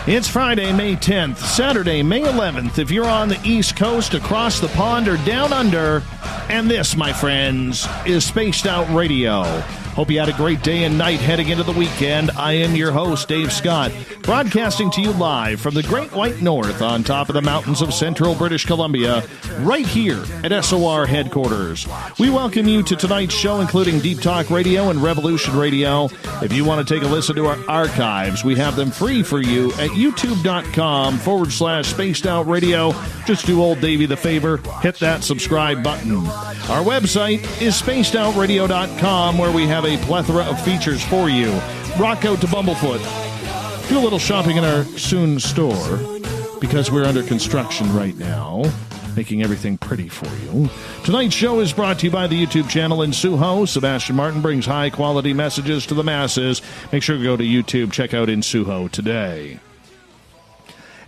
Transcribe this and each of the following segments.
It's Friday, May 10th, Saturday, May 11th, if you're on the East Coast, across the pond, or down under. And this, my friends, is Spaced Out Radio. Hope you had a great day and night heading into the weekend. I am your host, Dave Scott, broadcasting to you live from the Great White North on top of the mountains of central British Columbia, right here at SOR headquarters. We welcome you to tonight's show, including Deep Talk Radio and Revolution Radio. If you want to take a listen to our archives, we have them free for you at youtube.com/Spaced Out Radio. Just do old Davey the favor, hit that subscribe button. Our website is spacedoutradio.com, where we have a plethora of features for you. Rock out to Bumblefoot. Do a little shopping in our soon store, because we're under construction right now, making everything pretty for you. Tonight's show is brought to you by the YouTube channel in Suho. Sebastian Martin brings high-quality messages to the masses. Make sure to go to YouTube, check out In Suho today.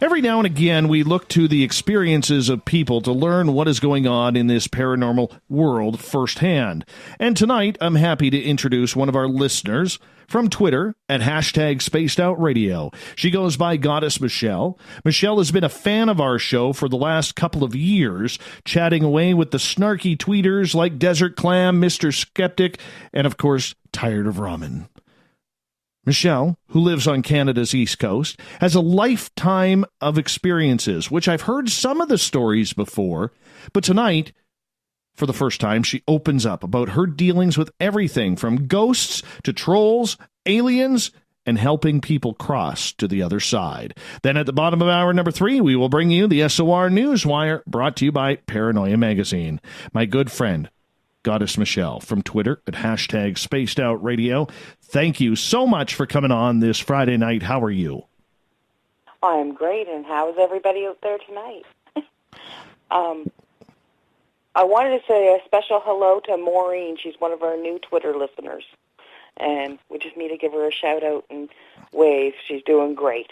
Every now and again, we look to the experiences of people to learn what is going on in this paranormal world firsthand. And tonight, I'm happy to introduce one of our listeners from Twitter at #SpacedOutRadio. She goes by Goddess Michelle. Michelle has been a fan of our show for the last couple of years, chatting away with the snarky tweeters like Desert Clam, Mr. Skeptic, and of course, Tired of Ramen. Michelle, who lives on Canada's East Coast, has a lifetime of experiences, which I've heard some of the stories before, but tonight, for the first time, she opens up about her dealings with everything from ghosts to trolls, aliens, and helping people cross to the other side. Then at the bottom of hour number 3, we will bring you the SOR Newswire, brought to you by Paranoia Magazine. My good friend, Goddess Michelle from Twitter at #SpacedOutRadio. Thank you so much for coming on this Friday night. How are you? I'm great, and how is everybody out there tonight? I wanted to say a special hello to Maureen. She's one of our new Twitter listeners, and we just need to give her a shout-out and wave. She's doing great.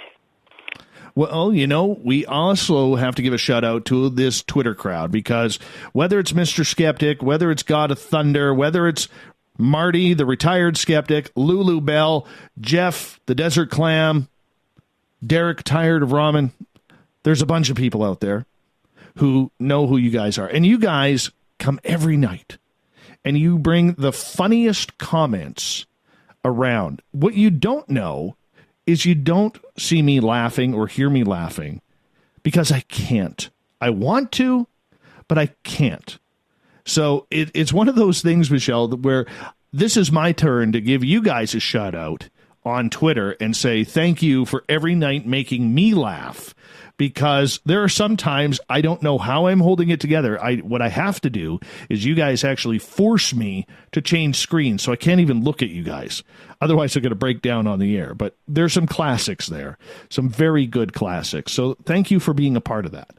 Well, you know, we also have to give a shout-out to this Twitter crowd, because whether it's Mr. Skeptic, whether it's God of Thunder, whether it's Marty, the retired skeptic, Lulu Bell, Jeff, the Desert Clam, Derek, Tired of Ramen, there's a bunch of people out there who know who you guys are. And you guys come every night, and you bring the funniest comments around. What you don't know is you don't see me laughing or hear me laughing, because I can't. I want to, but I can't. So it's one of those things, Michelle, where this is my turn to give you guys a shout out on Twitter and say thank you for every night making me laugh, because there are some times I don't know how I'm holding it together. What I have to do is you guys actually force me to change screens, so I can't even look at you guys. Otherwise, I'm going to break down on the air. But there's some classics there, some very good classics. So thank you for being a part of that.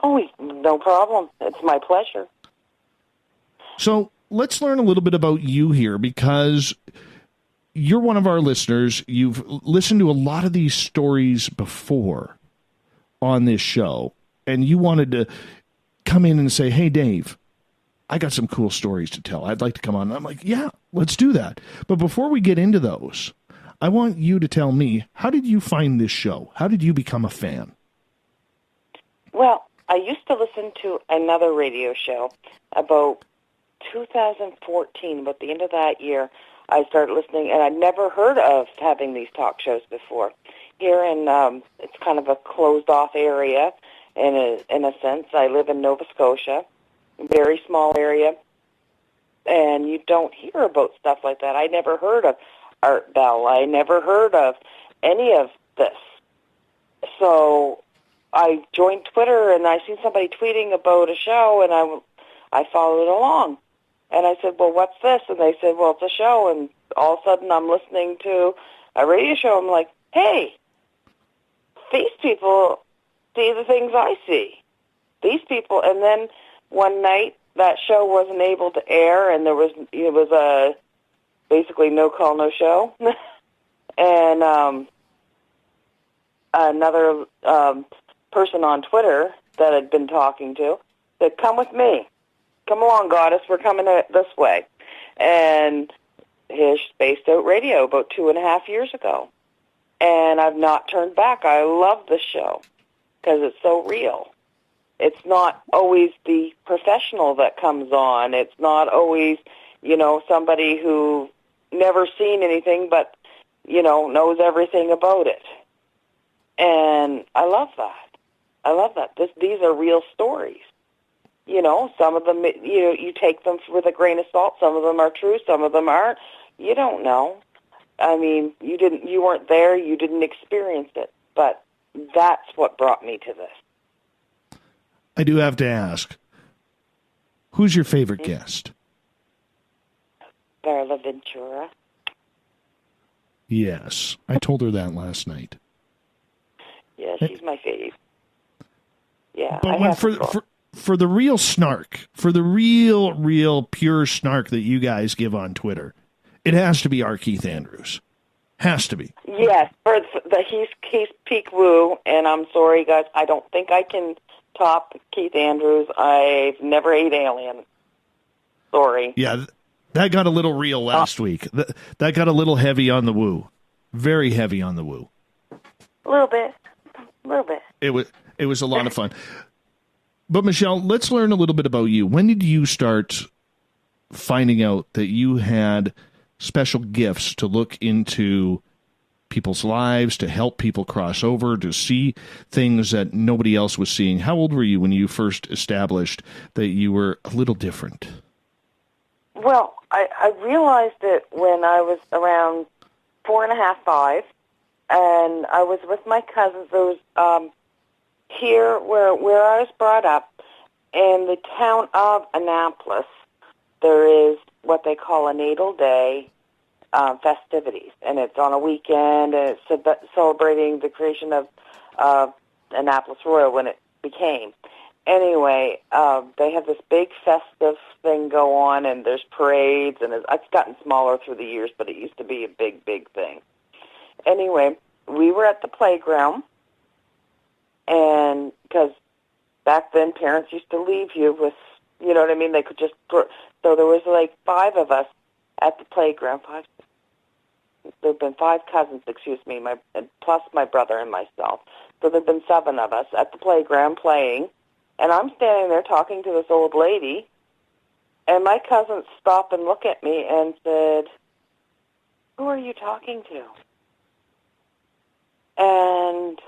Oh, no problem. It's my pleasure. So let's learn a little bit about you here, because you're one of our listeners. You've listened to a lot of these stories before on this show, and you wanted to come in and say, hey, Dave, I got some cool stories to tell. I'd like to come on. And I'm like, yeah, let's do that. But before we get into those, I want you to tell me, how did you find this show? How did you become a fan? Well, I used to listen to another radio show about 2014, about the end of that year. I started listening, and I'd never heard of having these talk shows before. Here in, it's kind of a closed-off area, in a sense. I live in Nova Scotia, a very small area, and you don't hear about stuff like that. I never heard of Art Bell. I never heard of any of this. So I joined Twitter, and I seen somebody tweeting about a show, and I followed along. And I said, well, what's this? And they said, well, it's a show. And all of a sudden I'm listening to a radio show. I'm like, hey, these people see the things I see. These people. And then one night that show wasn't able to air, and it was a basically no call, no show. And another person on Twitter that I'd been talking to said, come with me. Come along, Goddess, we're coming this way. And his Spaced Out Radio about 2.5 years ago. and I've not turned back. I love the show because it's so real. It's not always the professional that comes on. It's not always, somebody who never seen anything but, knows everything about it. And I love that. These are real stories. Some of them, you take them with a grain of salt. Some of them are true. Some of them aren't. You don't know. I mean, you weren't there. You didn't experience it. But that's what brought me to this. I do have to ask, who's your favorite guest? Carla Ventura. Yes, I told her that last night. Yeah, she's my fave. Yeah, but for the real snark, for the real pure snark that you guys give on Twitter, it has to be our Keith Andrews. Has to be. Yes, he's peak woo, and I'm sorry, guys, I don't think I can top Keith Andrews. I've never ate alien. Sorry. Yeah, that got a little real last week. That got a little heavy on the woo. Very heavy on the woo. A little bit. It was a lot of fun. But Michelle, let's learn a little bit about you. When did you start finding out that you had special gifts to look into people's lives, to help people cross over, to see things that nobody else was seeing? How old were you when you first established that you were a little different? Well, I realized it when I was around 4.5, 5, and I was with my cousins. There was here where I was brought up in the town of Annapolis. There is what they call a natal day festivities, and it's on a weekend, and it's celebrating the creation of Annapolis Royal when it became. Anyway, they have this big festive thing go on, and there's parades, and it's gotten smaller through the years, but it used to be a big, big thing. Anyway, we were at the playground, and because back then parents used to leave you with, you know what I mean, they could just, so there was like 5 of us at the playground, there have been 5 cousins, plus my brother and myself. So there have been 7 of us at the playground playing, and I'm standing there talking to this old lady, and my cousins stop and look at me and said, "Who are you talking to?" And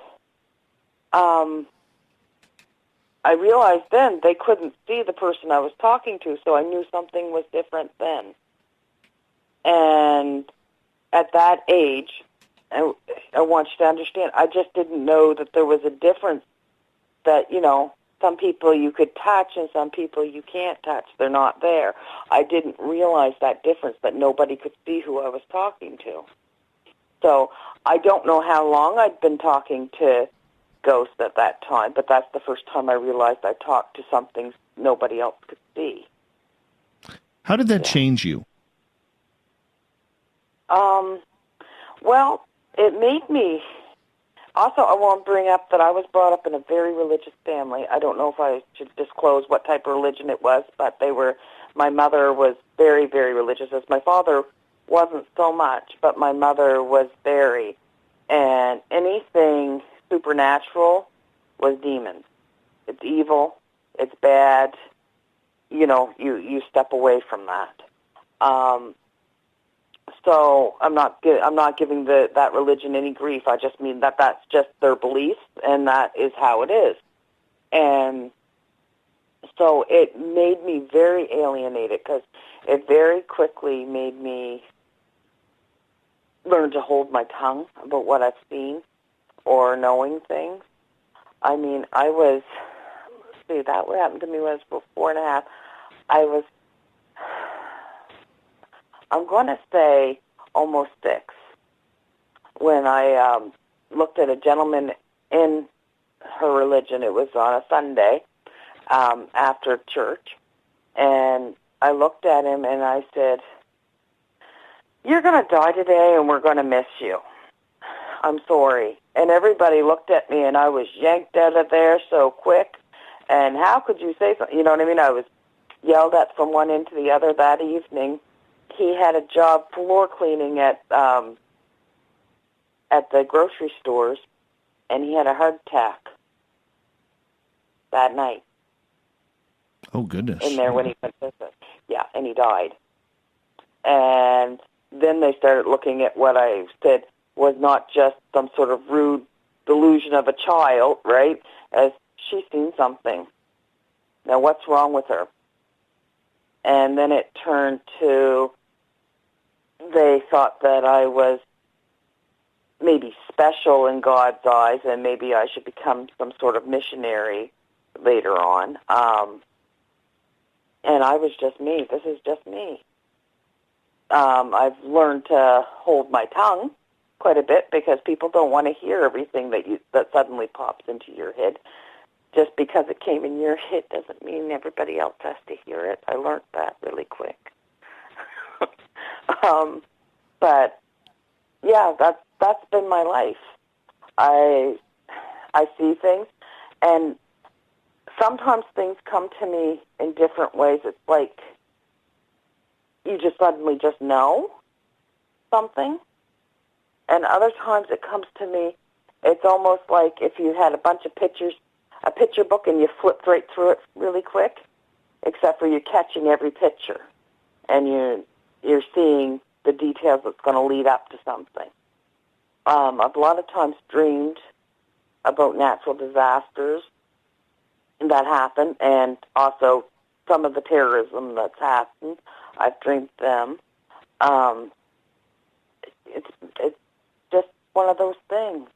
I realized then they couldn't see the person I was talking to, so I knew something was different then. And at that age, I want you to understand, I just didn't know that there was a difference, that, some people you could touch and some people you can't touch. They're not there. I didn't realize that difference, that nobody could see who I was talking to. So I don't know how long I'd been talking to ghosts at that time, but that's the first time I realized I talked to something nobody else could see. How did that change you? Well, it made me... Also, I want to bring up that I was brought up in a very religious family. I don't know if I should disclose what type of religion it was, but my mother was very, very religious, as my father wasn't so much, but my mother was very. And anything supernatural was demons. It's evil. It's bad. You step away from that. So I'm not giving that religion any grief. I just mean that that's just their beliefs, and that is how it is. And so it made me very alienated, because it very quickly made me learn to hold my tongue about what I've seen or knowing things. I mean, that what happened to me when I was 4.5. I'm going to say almost 6, when I looked at a gentleman in her religion. It was on a Sunday after church, and I looked at him and I said, "You're going to die today, and we're going to miss you. I'm sorry." And everybody looked at me, and I was yanked out of there so quick. And how could you say something? You know what I mean? I was yelled at from one end to the other that evening. He had a job floor cleaning at at the grocery stores, and he had a heart attack that night. Oh, goodness. In there when he went to visit. Yeah, and he died. And then they started looking at what I said was not just some sort of rude delusion of a child, right, as she's seen something. Now, what's wrong with her? And then it turned to they thought that I was maybe special in God's eyes and maybe I should become some sort of missionary later on. And I was just me. This is just me. I've learned to hold my tongue quite a bit because people don't want to hear everything that suddenly pops into your head. Just because it came in your head doesn't mean everybody else has to hear it. I learned that really quick. But yeah, that's been my life. I see things, and sometimes things come to me in different ways. It's like you just suddenly just know something, and other times it comes to me. It's almost like if you had a bunch of pictures. A picture book and you flipped right through it really quick, except for you're catching every picture and you're seeing the details that's going to lead up to something. I've a lot of times dreamed about natural disasters that happen and also some of the terrorism that's happened. I've dreamed them. It's just one of those things.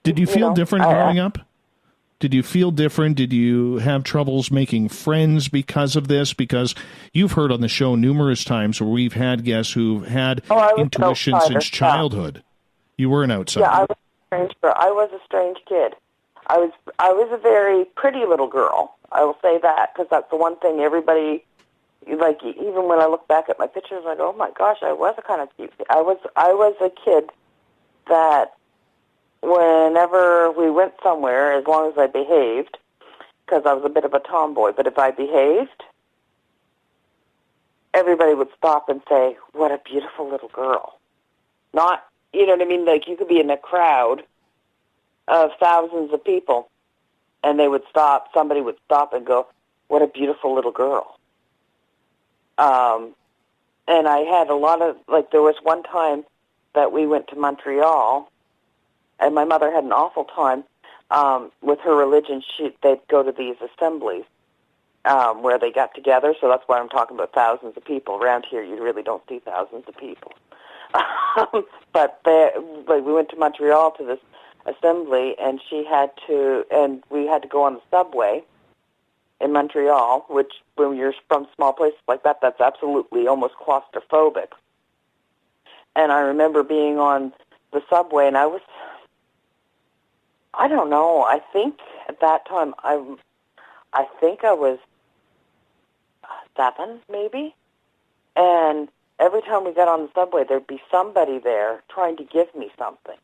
Did you feel different growing up? Did you feel different? Did you have troubles making friends because of this? Because you've heard on the show numerous times where we've had guests who've had intuition since childhood. Yeah. You were an outsider. Yeah, I was a strange kid. I was a very pretty little girl. I will say that because that's the one thing everybody, like, even when I look back at my pictures, I go, oh my gosh, I was a kind of cute kid. I was a kid that whenever we went somewhere, as long as I behaved, because I was a bit of a tomboy, but if I behaved, everybody would stop and say, what a beautiful little girl. Not, you know what I mean? Like, you could be in a crowd of thousands of people, and somebody would stop and go, what a beautiful little girl. And I had a lot of, like, there was one time that we went to Montreal, and my mother had an awful time with her religion. They'd go to these assemblies where they got together, so that's why I'm talking about thousands of people. Around here, you really don't see thousands of people. But we went to Montreal to this assembly, and we had to go on the subway in Montreal, which when you're from small places like that, that's absolutely almost claustrophobic. And I remember being on the subway, and I don't know. I think at that time I was 7, maybe. And every time we got on the subway, there'd be somebody there trying to give me something.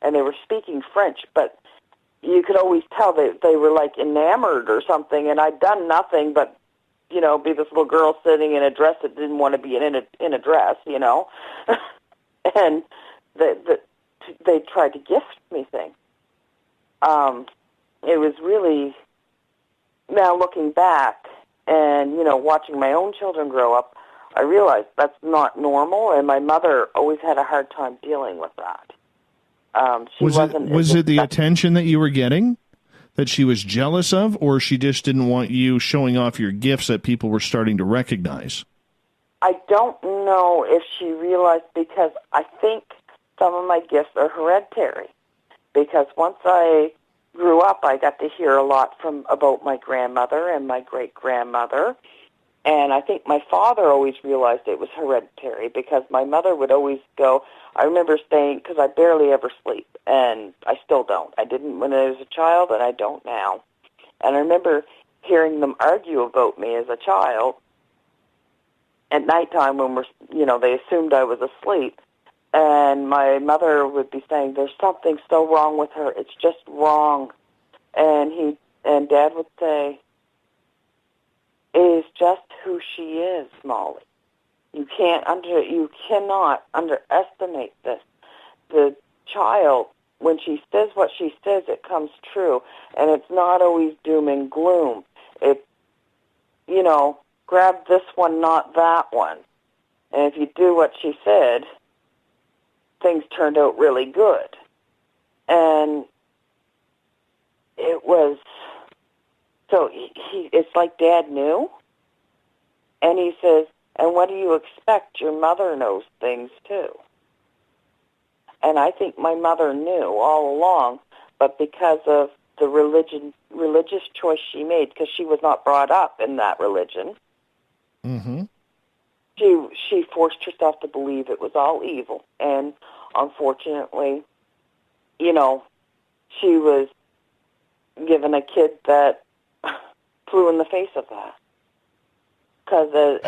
And they were speaking French, but you could always tell they were like enamored or something. And I'd done nothing but, be this little girl sitting in a dress that didn't want to be in a dress, and they tried to gift me things. It was really, now looking back and, watching my own children grow up, I realized that's not normal, and my mother always had a hard time dealing with that. Was it the attention that you were getting that she was jealous of, or she just didn't want you showing off your gifts that people were starting to recognize? I don't know if she realized, because I think some of my gifts are hereditary. Because once I grew up, I got to hear a lot about my grandmother and my great-grandmother. And I think my father always realized it was hereditary, because my mother would always go, I remember staying, because I barely ever sleep, and I still don't. I didn't when I was a child, and I don't now. And I remember hearing them argue about me as a child at nighttime when they assumed I was asleep. And my mother would be saying, there's something so wrong with her. It's just wrong. And Dad would say, it is just who she is, Molly. You cannot underestimate this. The child, when she says what she says, it comes true, and it's not always doom and gloom. It, grab this one, not that one. And if you do what she said, things turned out really good. And it was, so it's like Dad knew. And he says, and what do you expect? Your mother knows things too. And I think my mother knew all along, but because of the religious choice she made, because she was not brought up in that religion, mm-hmm. she forced herself to believe it was all evil. And unfortunately, she was given a kid that flew in the face of that. Because,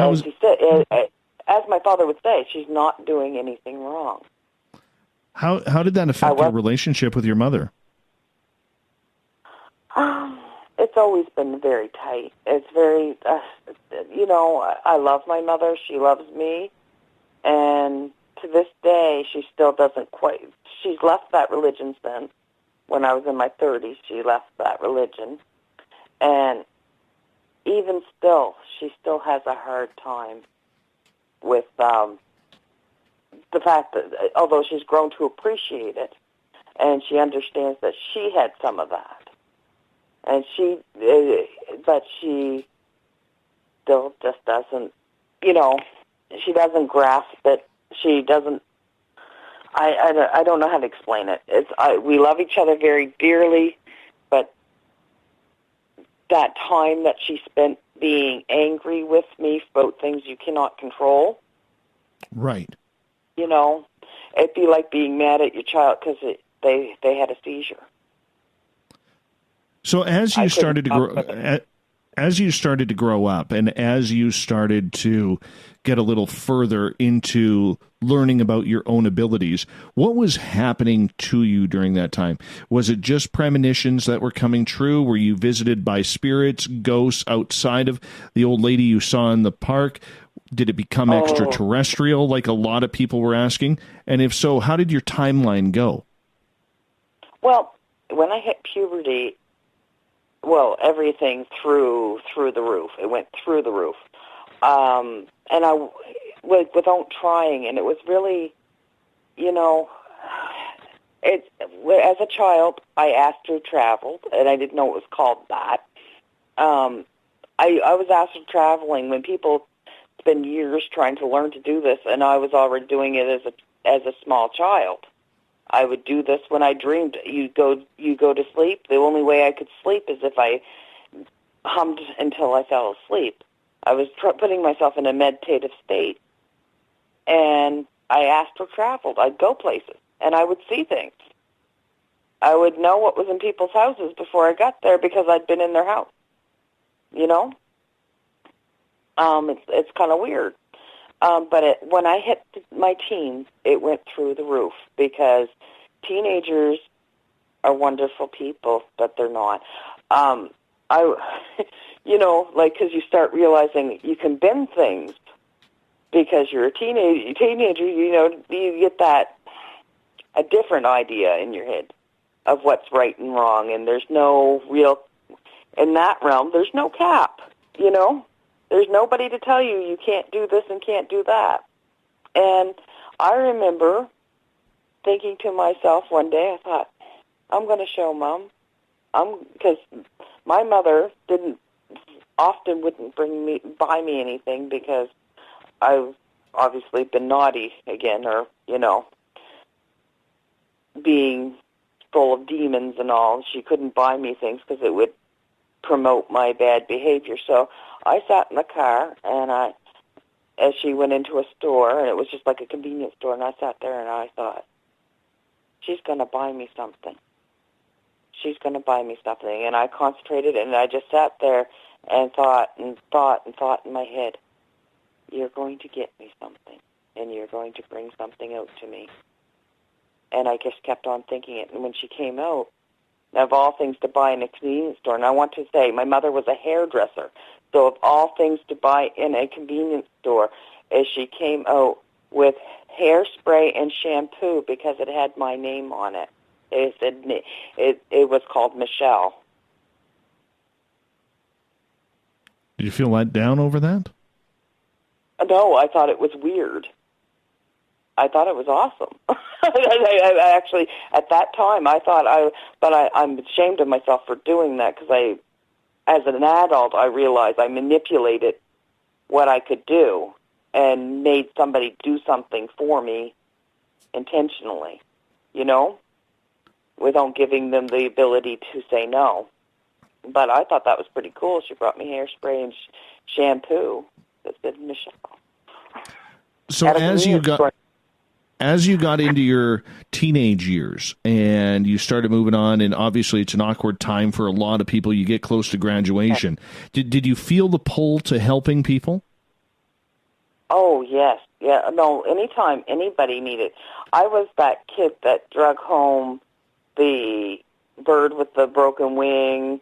as my father would say, she's not doing anything wrong. How did that affect your relationship with your mother? It's always been very tight. It's very, I love my mother. She loves me. And to this day, she still doesn't quite, she's left that religion since. When I was in my 30s, she left that religion. And even still, she still has a hard time with the fact that, although she's grown to appreciate it, and she understands that she had some of that, and but she still just doesn't, she doesn't grasp it. She doesn't. I don't know how to explain it. We love each other very dearly, but that time that she spent being angry with me about things you cannot control. Right. It'd be like being mad at your child because they had a seizure. So as you started to grow up, and as you started to get a little further into learning about your own abilities, what was happening to you during that time? Was it just premonitions that were coming true? Were you visited by spirits, ghosts outside of the old lady you saw in the park? Did it become extraterrestrial like a lot of people were asking? And if so, how did your timeline go? Well, when I hit puberty, everything through the roof. It went through the roof. And I without trying, and it was really, as a child, I astral traveled, and I didn't know it was called that. I was astral traveling when people spend years trying to learn to do this, and I was already doing it as a small child. I would do this when I dreamed. You go to sleep. The only way I could sleep is if I hummed until I fell asleep. I was putting myself in a meditative state, and I astral traveled. I'd go places, and I would see things. I would know what was in people's houses before I got there because I'd been in their house. It's kind of weird. But when I hit my teens, it went through the roof because teenagers are wonderful people, but they're not. Because you start realizing you can bend things because you're a teenager, you get a different idea in your head of what's right and wrong, and there's no real, in that realm, there's no cap, There's nobody to tell you can't do this and can't do that. And I remember thinking to myself one day, I thought, I'm going to show Mom. Because my mother wouldn't buy me anything because I've obviously been naughty again, or, being full of demons and all. She couldn't buy me things because it would promote my bad behavior. So I sat in the car, and as she went into a store, and it was just like a convenience store, and I sat there and I thought, she's going to buy me something. She's going to buy me something. And I concentrated, and I just sat there and thought in my head, you're going to get me something, and you're going to bring something out to me. And I just kept on thinking it. And when she came out, of all things to buy in a convenience store, and I want to say my mother was a hairdresser, so of all things to buy in a convenience store, is she came out with hairspray and shampoo because it had my name on it. They said it was called Michelle. Did you feel let down over that? No, I thought it was weird. I thought it was awesome. I actually, at that time, I'm ashamed of myself for doing that because as an adult, I realized I manipulated what I could do and made somebody do something for me intentionally, without giving them the ability to say no. But I thought that was pretty cool. She brought me hairspray and shampoo that said Michelle. So as you got into your teenage years and you started moving on, and obviously it's an awkward time for a lot of people, you get close to graduation. Did you feel the pull to helping people? Oh, yes. Yeah, no, anytime anybody needed. I was that kid that drug home the bird with the broken wing,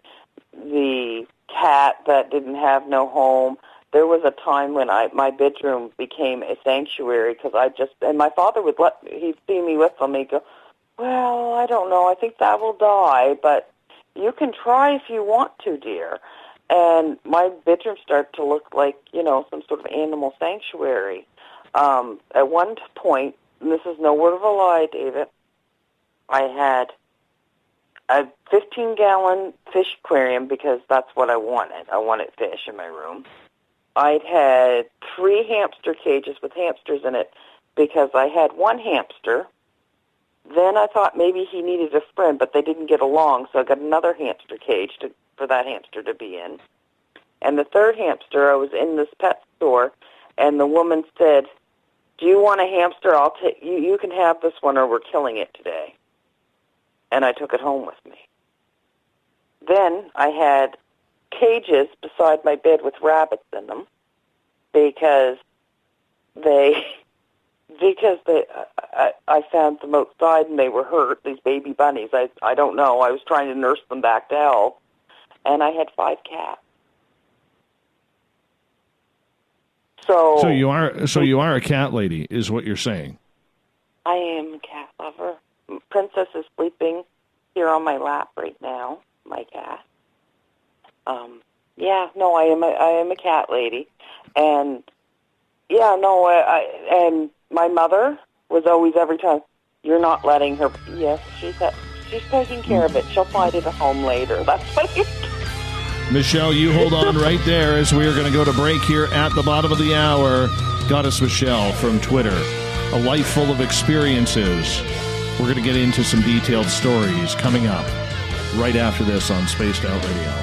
the cat that didn't have no home. There was a time when my bedroom became a sanctuary because and my father he'd see me with them, he'd go, well, I don't know, I think that will die, but you can try if you want to, dear. And my bedroom started to look like, some sort of animal sanctuary. At one point, and this is no word of a lie, David, I had a 15-gallon fish aquarium because that's what I wanted. I wanted fish in my room. I'd had 3 hamster cages with hamsters in it because I had one hamster. Then I thought maybe he needed a friend, but they didn't get along, so I got another hamster cage for that hamster to be in. And the third hamster, I was in this pet store, and the woman said, do you want a hamster? I'll take you can have this one or we're killing it today. And I took it home with me. Then I had cages beside my bed with rabbits in them because I found them outside and they were hurt, these baby bunnies. I don't know. I was trying to nurse them back to health. And I had 5 cats. So you are a cat lady, is what you're saying. I am a cat lover. Princess is sleeping here on my lap right now, my cat. I am a cat lady. And and my mother was always, every time, you're not letting her. Yes, she's taking care of it. She'll find it a home later. That's what you. Michelle, you hold on right there as we are going to go to break here at the bottom of the hour. Goddess Michelle from Twitter. A life full of experiences. We're going to get into some detailed stories coming up right after this on Spaced Out Radio.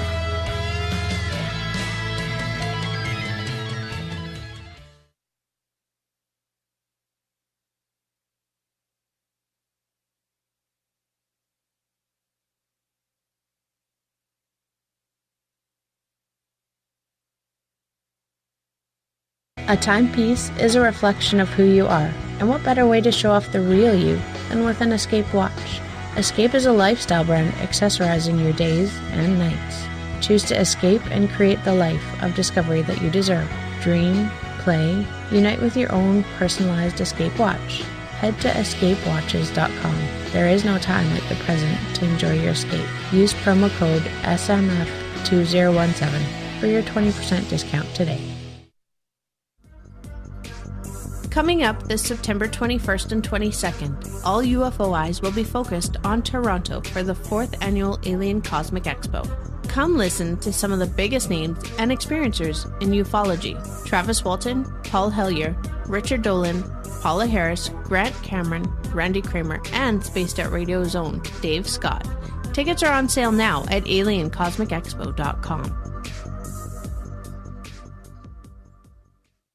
A timepiece is a reflection of who you are, and what better way to show off the real you than with an Escape watch? Escape is a lifestyle brand accessorizing your days and nights. Choose to escape and create the life of discovery that you deserve. Dream, play, unite with your own personalized Escape watch. Head to escapewatches.com. There is no time like the present to enjoy your escape. Use promo code SMF2017 for your 20% discount today. Coming up this September 21st and 22nd, all UFO eyes will be focused on Toronto for the 4th annual Alien Cosmic Expo. Come listen to some of the biggest names and experiencers in ufology. Travis Walton, Paul Hellyer, Richard Dolan, Paula Harris, Grant Cameron, Randy Kramer, and Spaced Out Radio's own Dave Scott. Tickets are on sale now at aliencosmicexpo.com.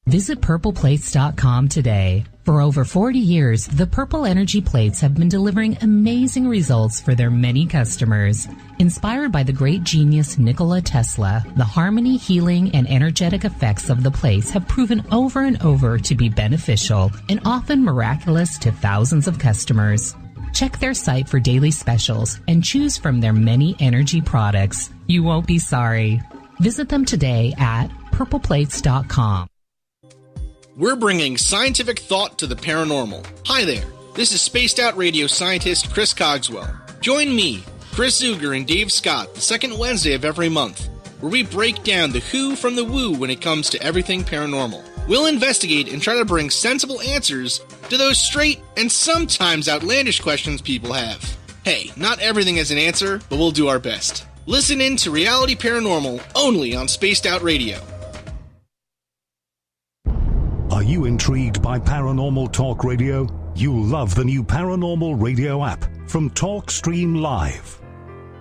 Visit purpleplates.com today. For over 40 years, the Purple Energy Plates have been delivering amazing results for their many customers. Inspired by the great genius Nikola Tesla, the harmony, healing, and energetic effects of the plates have proven over and over to be beneficial and often miraculous to thousands of customers. Check their site for daily specials and choose from their many energy products. You won't be sorry. Visit them today at purpleplates.com. We're bringing scientific thought to the paranormal. Hi there, this is Spaced Out Radio scientist Chris Cogswell. Join me, Chris Zuger, and Dave Scott the second Wednesday of every month, where we break down the who from the woo when it comes to everything paranormal. We'll investigate and try to bring sensible answers to those straight and sometimes outlandish questions people have. Hey, not everything has an answer, but we'll do our best. Listen in to Reality Paranormal only on Spaced Out Radio. Are you intrigued by Paranormal Talk Radio? You'll love the new Paranormal Radio app from TalkStream Live.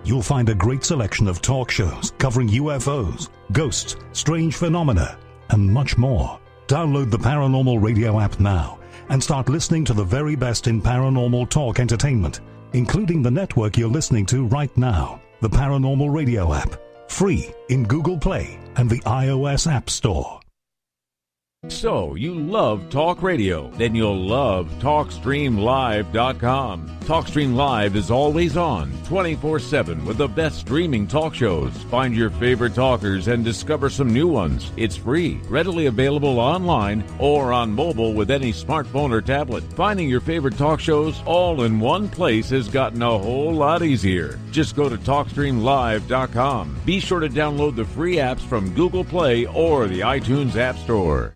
You'll find a great selection of talk shows covering UFOs, ghosts, strange phenomena, and much more. Download the Paranormal Radio app now and start listening to the very best in paranormal talk entertainment, including the network you're listening to right now, the Paranormal Radio app, free in Google Play and the iOS App Store. So, you love talk radio? Then you'll love TalkStreamLive.com. TalkStream Live is always on, 24/7, with the best streaming talk shows. Find your favorite talkers and discover some new ones. It's free, readily available online or on mobile with any smartphone or tablet. Finding your favorite talk shows all in one place has gotten a whole lot easier. Just go to TalkStreamLive.com. Be sure to download the free apps from Google Play or the iTunes App Store.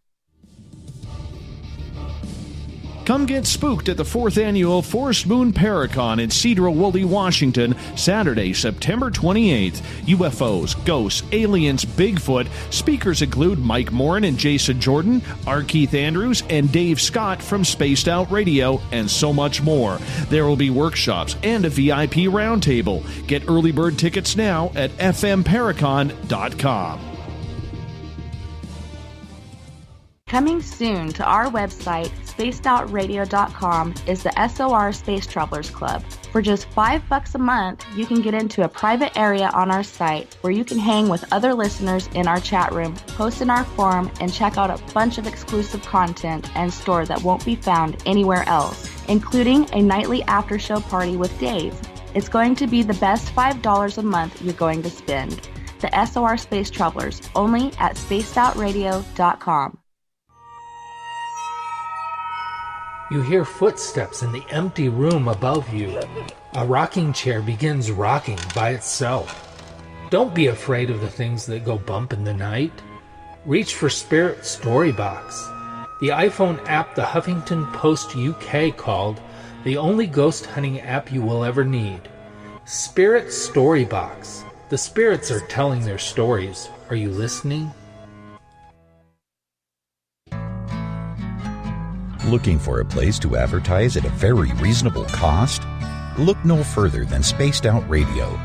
Come get spooked at the 4th Annual Forest Moon Paracon in Cedar-Woolley, Washington, Saturday, September 28th. UFOs, ghosts, aliens, Bigfoot. Speakers include Mike Morin and Jason Jordan, R. Keith Andrews, and Dave Scott from Spaced Out Radio, and so much more. There will be workshops and a VIP roundtable. Get early bird tickets now at fmparacon.com. Coming soon to our website, spacedoutradio.com, is the SOR Space Travelers Club. For just $5 a month, you can get into a private area on our site where you can hang with other listeners in our chat room, post in our forum, and check out a bunch of exclusive content and store that won't be found anywhere else, including a nightly after-show party with Dave. It's going to be the best $5 a month you're going to spend. The SOR Space Travelers, only at spacedoutradio.com. You hear footsteps in the empty room above you. A rocking chair begins rocking by itself. Don't be afraid of the things that go bump in the night. Reach for Spirit Storybox, the iPhone app the Huffington Post UK called the only ghost hunting app you will ever need. Spirit Storybox. The spirits are telling their stories. Are you listening? Looking for a place to advertise at a very reasonable cost? Look no further than Spaced Out Radio.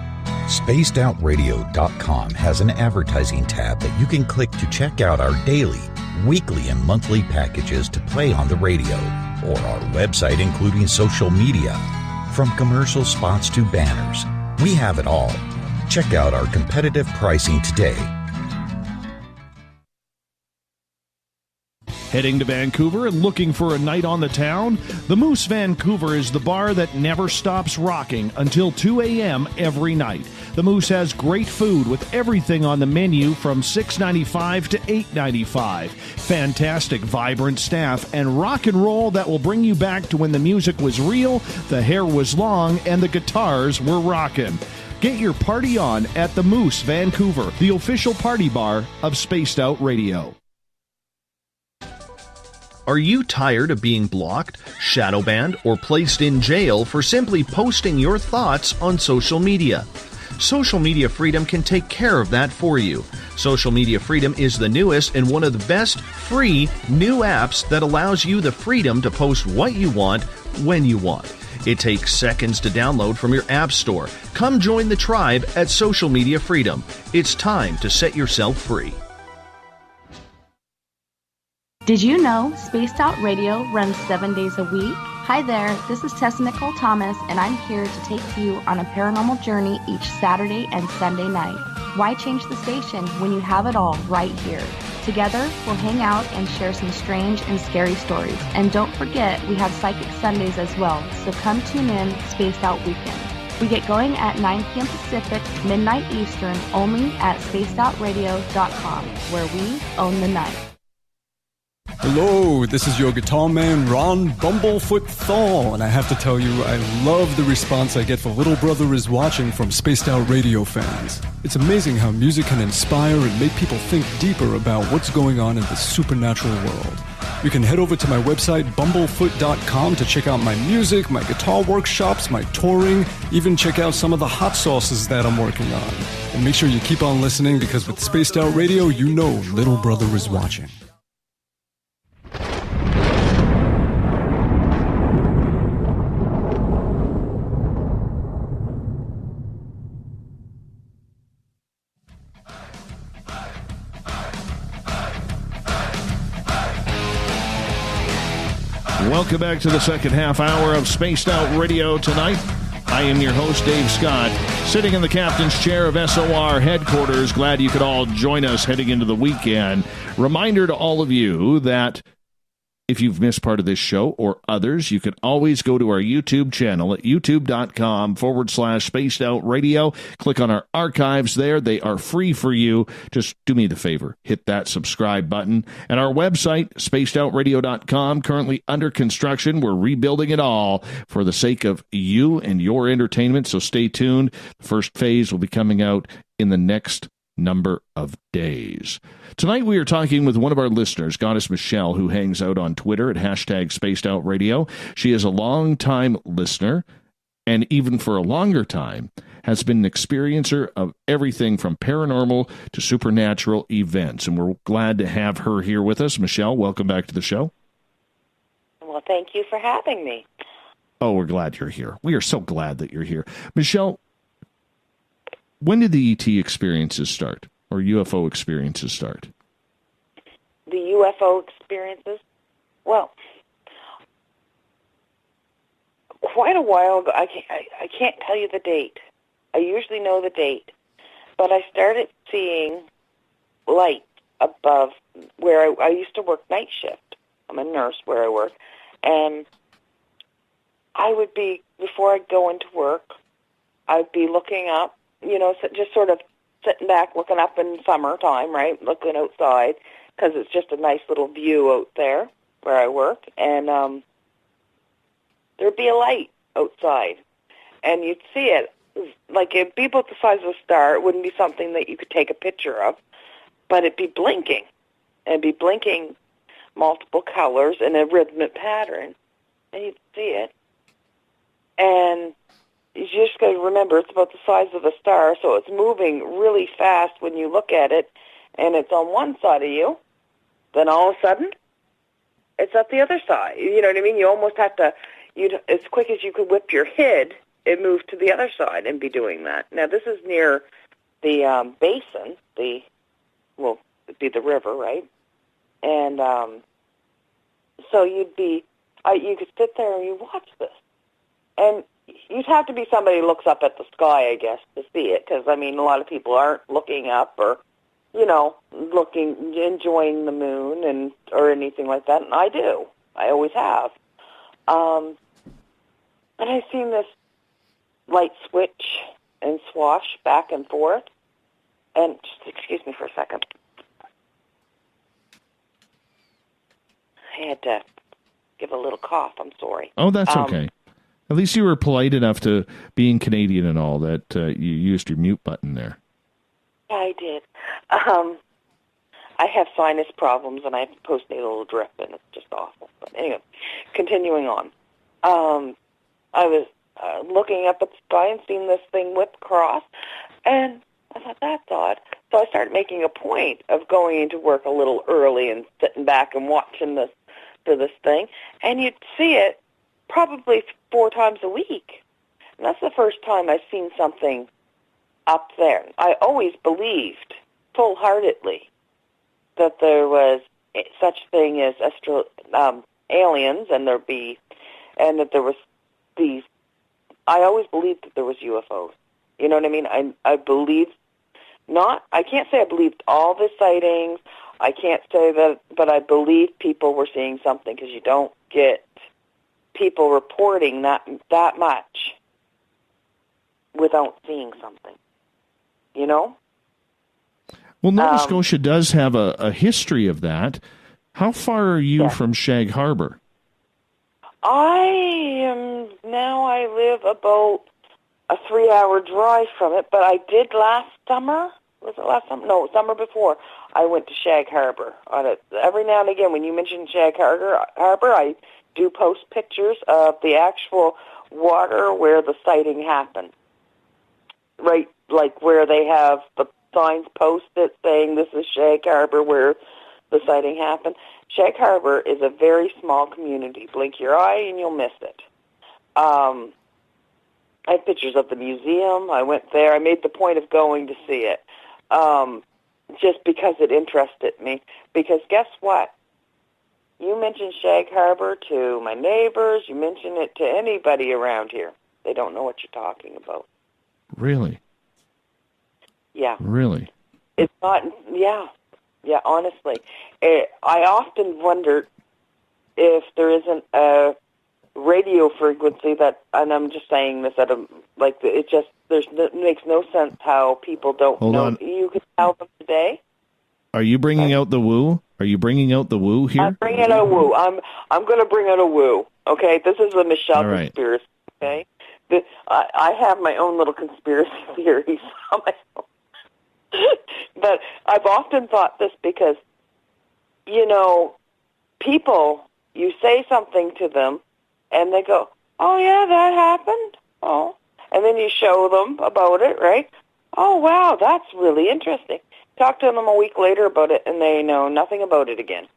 SpacedOutRadio.com has an advertising tab that you can click to check out our daily, weekly, and monthly packages to play on the radio, or our website including social media. From commercial spots to banners, we have it all. Check out our competitive pricing today. Heading to Vancouver and looking for a night on the town? The Moose Vancouver is the bar that never stops rocking until 2 a.m. every night. The Moose has great food with everything on the menu from $6.95 to $8.95. Fantastic, vibrant staff and rock and roll that will bring you back to when the music was real, the hair was long, and the guitars were rocking. Get your party on at the Moose Vancouver, the official party bar of Spaced Out Radio. Are you tired of being blocked, shadow banned, or placed in jail for simply posting your thoughts on social media? Social Media Freedom can take care of that for you. Social Media Freedom is the newest and one of the best free new apps that allows you the freedom to post what you want, when you want. It takes seconds to download from your app store. Come join the tribe at Social Media Freedom. It's time to set yourself free. Did you know Spaced Out Radio runs 7 days a week? Hi there, this is Tessa Nicole Thomas, and I'm here to take you on a paranormal journey each Saturday and Sunday night. Why change the station when you have it all right here? Together, we'll hang out and share some strange and scary stories. And don't forget, we have Psychic Sundays as well, so come tune in Spaced Out Weekend. We get going at 9 p.m. Pacific, midnight Eastern, only at spacedoutradio.com, where we own the night. Hello, this is your guitar man, Ron Bumblefoot Thal, and I have to tell you, I love the response I get for Little Brother is Watching from Spaced Out Radio fans. It's amazing how music can inspire and make people think deeper about what's going on in the supernatural world. You can head over to my website, bumblefoot.com, to check out my music, my guitar workshops, my touring, even check out some of the hot sauces that I'm working on. And make sure you keep on listening, because with Spaced Out Radio, you know Little Brother is watching. Welcome back to the second half hour of Spaced Out Radio tonight. I am your host, Dave Scott, sitting in the captain's chair of SOR headquarters. Glad you could all join us heading into the weekend. Reminder to all of you that if you've missed part of this show or others, you can always go to our YouTube channel at youtube.com/Spaced Out Radio. Click on our archives there. They are free for you. Just do me the favor. Hit that subscribe button. And our website, spacedoutradio.com, currently under construction. We're rebuilding it all for the sake of you and your entertainment. So stay tuned. The first phase will be coming out in the next number of days. Tonight we are talking with one of our listeners, Goddess Michelle, who hangs out on Twitter at #SpacedOutRadio. She is a long-time listener, and even for a longer time, has been an experiencer of everything from paranormal to supernatural events. And we're glad to have her here with us. Michelle, welcome back to the show. Well, thank you for having me. Oh, we're glad you're here. We are so glad that you're here. Michelle, when did the ET experiences start, or UFO experiences start? The UFO experiences? Well, quite a while ago. I can't tell you the date. I usually know the date. But I started seeing light above where I used to work night shift. I'm a nurse where I work. And I would be, before I'd go into work, I'd be looking up, just sort of sitting back, looking up in summertime, right, looking outside, because it's just a nice little view out there where I work, and there'd be a light outside, and you'd see it, like it'd be about the size of a star. It wouldn't be something that you could take a picture of, but it'd be blinking. It'd be blinking multiple colors in a rhythmic pattern, and you'd see it, and you just got to remember it's about the size of a star, so it's moving really fast when you look at it, and it's on one side of you. Then all of a sudden, it's at the other side. You know what I mean? You almost have to, as quick as you could whip your head, it moved to the other side and be doing that. Now, this is near the basin, it'd be the river, right? And so you could sit there and you watch this. And you'd have to be somebody who looks up at the sky, I guess, to see it, because, a lot of people aren't looking up or, enjoying the moon or anything like that, and I do. I always have. And I've seen this light switch and swash back and forth, and just excuse me for a second. I had to give a little cough. I'm sorry. Oh, that's okay. At least you were polite enough to, being Canadian and all, that you used your mute button there. I did. I have sinus problems, and I have postnatal drip, and it's just awful. But anyway, continuing on. I was looking up at the sky and seeing this thing whip across, and I thought, that's odd. So I started making a point of going into work a little early and sitting back and watching this thing, and you'd see it probably 4 times a week. And that's the first time I've seen something up there. I always believed full-heartedly that there was such thing as aliens, and that there was these. I always believed that there was UFOs. You know what I mean? I believed I can't say I believed all the sightings. I can't say that, but I believe people were seeing something, because you don't get people reporting that much without seeing something, Well, Nova Scotia does have a history of that. How far are you from Shag Harbor? I live about a 3-hour drive from it, but I did last summer. Was it last summer? No, summer before. I went to Shag Harbor. Every now and again, when you mention Shag Harbor, I do post pictures of the actual water where the sighting happened. Right, like where they have the signs posted saying this is Shag Harbor where the sighting happened. Shag Harbor is a very small community. Blink your eye and you'll miss it. I have pictures of the museum. I went there. I made the point of going to see it just because it interested me. Because guess what? You mention Shag Harbor to my neighbors. You mention it to anybody around here. They don't know what you're talking about. Really? Yeah. Really? It's not, yeah, honestly. I often wondered if there isn't a radio frequency that, and I'm just saying this it makes no sense how people don't Hold know. on. You can tell them today. Are you bringing out the woo? Are you bringing out the woo here? I'm bringing out a woo. I'm going to bring out a woo, okay? This is a Michelle conspiracy, okay? I have my own little conspiracy theories on my own. But I've often thought this because, people, you say something to them, and they go, oh, yeah, that happened. Oh. And then you show them about it, right? Oh, wow, that's really interesting. Talk to them a week later about it, and they know nothing about it again.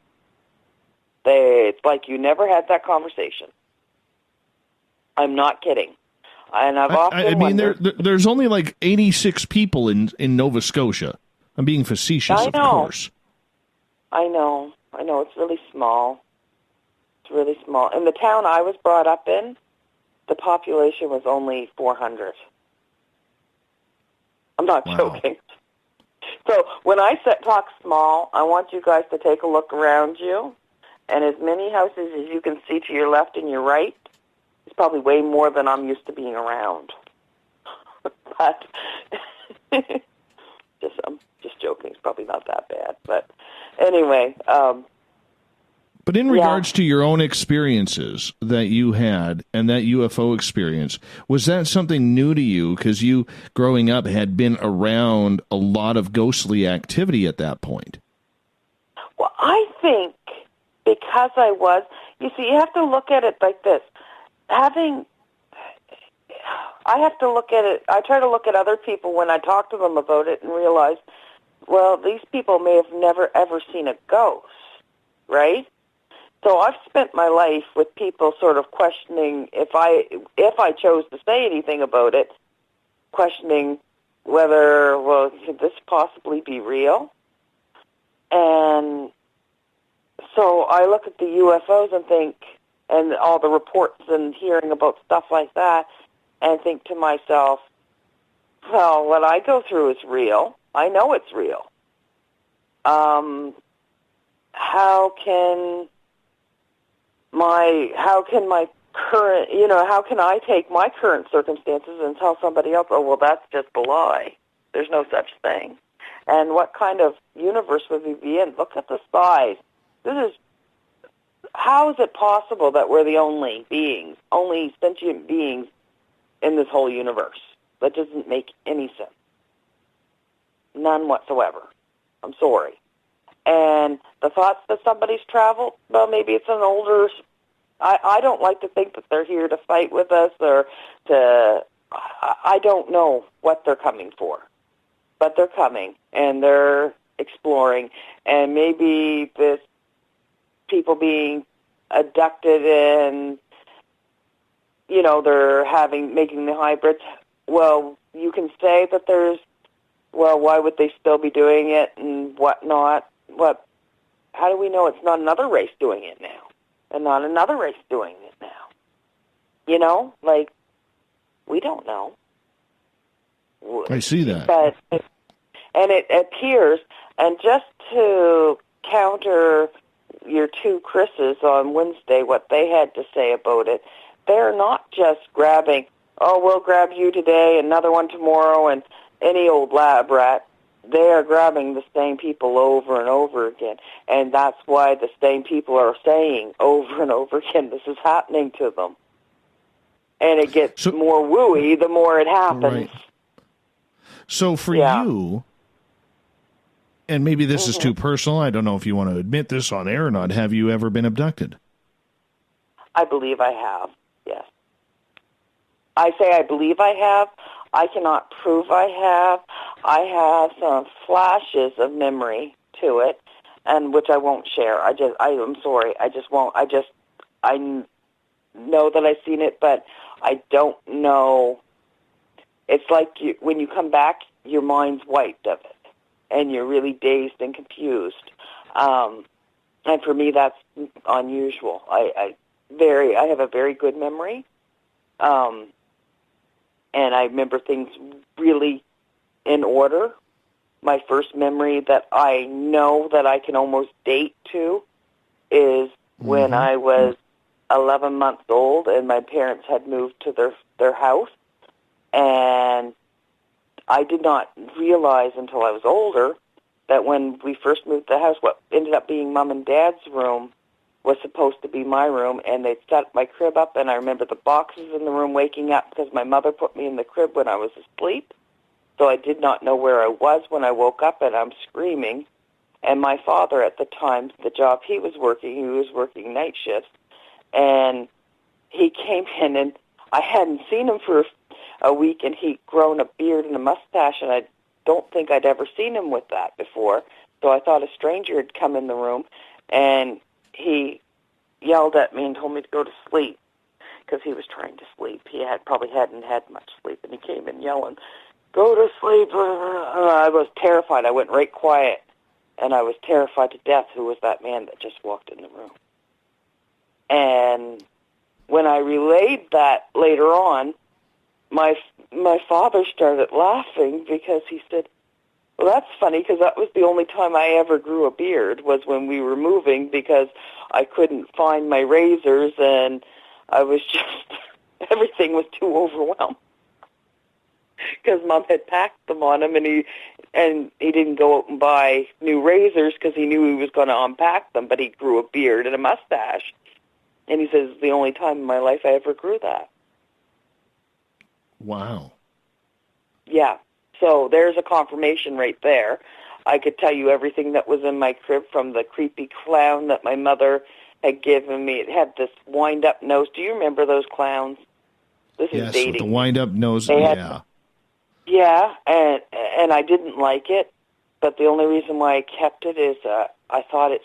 It's like you never had that conversation. I'm not kidding. And I've often wondered, there's only like 86 people in Nova Scotia. I'm being facetious, of course. I know. It's really small. It's really small. In the town I was brought up in, the population was only 400. I'm not joking. So when I talk small, I want you guys to take a look around you, and as many houses as you can see to your left and your right, it's probably way more than I'm used to being around. But I'm just joking. It's probably not that bad. But anyway. But in regards to your own experiences that you had and that UFO experience, was that something new to you? Because you, growing up, had been around a lot of ghostly activity at that point. Well, I think because I was, you see, you have to look at it like this. I have to look at it, I try to look at other people when I talk to them about it and realize, well, these people may have never, ever seen a ghost, right? So I've spent my life with people sort of questioning, if I chose to say anything about it, questioning whether, well, could this possibly be real? And so I look at the UFOs and think, and all the reports and hearing about stuff like that, and think to myself, well, what I go through is real. I know it's real. How can my current, how can I take my current circumstances and tell somebody else, oh, well, that's just a lie. There's no such thing. And what kind of universe would we be in? Look at the size. How is it possible that we're the only sentient beings in this whole universe? That doesn't make any sense. None whatsoever. I'm sorry. And the thoughts that somebody's traveled, well, maybe it's an older, I don't like to think that they're here to fight with us I don't know what they're coming for. But they're coming, and they're exploring, and maybe this people being abducted and, they're making the hybrids. Well, you can say that why would they still be doing it and whatnot? How do we know it's not another race doing it now and not another race doing it now? We don't know. I see that. And it appears, and just to counter your two Chris's on Wednesday, what they had to say about it, they're not just grabbing, oh, we'll grab you today, another one tomorrow, and any old lab rat. they are grabbing the same people over and over again. And that's why the same people are saying over and over again, this is happening to them. And it gets more wooey the more it happens. Right. So for you, and maybe this is too personal, I don't know if you want to admit this on air or not, have you ever been abducted? I believe I have, yes. I say I believe I have. I cannot prove I have. I have some flashes of memory to it, and which I won't share. I'm sorry. I just won't. I know that I've seen it, but I don't know. It's like when you come back, your mind's wiped of it, and you're really dazed and confused. And for me, that's unusual. I have a very good memory. And I remember things really in order. My first memory that I know that I can almost date to is when I was 11 months old and my parents had moved to their house. And I did not realize until I was older that when we first moved to the house, what ended up being Mom and Dad's room was supposed to be my room, and they'd set my crib up, and I remember the boxes in the room waking up because my mother put me in the crib when I was asleep, so I did not know where I was when I woke up, and I'm screaming. And my father at the time, the job he was working night shifts, and he came in, and I hadn't seen him for a week, and he'd grown a beard and a mustache, and I don't think I'd ever seen him with that before, so I thought a stranger had come in the room, and he yelled at me and told me to go to sleep because he was trying to sleep. He probably hadn't had much sleep, and he came in yelling, "Go to sleep." I was terrified. I went right quiet, and I was terrified to death who was that man that just walked in the room. And when I relayed that later on, my father started laughing because he said, "Well, that's funny because that was the only time I ever grew a beard was when we were moving because I couldn't find my razors and I was just, everything was too overwhelmed because Mom had packed them on him and he didn't go out and buy new razors because he knew he was going to unpack them, but he grew a beard and a mustache. And he says, it's the only time in my life I ever grew that." Wow. Yeah. So there's a confirmation right there. I could tell you everything that was in my crib, from the creepy clown that my mother had given me. It had this wind-up nose. Do you remember those clowns? This is dating. With the wind-up nose. Yeah, and I didn't like it, but the only reason why I kept it is I thought if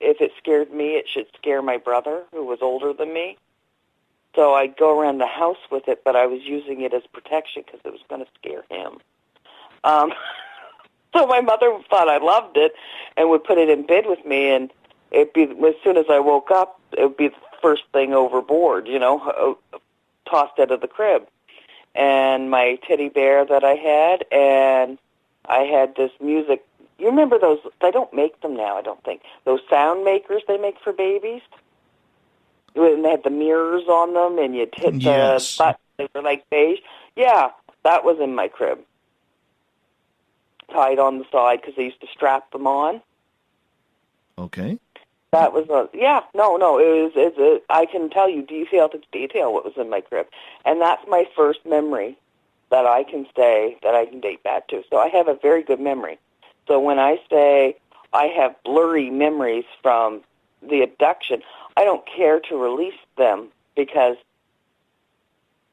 it scared me, it should scare my brother, who was older than me. So I'd go around the house with it, but I was using it as protection because it was going to scare him. So my mother thought I loved it and would put it in bed with me, and it'd be, as soon as I woke up, it would be the first thing overboard, tossed out of the crib. And my teddy bear that I had, and I had this music. You remember those? They don't make them now, I don't think. Those sound makers they make for babies? And they had the mirrors on them, and you'd hit the buttons. They were like beige. Yeah, that was in my crib, tied on the side because they used to strap them on. Okay. That was I can tell you detail to detail what was in my crib, and that's my first memory that I can say that I can date back to. So I have a very good memory. So when I say I have blurry memories from the abduction, I don't care to release them because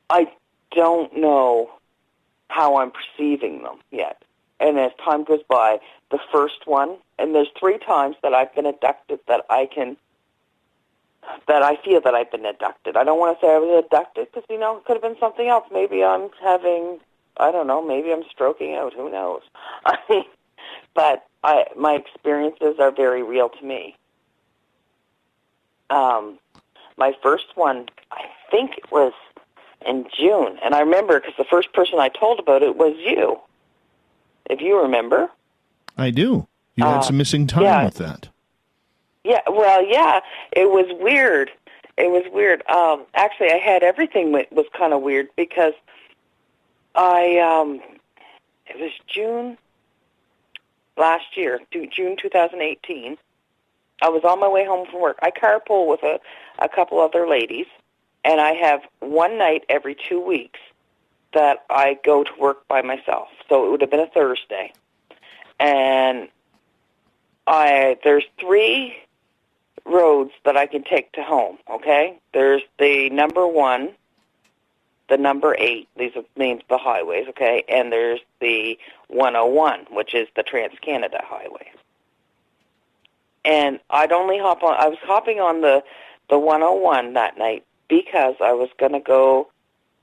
I don't know how I'm perceiving them yet. And as time goes by, the first one, and there's 3 times that I've been abducted that I feel that I've been abducted. I don't want to say I was abducted because, it could have been something else. Maybe I'm maybe I'm stroking out. Who knows? But my experiences are very real to me. My first one, I think it was in June. And I remember because the first person I told about it was you. If you remember. I do. You had some missing time with that. Yeah, well, yeah, it was weird. Actually, I had everything was kind of weird because it was June last year, June 2018. I was on my way home from work. I carpool with a couple other ladies, and I have one night every 2 weeks that I go to work by myself. So it would have been a Thursday. And there's 3 roads that I can take to home, okay? There's the number 1, the number 8, these are names of the highways, okay? And there's the 101, which is the Trans-Canada Highway. And I was hopping on the 101 that night because I was going to go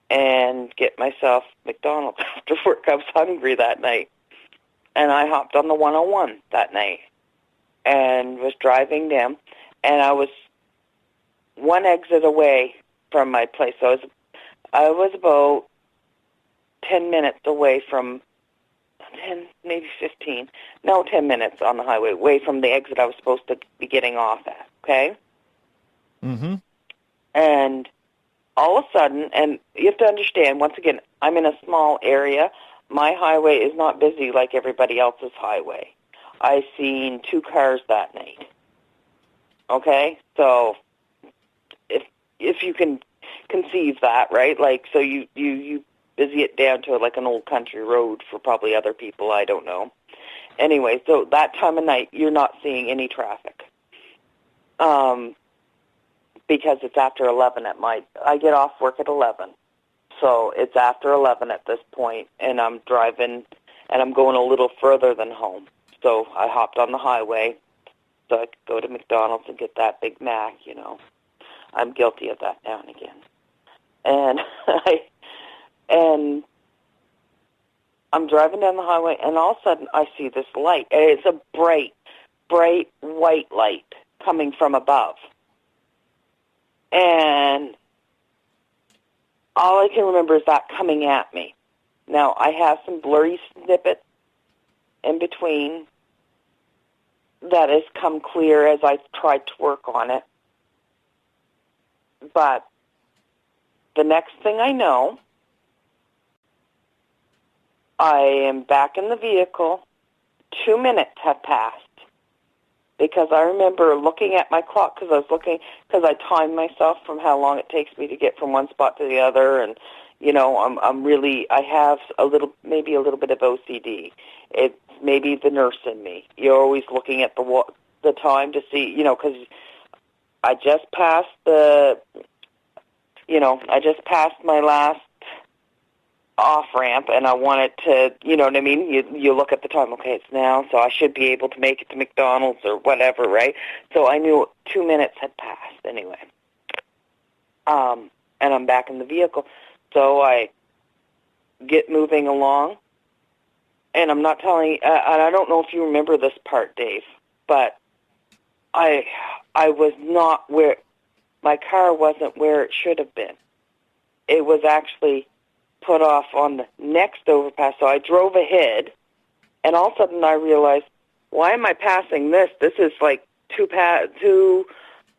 and get myself McDonald's after work. I was hungry that night. And I hopped on the 101 that night and was driving down. And I was one exit away from my place. So I was about 10 minutes away from 10, maybe 15. No, 10 minutes on the highway, away from the exit I was supposed to be getting off at, okay? Mm-hmm. And all of a sudden, and you have to understand, once again, I'm in a small area. My highway is not busy like everybody else's highway. I seen 2 cars that night. Okay? So if you can conceive that, right? Like, so you busy it down to like an old country road for probably other people, I don't know. Anyway, so that time of night, you're not seeing any traffic. Because it's after 11 I get off work at 11. So it's after 11 at this point, and I'm driving, and I'm going a little further than home. So I hopped on the highway so I could go to McDonald's and get that Big Mac, you know. I'm guilty of that now and again. And and I'm driving down the highway, and all of a sudden I see this light. And it's a bright, bright white light coming from above. And all I can remember is that coming at me. Now, I have some blurry snippets in between that has come clear as I've tried to work on it. But the next thing I know, I am back in the vehicle. 2 minutes have passed. Because I remember looking at my clock because I timed myself from how long it takes me to get from one spot to the other, and you know, I have maybe a little bit of OCD. It's maybe the nurse in me. You're always looking at the time to see, you know, because I just passed my last off-ramp, and I wanted to, you know what I mean? You look at the time, okay, it's now, so I should be able to make it to McDonald's or whatever, right? So I knew 2 minutes had passed anyway. And I'm back in the vehicle. So I get moving along, and I'm not telling you, and I don't know if you remember this part, Dave, but I was not where, my car wasn't where it should have been. It was actually put off on the next overpass. So I drove ahead, and all of a sudden I realized, why am I passing this? This is like two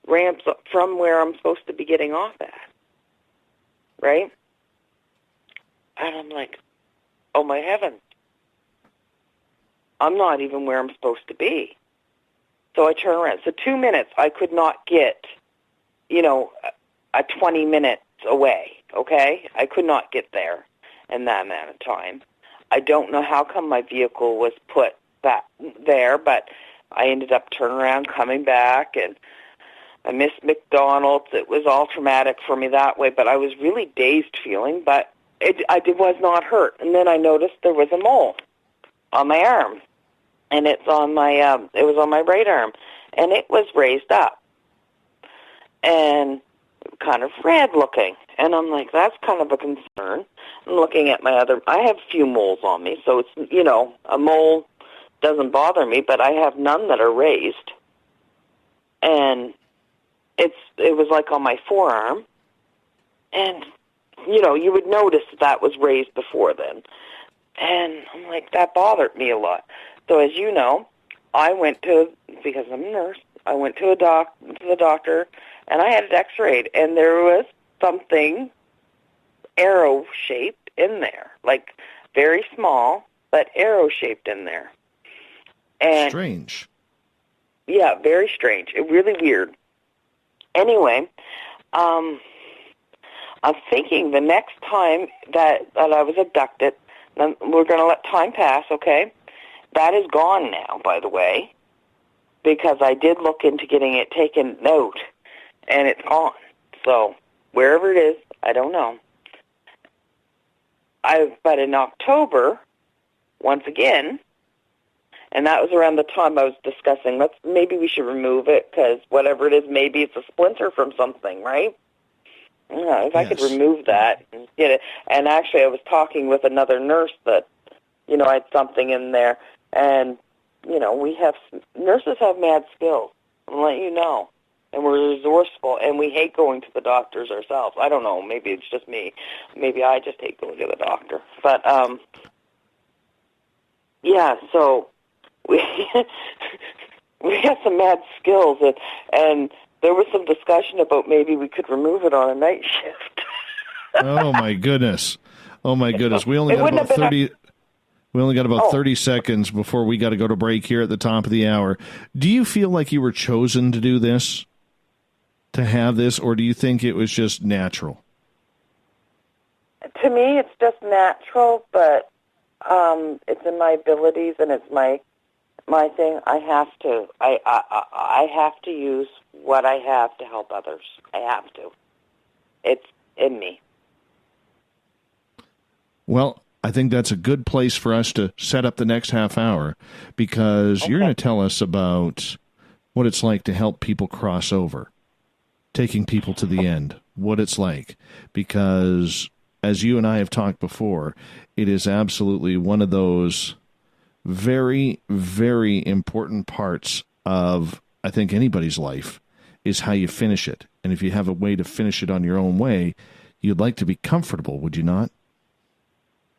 ramps up from where I'm supposed to be getting off at, right? And I'm like, oh my heavens, I'm not even where I'm supposed to be. So I turn around. So 2 minutes, I could not get, you know, a 20 minutes away, okay? I could not get there in that amount of time. I don't know how come my vehicle was put back there, but I ended up turning around, coming back, and I missed McDonald's. It was all traumatic for me that way, but I was really dazed feeling, but I was not hurt. And then I noticed there was a mole on my arm, and it was on my right arm, and it was raised up. And kind of red looking. And I'm like, that's kind of a concern. I'm looking at I have a few moles on me, so it's, you know, a mole doesn't bother me, but I have none that are raised. And it was like on my forearm. And, you know, you would notice that was raised before then. And I'm like, that bothered me a lot. So as you know, because I'm a nurse, I went to the doctor, and I had it x-rayed, and there was something arrow-shaped in there, like very small, but arrow-shaped in there. And strange. Yeah, very strange. Really weird. Anyway, I'm thinking the next time that I was abducted, then we're going to let time pass, okay? That is gone now, by the way, because I did look into getting it taken out, and it's gone. So wherever it is, I don't know. But in October, once again, and that was around the time I was discussing, maybe we should remove it, because whatever it is, maybe it's a splinter from something, right? Yeah, if I could remove that and get it. And actually, I was talking with another nurse that, I had something in there. And, nurses have mad skills. I'm letting you know. And we're resourceful, and we hate going to the doctors ourselves. I don't know. Maybe it's just me. Maybe I just hate going to the doctor. But, so we have some mad skills, and there was some discussion about maybe we could remove it on a night shift. Oh my goodness! We only got about 30. We only got about 30 seconds before we got to go to break here at the top of the hour. Do you feel like you were chosen to do this, to have this, or do you think it was just natural? To me, it's just natural, but it's in my abilities and it's my thing. I have to use what I have to help others. I have to. It's in me. Well, I think that's a good place for us to set up the next half hour, because you're going to tell us about what it's like to help people cross over, taking people to the end, what it's like. Because, as you and I have talked before, it is absolutely one of those very, very important parts of, I think, anybody's life, is how you finish it. And if you have a way to finish it on your own way, you'd like to be comfortable, would you not?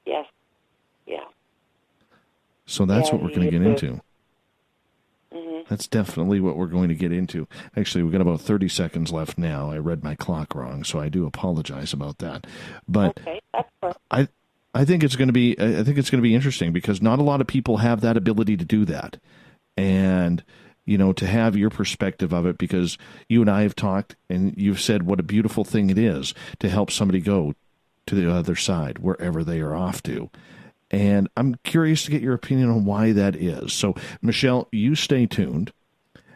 Yes. Yeah. So that's what we're going to get into. Mm-hmm. That's definitely what we're going to get into. Actually, we've got about 30 seconds left now. I read my clock wrong, so I do apologize about that. But that's fine. I think it's going to be interesting, because not a lot of people have that ability to do that. And to have your perspective of it, because you and I have talked and you've said what a beautiful thing it is to help somebody go to the other side, wherever they are off to. And I'm curious to get your opinion on why that is. So, Michelle, you stay tuned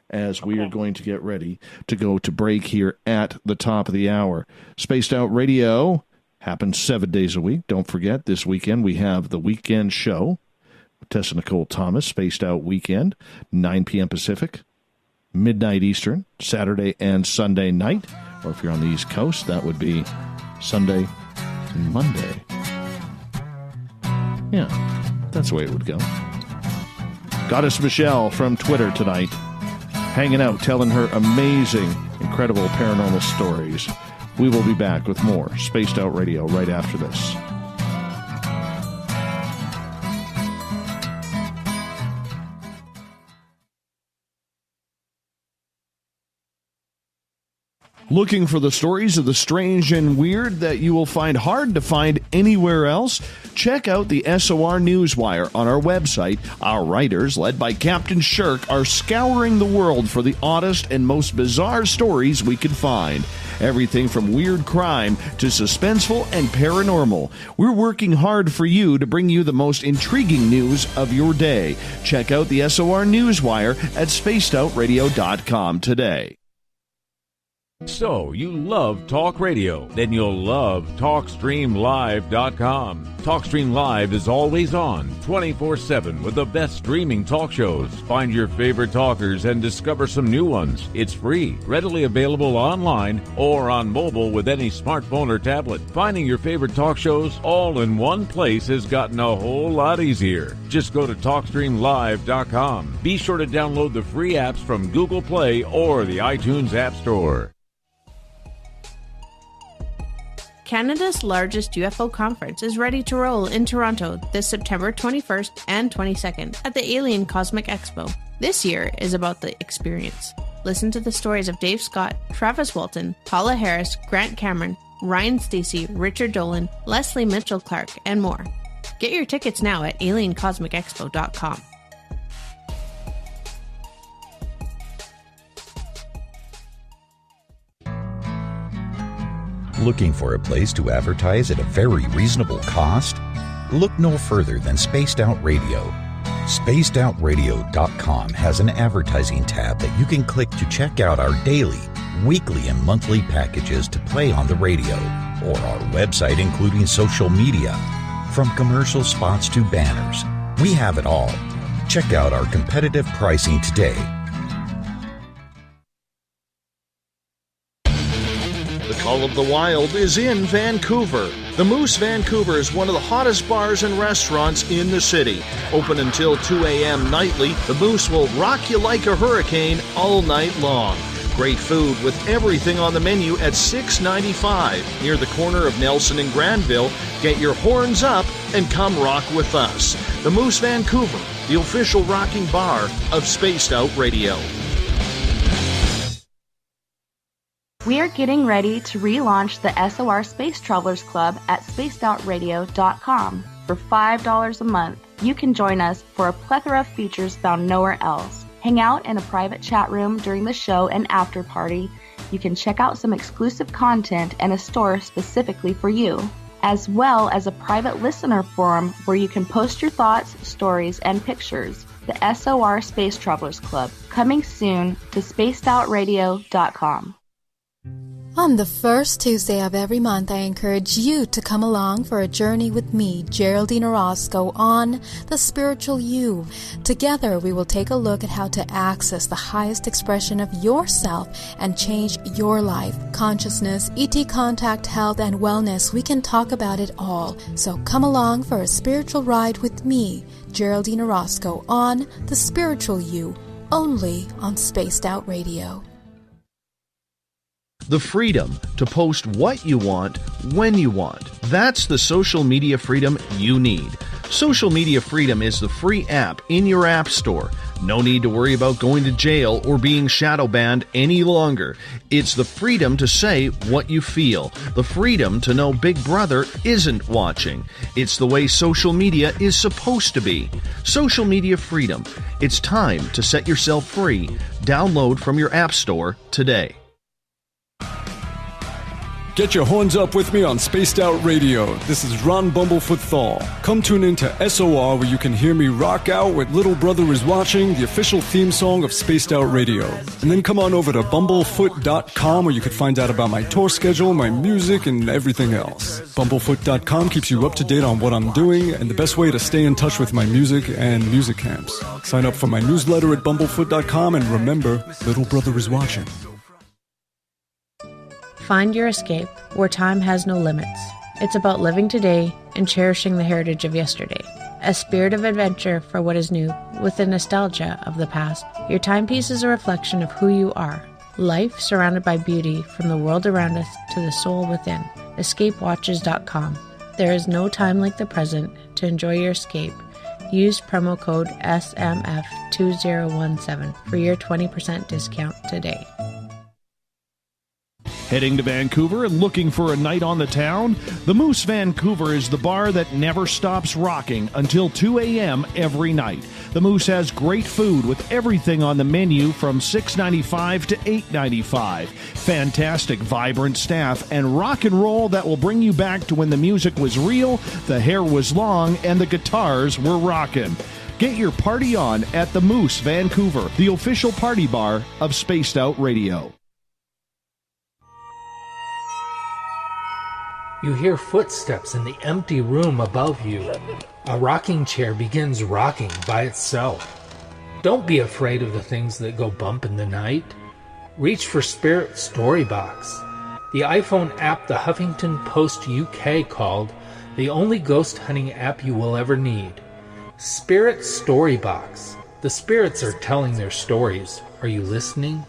as we are going to get ready to go to break here at the top of the hour. Spaced Out Radio happens 7 days a week. Don't forget, this weekend we have the weekend show. Tessa Nicole Thomas, Spaced Out Weekend, 9 p.m. Pacific, midnight Eastern, Saturday and Sunday night. Or if you're on the East Coast, that would be Sunday and Monday. Yeah, that's the way it would go. Goddess Michelle from Twitter tonight, hanging out, telling her amazing, incredible paranormal stories. We will be back with more Spaced Out Radio right after this. Looking for the stories of the strange and weird that you will find hard to find anywhere else? Check out the SOR Newswire on our website. Our writers, led by Captain Shirk, are scouring the world for the oddest and most bizarre stories we can find. Everything from weird crime to suspenseful and paranormal. We're working hard for you to bring you the most intriguing news of your day. Check out the SOR Newswire at spacedoutradio.com today. So, you love talk radio? Then you'll love TalkStreamLive.com. TalkStream Live is always on, 24/7, with the best streaming talk shows. Find your favorite talkers and discover some new ones. It's free, readily available online or on mobile with any smartphone or tablet. Finding your favorite talk shows all in one place has gotten a whole lot easier. Just go to TalkStreamLive.com. Be sure to download the free apps from Google Play or the iTunes App Store. Canada's largest UFO conference is ready to roll in Toronto this September 21st and 22nd at the Alien Cosmic Expo. This year is about the experience. Listen to the stories of Dave Scott, Travis Walton, Paula Harris, Grant Cameron, Ryan Stacey, Richard Dolan, Leslie Mitchell-Clark, and more. Get your tickets now at aliencosmicexpo.com. Looking for a place to advertise at a very reasonable cost? Look no further than Spaced Out Radio. SpacedOutRadio.com has an advertising tab that you can click to check out our daily, weekly, and monthly packages to play on the radio, or our website including social media. From commercial spots to banners, we have it all. Check out our competitive pricing today. The Call of the Wild is in Vancouver. The Moose Vancouver is one of the hottest bars and restaurants in the city. Open until 2 a.m. nightly, the Moose will rock you like a hurricane all night long. Great food with everything on the menu at $6.95 near the corner of Nelson and Granville. Get your horns up and come rock with us. The Moose Vancouver, the official rocking bar of Spaced Out Radio. We are getting ready to relaunch the SOR Space Travelers Club at spacedoutradio.com. For $5 a month, you can join us for a plethora of features found nowhere else. Hang out in a private chat room during the show and after party. You can check out some exclusive content and a store specifically for you, as well as a private listener forum where you can post your thoughts, stories, and pictures. The SOR Space Travelers Club, coming soon to spacedoutradio.com. On the first Tuesday of every month, I encourage you to come along for a journey with me, Geraldine Orozco, on The Spiritual You. Together, we will take a look at how to access the highest expression of yourself and change your life. Consciousness, ET contact, health, and wellness, we can talk about it all. So come along for a spiritual ride with me, Geraldine Orozco, on The Spiritual You, only on Spaced Out Radio. The freedom to post what you want, when you want. That's the social media freedom you need. Social Media Freedom is the free app in your app store. No need to worry about going to jail or being shadow banned any longer. It's the freedom to say what you feel. The freedom to know Big Brother isn't watching. It's the way social media is supposed to be. Social Media Freedom. It's time to set yourself free. Download from your app store today. Get your horns up with me on Spaced Out Radio. This is Ron Bumblefoot Thal. Come tune in to SOR where you can hear me rock out with Little Brother is Watching, the official theme song of Spaced Out Radio. And then come on over to bumblefoot.com where you can find out about my tour schedule, my music, and everything else. Bumblefoot.com keeps you up to date on what I'm doing and the best way to stay in touch with my music and music camps. Sign up for my newsletter at bumblefoot.com and remember, Little Brother is Watching. Find your escape where time has no limits. It's about living today and cherishing the heritage of yesterday. A spirit of adventure for what is new with the nostalgia of the past. Your timepiece is a reflection of who you are. Life surrounded by beauty from the world around us to the soul within. EscapeWatches.com. There is no time like the present to enjoy your escape. Use promo code SMF2017 for your 20% discount today. Heading to Vancouver and looking for a night on the town? The Moose Vancouver is the bar that never stops rocking until 2 a.m. every night. The Moose has great food with everything on the menu from $6.95 to $8.95. Fantastic, vibrant staff and rock and roll that will bring you back to when the music was real, the hair was long, and the guitars were rocking. Get your party on at the Moose Vancouver, the official party bar of Spaced Out Radio. You hear footsteps in the empty room above you. A rocking chair begins rocking by itself. Don't be afraid of the things that go bump in the night. Reach for Spirit Storybox, the iPhone app the Huffington Post UK called the only ghost hunting app you will ever need. Spirit Storybox. The spirits are telling their stories. Are you listening?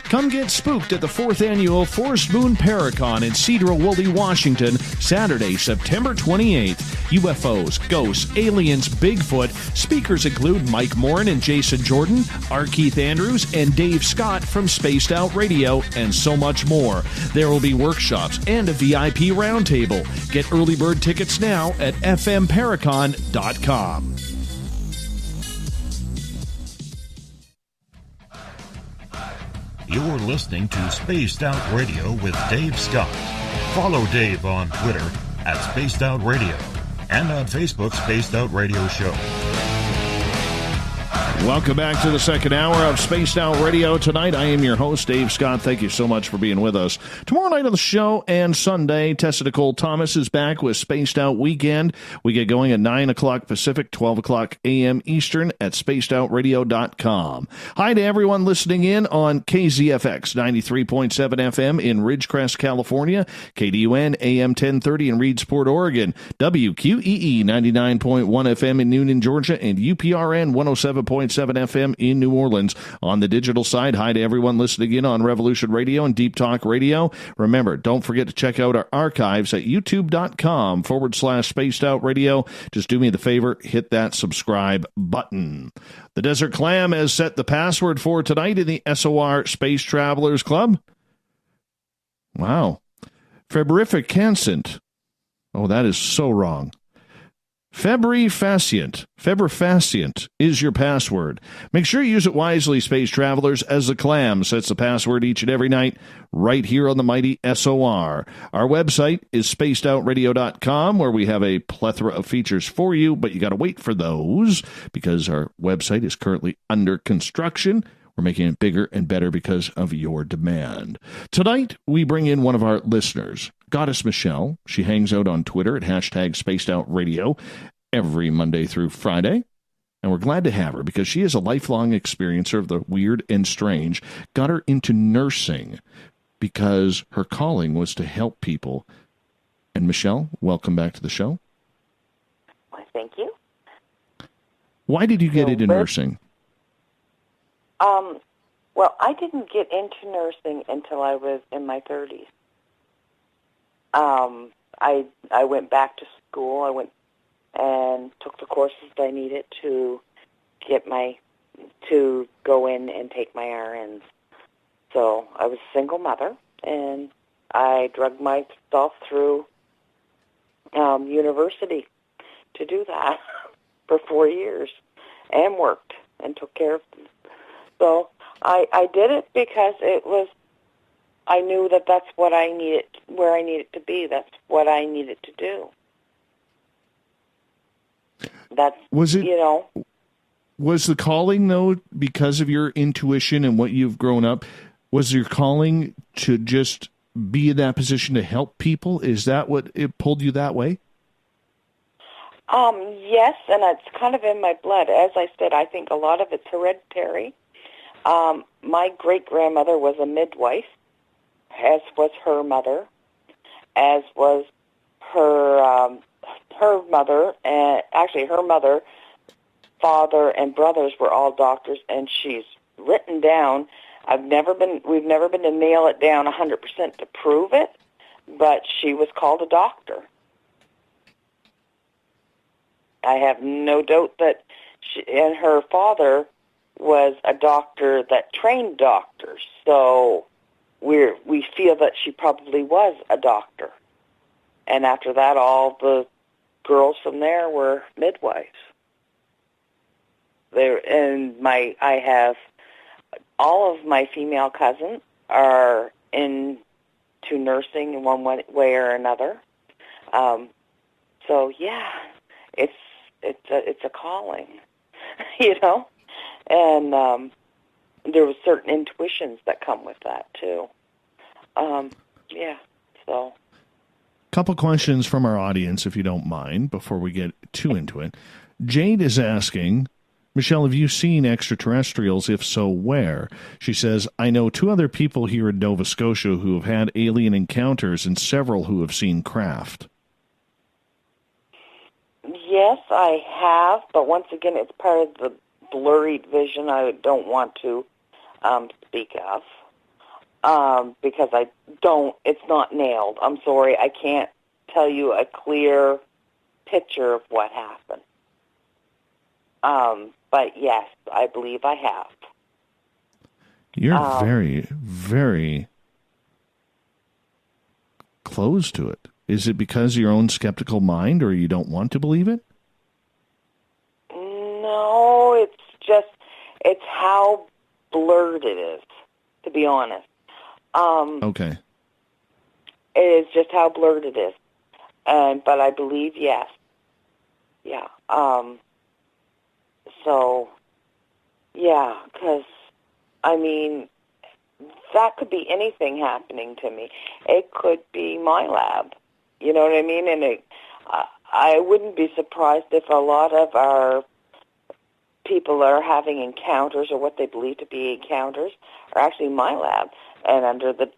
Come get spooked at the 4th Annual Forest Moon Paracon in Cedar-Woolley, Washington, Saturday, September 28th. UFOs, ghosts, aliens, Bigfoot. Speakers include Mike Morin and Jason Jordan, R. Keith Andrews, and Dave Scott from Spaced Out Radio, and so much more. There will be workshops and a VIP roundtable. Get early bird tickets now at fmparacon.com. You're listening to Spaced Out Radio with Dave Scott. Follow Dave on Twitter at Spaced Out Radio and on Facebook, Spaced Out Radio Show. Welcome back to the second hour of Spaced Out Radio. Tonight, I am your host, Dave Scott. Thank you so much for being with us. Tomorrow night on the show and Sunday, Tessa Nicole Thomas is back with Spaced Out Weekend. We get going at 9 o'clock Pacific, 12 o'clock a.m. Eastern at spacedoutradio.com. Hi to everyone listening in on KZFX 93.7 FM in Ridgecrest, California, KDUN AM 1030 in Reedsport, Oregon, WQEE 99.1 FM in Noonan, Georgia, and UPRN 107.7 FM in New Orleans. On the digital side, hi to everyone listening in on Revolution Radio and Deep Talk Radio. Remember, don't forget to check out our archives at youtube.com/Spaced Out Radio. Just do me the favor, hit that subscribe button. The Desert Clam has set the password for tonight in the SOR Space Travelers Club. Wow. Febrificant. Oh, that is so wrong. Febrificient is your password. Make sure you use it wisely, space travelers, as the Clam sets the password each and every night right here on the mighty SOR. Our website is spacedoutradio.com, where we have a plethora of features for you, but you got to wait for those because our website is currently under construction. We're making it bigger and better because of your demand. Tonight, we bring in one of our listeners, Goddess Michelle. She hangs out on Twitter at #SpacedOutRadio every Monday through Friday. And we're glad to have her because she is a lifelong experiencer of the weird and strange. Got her into nursing because her calling was to help people. And Michelle, welcome back to the show. Why, thank you. Why did you get into nursing? Well, I didn't get into nursing until I was in my 30s. I went back to school. I went and took the courses that I needed to go in and take my RNs. So I was a single mother, and I drugged myself through university to do that for 4 years, and worked and took care of them. So I did it because I knew that that's what I needed, where I needed to be. That's what I needed to do. Was the calling, though, because of your intuition and what you've grown up, was your calling to just be in that position to help people? Is that what it pulled you that way? Yes, and it's kind of in my blood. As I said, I think a lot of it's hereditary. My great-grandmother was a midwife, as was her mother, as was her mother, and actually her mother, father, and brothers were all doctors, and she's written down. We've never been to nail it down 100% to prove it, but she was called a doctor. I have no doubt that and her father was a doctor that trained doctors, so we feel that she probably was a doctor. And after that, all the girls from there were midwives. I have all of my female cousins are into nursing in one way or another. So yeah, it's a calling, and there was certain intuitions that come with that too. So. Couple questions from our audience, if you don't mind, before we get too into it. Jade is asking, Michelle, have you seen extraterrestrials? If so, where? She says, I know 2 other people here in Nova Scotia who have had alien encounters and several who have seen craft. Yes, I have, but once again, it's part of the blurry vision I don't want to speak of. Because it's not nailed. I'm sorry, I can't tell you a clear picture of what happened. But yes, I believe I have. You're very, very close to it. Is it because of your own skeptical mind, or you don't want to believe it? No, it's how blurred it is. to be honest. Okay. It is just how blurred it is. But I believe yes. Yeah. So, yeah, because, I mean, that could be anything happening to me. It could be my lab. You know what I mean? And I wouldn't be surprised if a lot of our people are having encounters, or what they believe to be encounters, are actually my lab. And under the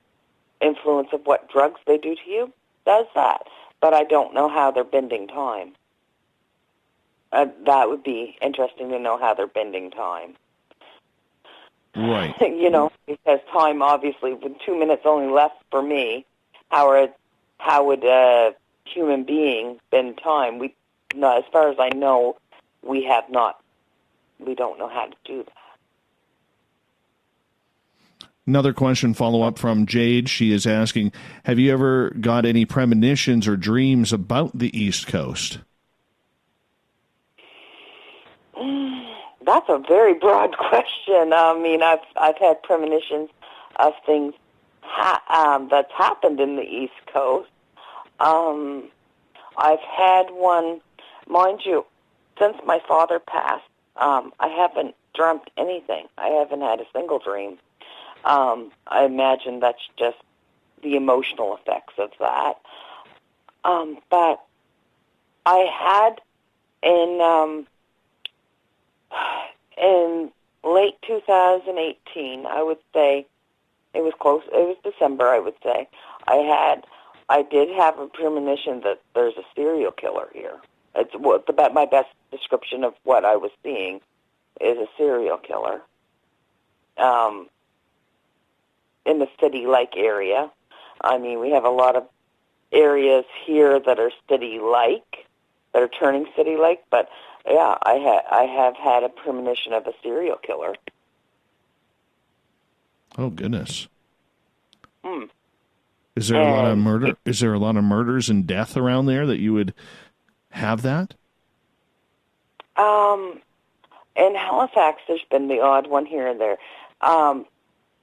influence of what drugs they do to you, does that. But I don't know how they're bending time. That would be interesting to know how they're bending time. Right. You know, because time, obviously, with 2 minutes only left for me, how would a human being bend time? As far as I know, we don't know how to do that. Another question, follow-up from Jade. She is asking, have you ever got any premonitions or dreams about the East Coast? That's a very broad question. I mean, I've had premonitions of things that's happened in the East Coast. I've had one, mind you, since my father passed, I haven't dreamt anything. I haven't had a single dream. I imagine that's just the emotional effects of that. But I had in late 2018, I would say, it was December, I would say, I did have a premonition that there's a serial killer here. It's my best description of what I was seeing is a serial killer. In the city-like area. I mean, we have a lot of areas here that are city-like, that are turning city-like, but yeah, I have had a premonition of a serial killer. Oh, goodness. Hmm. Is there a lot of murder? Is there a lot of murders and death around there that you would have that? In Halifax, there's been the odd one here and there.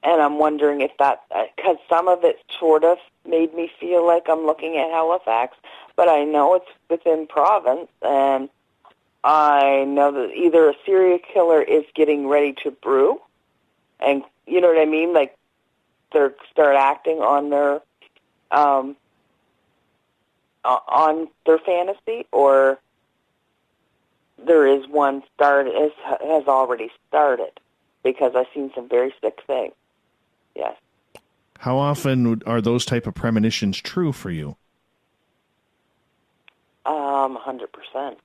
And I'm wondering if that, because some of it sort of made me feel like I'm looking at Halifax, but I know it's within province, and I know that either a serial killer is getting ready to brew, and you know what I mean, like they start acting on their fantasy, or there is one has already started, because I've seen some very sick things. Yes. How often are those type of premonitions true for you? 100%.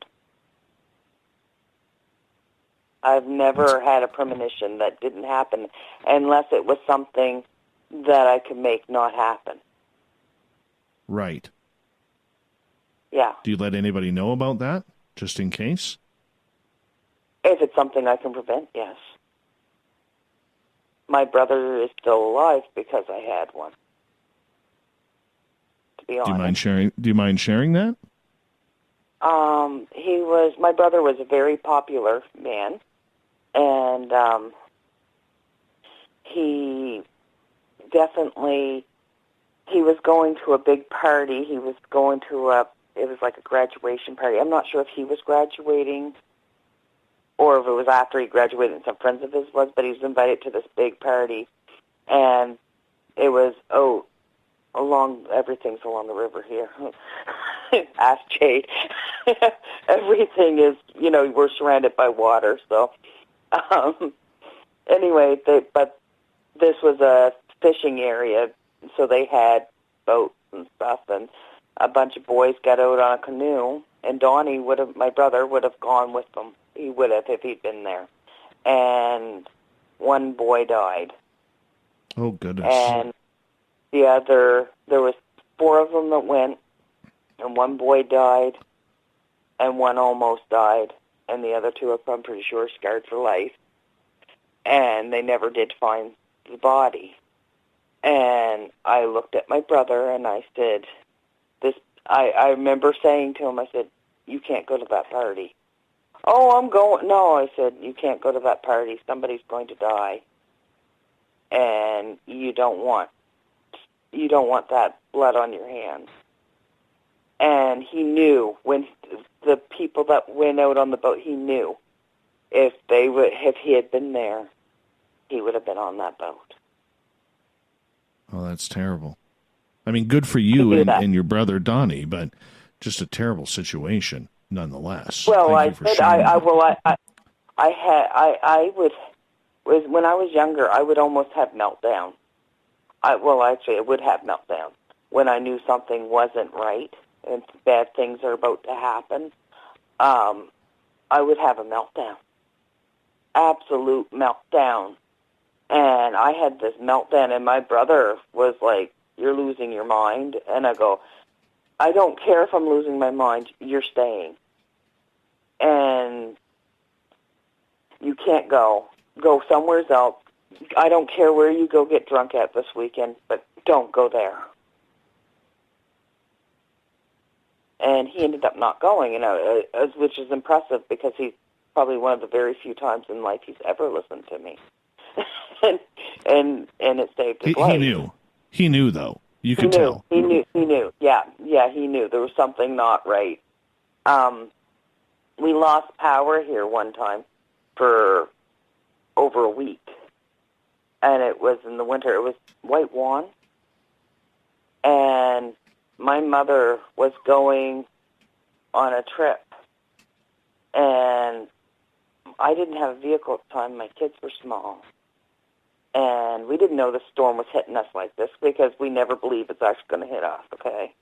I've never had a premonition that didn't happen unless it was something that I could make not happen. Right. Yeah. Do you let anybody know about that, just in case? If it's something I can prevent, yes. My brother is still alive because I had one. To be honest. Do you mind sharing that? My brother was a very popular man, and he was going to a big party. He was going to it was like a graduation party. I'm not sure if he was graduating or if it was after he graduated and some friends of his was, but he was invited to this big party. And it was, everything's along the river here. Ask Jade. Everything is, we're surrounded by water. So, anyway, but this was a fishing area, so they had boats and stuff, and a bunch of boys got out on a canoe, and my brother would have gone with them. He would have if he'd been there. And one boy died. Oh, goodness. And there was 4 of them that went, and one boy died, and one almost died, and the other 2, I'm pretty sure, scarred for life. And they never did find the body. And I looked at my brother, and I said, I remember saying to him, I said, you can't go to that party. Oh, I'm going. No, I said, you can't go to that party. Somebody's going to die. and you don't want that blood on your hands. And he knew when the people that went out on the boat, he knew if he had been there, he would have been on that boat. Oh, that's terrible. I mean, good for you and your brother Donnie, but just a terrible situation nonetheless. Well, when I was younger, I would almost have meltdown. I would have meltdown when I knew something wasn't right and bad things are about to happen. I would have a meltdown, absolute meltdown. And I had this meltdown, and my brother was like, "You're losing your mind." And I go, "I don't care if I'm losing my mind. You're staying. And you can't go. Go somewhere else. I don't care where you go get drunk at this weekend, but don't go there." And he ended up not going, which is impressive because he's probably one of the very few times in life he's ever listened to me. and it saved his life. He knew, though. You could tell. He knew. Yeah, he knew. There was something not right. We lost power here one time for over a week. And it was in the winter. It was White Wan. And my mother was going on a trip. And I didn't have a vehicle at the time. My kids were small. And we didn't know the storm was hitting us like this because we never believe it's actually going to hit us, okay?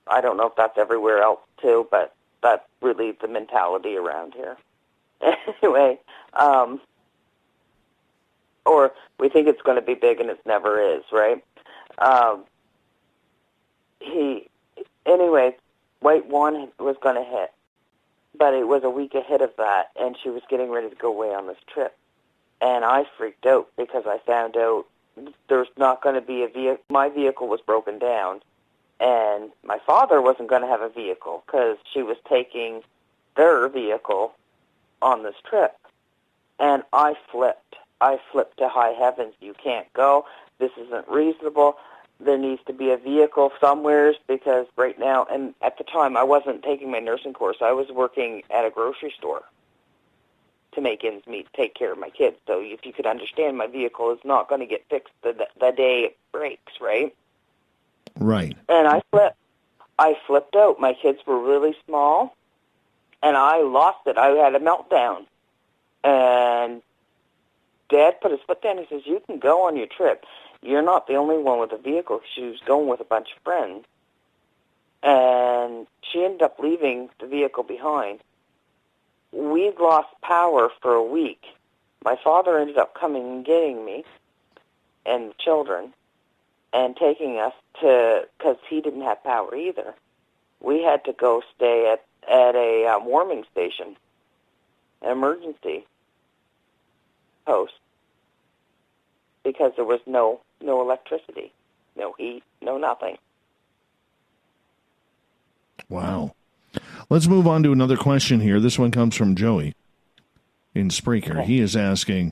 I don't know if that's everywhere else, too, but that's really the mentality around here. Anyway, or we think it's going to be big and it never is, right? Anyway, White Wan was going to hit, but it was a week ahead of that, and she was getting ready to go away on this trip. And I freaked out because I found out there's not going to be a vehicle. My vehicle was broken down, and my father wasn't going to have a vehicle because she was taking their vehicle on this trip. And I flipped. I flipped to high heavens. You can't go. This isn't reasonable. There needs to be a vehicle somewhere because right now, and at the time, I wasn't taking my nursing course. I was working at a grocery store to make ends meet, take care of my kids. So if you could understand, my vehicle is not going to get fixed the day it breaks, right? Right. And I flipped out. My kids were really small, and I lost it. I had a meltdown. And Dad put his foot down. He says, "You can go on your trip. You're not the only one with a vehicle." She was going with a bunch of friends. And she ended up leaving the vehicle behind. We'd lost power for a week. My father ended up coming and getting me and the children and taking us to, because he didn't have power either. We had to go stay at a warming station, an emergency post, because there was no electricity, no heat, no nothing. Wow. Let's move on to another question here. This one comes from Joey in Spreaker. Okay. He is asking,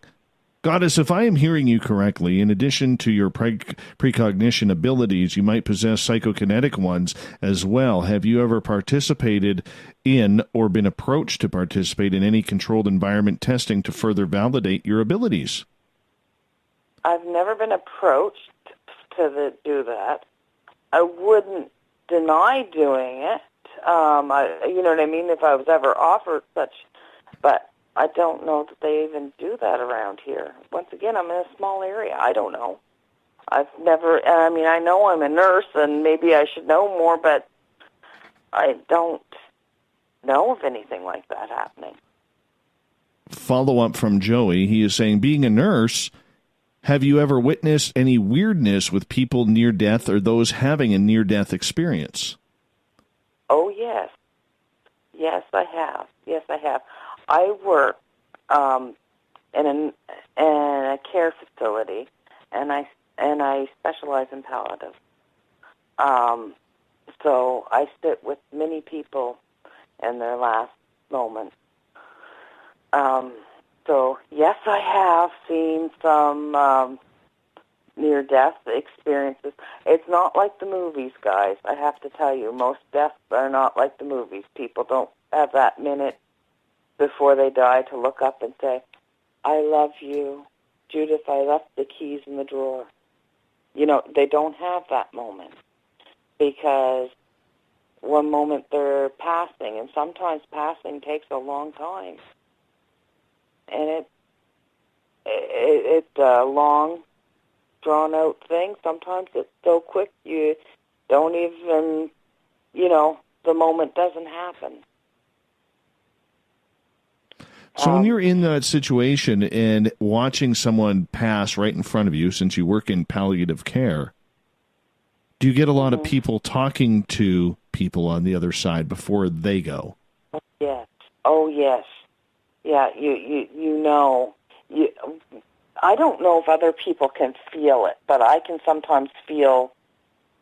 Goddess, if I am hearing you correctly, in addition to your precognition abilities, you might possess psychokinetic ones as well. Have you ever participated in or been approached to participate in any controlled environment testing to further validate your abilities? I've never been approached to do that. I wouldn't deny doing it. You know what I mean, if I was ever offered such, but I don't know that they even do that around here. Once again, I'm in a small area. I don't know. I've never, I know I'm a nurse and maybe I should know more, but I don't know of anything like that happening. Follow-up from Joey. He is saying, being a nurse, have you ever witnessed any weirdness with people near death or those having a near-death experience? Oh, yes. Yes, I have. I work in a care facility, and I specialize in palliative. So I sit with many people in their last moments. So Yes, I have seen some near-death experiences. It's not like the movies, guys. I have to tell you, most deaths are not like the movies. People don't have that minute before they die to look up and say, I love you. Judith, I left the keys in the drawer. You know, they don't have that moment because one moment they're passing, and sometimes passing takes a long time. And it's a long, drawn-out thing. Sometimes it's so quick you don't even, the moment doesn't happen. So when you're in that situation and watching someone pass right in front of you, since you work in palliative care, do you get a lot of people talking to people on the other side before they go? Yes. Oh, yes. Yeah, you know. I don't know if other people can feel it, but I can sometimes feel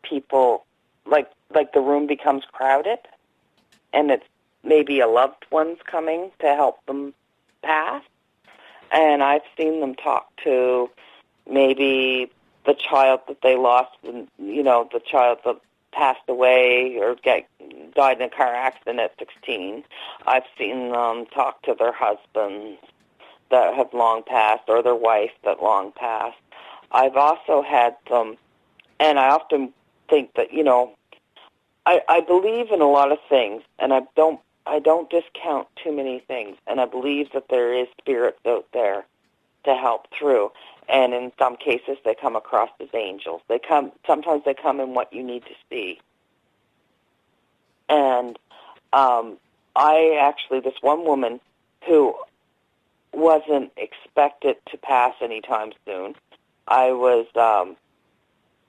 people, like the room becomes crowded, and it's maybe a loved one's coming to help them pass, and I've seen them talk to maybe the child that they lost, the child that passed away or died in a car accident at 16. I've seen them talk to their husbands that have long passed or their wife that long passed. I've also had them, and I often think that, I believe in a lot of things, and I don't discount too many things, and I believe that there is spirits out there to help through. And in some cases, they come across as angels. Sometimes they come in what you need to see. And this one woman who wasn't expected to pass anytime soon, I was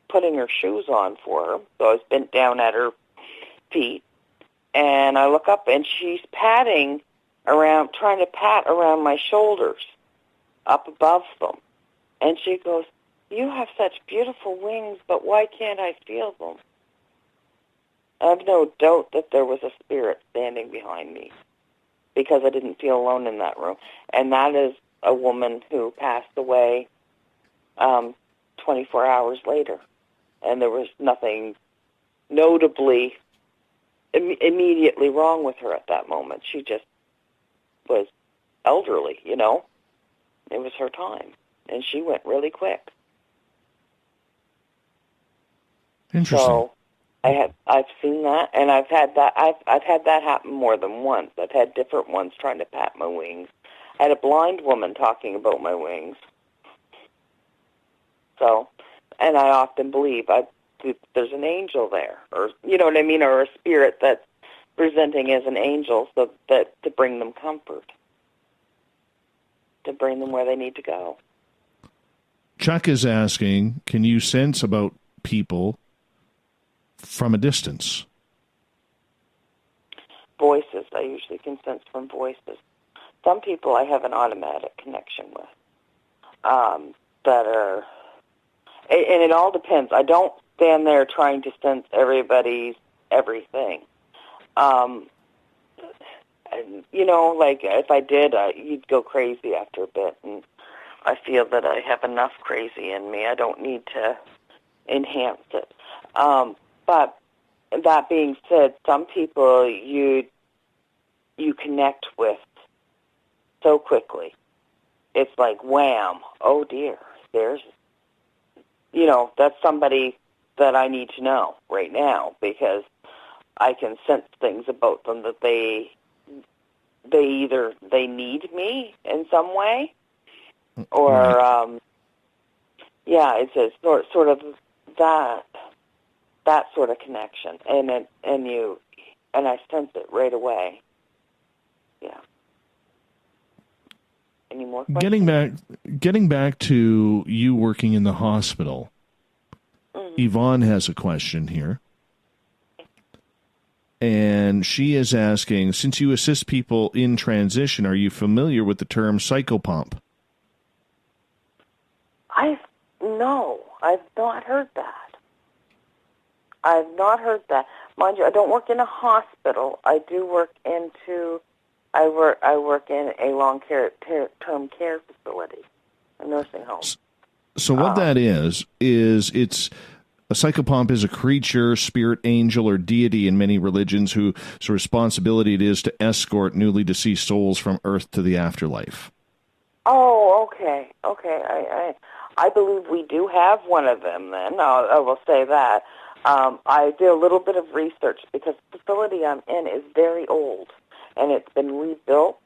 putting her shoes on for her, so I was bent down at her feet, and I look up, and she's trying to pat around my shoulders, up above them. And she goes, you have such beautiful wings, but why can't I feel them? I have no doubt that there was a spirit standing behind me because I didn't feel alone in that room. And that is a woman who passed away 24 hours later. And there was nothing notably immediately wrong with her at that moment. She just was elderly, It was her time. And she went really quick. Interesting. So I've seen that, and I've had that happen more than once. I've had different ones trying to pat my wings. I had a blind woman talking about my wings. So, and I often believe there's an angel there, or you know what I mean, or a spirit that's presenting as an angel, so that to bring them comfort, to bring them where they need to go. Chuck is asking, can you sense about people from a distance? Voices. I usually can sense from voices. Some people I have an automatic connection with that are, and it all depends. I don't stand there trying to sense everybody's everything. And, like if I did, you'd go crazy after a bit, and I feel that I have enough crazy in me. I don't need to enhance it. But that being said, some people you connect with so quickly. It's like, wham, oh dear, that's somebody that I need to know right now because I can sense things about them that they need me in some way, or it's a sort of that sort of connection, and I sense it right away. Yeah. Any more questions? Getting back to you working in the hospital, Yvonne has a question here. And she is asking, since you assist people in transition, are you familiar with the term psychopomp? No, I've not heard that. Mind you, I don't work in a hospital. I do work into I work in a long-term care facility, a nursing home. So what that is it's a psychopomp is a creature, spirit, angel, or deity in many religions whose responsibility it is to escort newly deceased souls from Earth to the afterlife. Oh, okay. I believe we do have one of them then. I will say that. I did a little bit of research because the facility I'm in is very old, and it's been rebuilt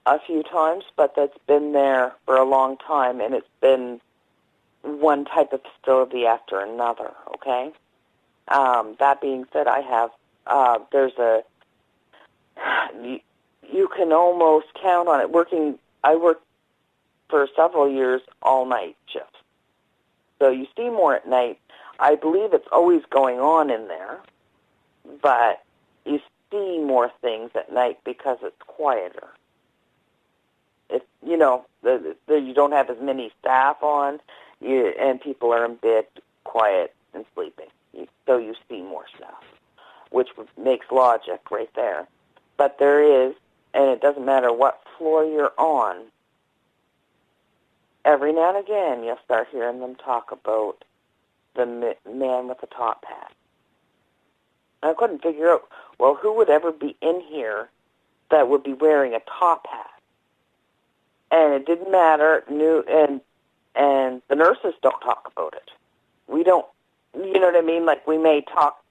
a few times, but that's been there for a long time, and it's been one type of facility after another, okay? That being said, I have, you can almost count on it. I worked for several years all-night shifts. So you see more at night. I believe it's always going on in there, but you see more things at night because it's quieter. It's, you don't have as many staff on, and people are in bed, quiet, and sleeping. So you see more stuff, which makes logic right there. But there is, and it doesn't matter what floor you're on, every now and again you'll start hearing them talk about the man with the top hat. And I couldn't figure out, well, who would ever be in here that would be wearing a top hat? And it didn't matter, and the nurses don't talk about it. We don't, you know what I mean? Like, we may talk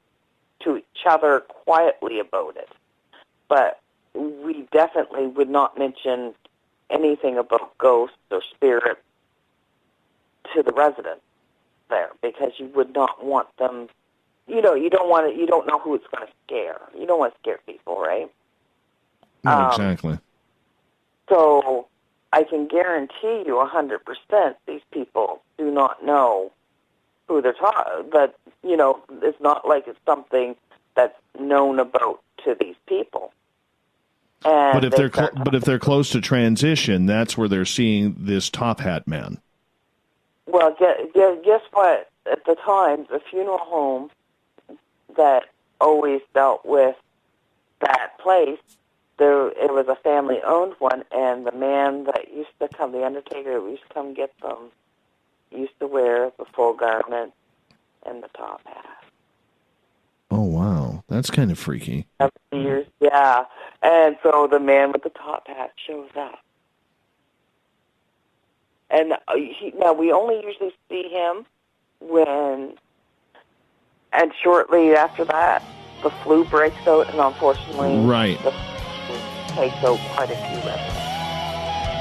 to each other quietly about it, but we definitely would not mention anything about ghosts or spirits to the residents there, because you would not want them, you don't know who it's going to scare. You don't want to scare people, right? No, exactly. So I can guarantee you 100% these people do not know who they're talking, but, it's not like it's something that's known about to these people. And but if they're close to transition, that's where they're seeing this top hat man. Well, guess what? At the time, the funeral home that always dealt with that place, it was a family-owned one, and the man that used to come, the undertaker who used to come get them, used to wear the full garment and the top hat. Oh, wow. That's kind of freaky. Years, yeah. And so the man with the top hat shows up. And now we only usually see him and shortly after that, the flu breaks out, and unfortunately, right. The flu takes out quite a few residents.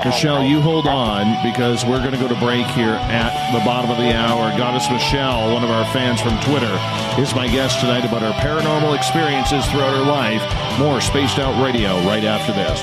Michelle, you hold on, because we're going to go to break here at the bottom of the hour. Goddess Michelle, one of our fans from Twitter, is my guest tonight about her paranormal experiences throughout her life. More Spaced Out Radio right after this.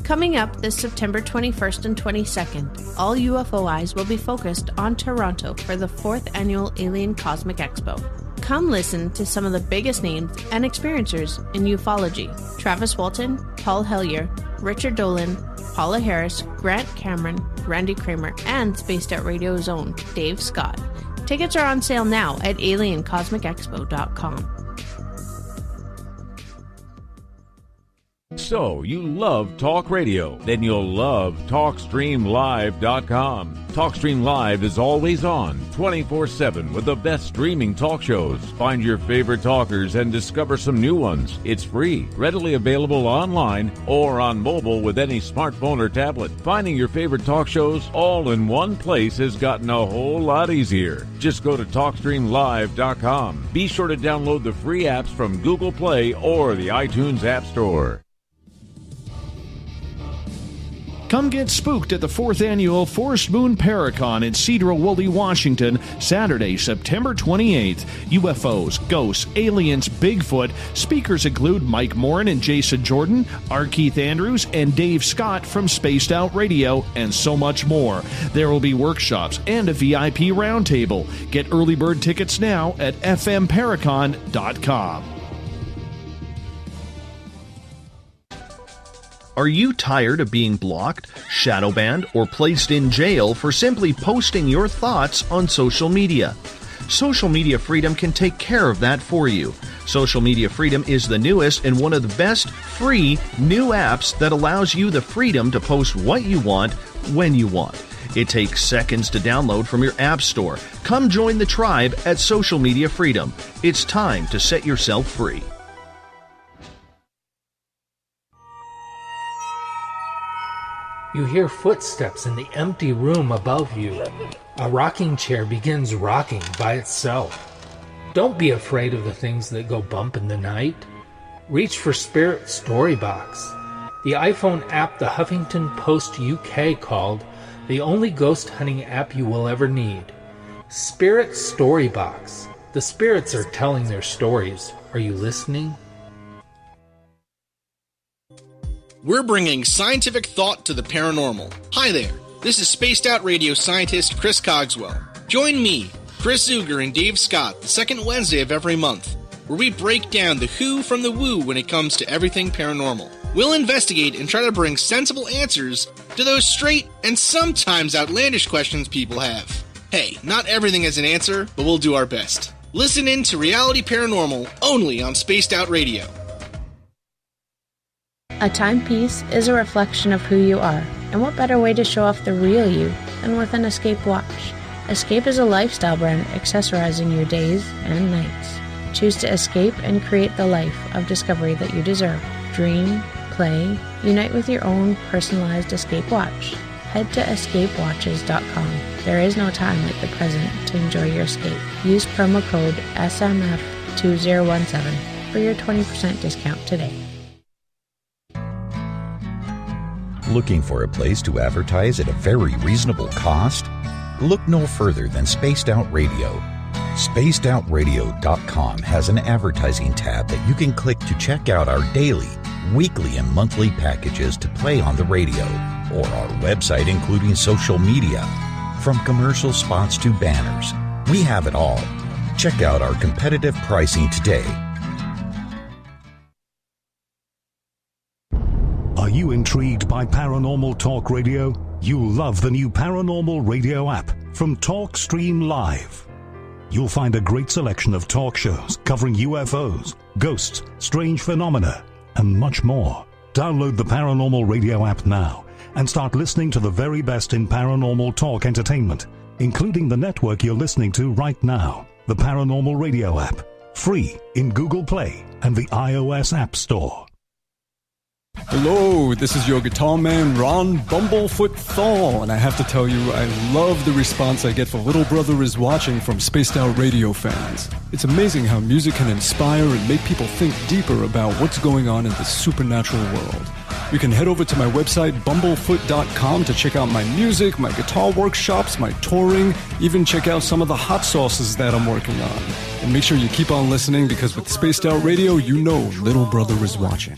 Coming up this September 21st and 22nd, all UFO eyes will be focused on Toronto for the 4th Annual Alien Cosmic Expo. Come listen to some of the biggest names and experiencers in ufology. Travis Walton, Paul Hellyer, Richard Dolan, Paula Harris, Grant Cameron, Randy Kramer, and Spaced Out Radio's own Dave Scott. Tickets are on sale now at aliencosmicexpo.com. So, you love talk radio? Then you'll love TalkStreamLive.com. TalkStream Live is always on, 24/7, with the best streaming talk shows. Find your favorite talkers and discover some new ones. It's free, readily available online or on mobile with any smartphone or tablet. Finding your favorite talk shows all in one place has gotten a whole lot easier. Just go to TalkStreamLive.com. Be sure to download the free apps from Google Play or the iTunes App Store. Come get spooked at the 4th Annual Forest Moon Paracon in Cedar-Woolley, Washington, Saturday, September 28th. UFOs, ghosts, aliens, Bigfoot. Speakers include Mike Morin and Jason Jordan, R. Keith Andrews, and Dave Scott from Spaced Out Radio, and so much more. There will be workshops and a VIP roundtable. Get early bird tickets now at fmparacon.com. Are you tired of being blocked, shadow banned, or placed in jail for simply posting your thoughts on social media? Social Media Freedom can take care of that for you. Social Media Freedom is the newest and one of the best free new apps that allows you the freedom to post what you want, when you want. It takes seconds to download from your app store. Come join the tribe at Social Media Freedom. It's time to set yourself free. You hear footsteps in the empty room above you. A rocking chair begins rocking by itself. Don't be afraid of the things that go bump in the night. Reach for Spirit Storybox, the iPhone app the Huffington Post UK called the only ghost hunting app you will ever need. Spirit Storybox. The spirits are telling their stories. Are you listening? We're bringing scientific thought to the paranormal. Hi there, this is Spaced Out Radio scientist Chris Cogswell. Join me, Chris Zuger, and Dave Scott the second Wednesday of every month, where we break down the who from the woo when it comes to everything paranormal. We'll investigate and try to bring sensible answers to those straight and sometimes outlandish questions people have. Hey, not everything has an answer, but we'll do our best. Listen in to Reality Paranormal only on Spaced Out Radio. A timepiece is a reflection of who you are, and what better way to show off the real you than with an Escape watch? Escape is a lifestyle brand accessorizing your days and nights. Choose to escape and create the life of discovery that you deserve. Dream, play, unite with your own personalized Escape watch. Head to escapewatches.com. There is no time like the present to enjoy your escape. Use promo code SMF2017 for your 20% discount today. Looking for a place to advertise at a very reasonable cost? Look no further than Spaced Out Radio. SpacedOutRadio.com has an advertising tab that you can click to check out our daily, weekly, and monthly packages to play on the radio, or our website including social media. From commercial spots to banners, we have it all. Check out our competitive pricing today. Are you intrigued by Paranormal Talk Radio? You'll love the new Paranormal Radio app from TalkStream Live. You'll find a great selection of talk shows covering UFOs, ghosts, strange phenomena, and much more. Download the Paranormal Radio app now and start listening to the very best in paranormal talk entertainment, including the network you're listening to right now, the Paranormal Radio app, free in Google Play and the iOS App Store. Hello, this is your guitar man, Ron Bumblefoot Thal, and I have to tell you, I love the response I get for Little Brother is Watching from Spaced Out Radio fans. It's amazing how music can inspire and make people think deeper about what's going on in the supernatural world. You can head over to my website, bumblefoot.com, to check out my music, my guitar workshops, my touring, even check out some of the hot sauces that I'm working on. And make sure you keep on listening, because with Spaced Out Radio, you know Little Brother is watching.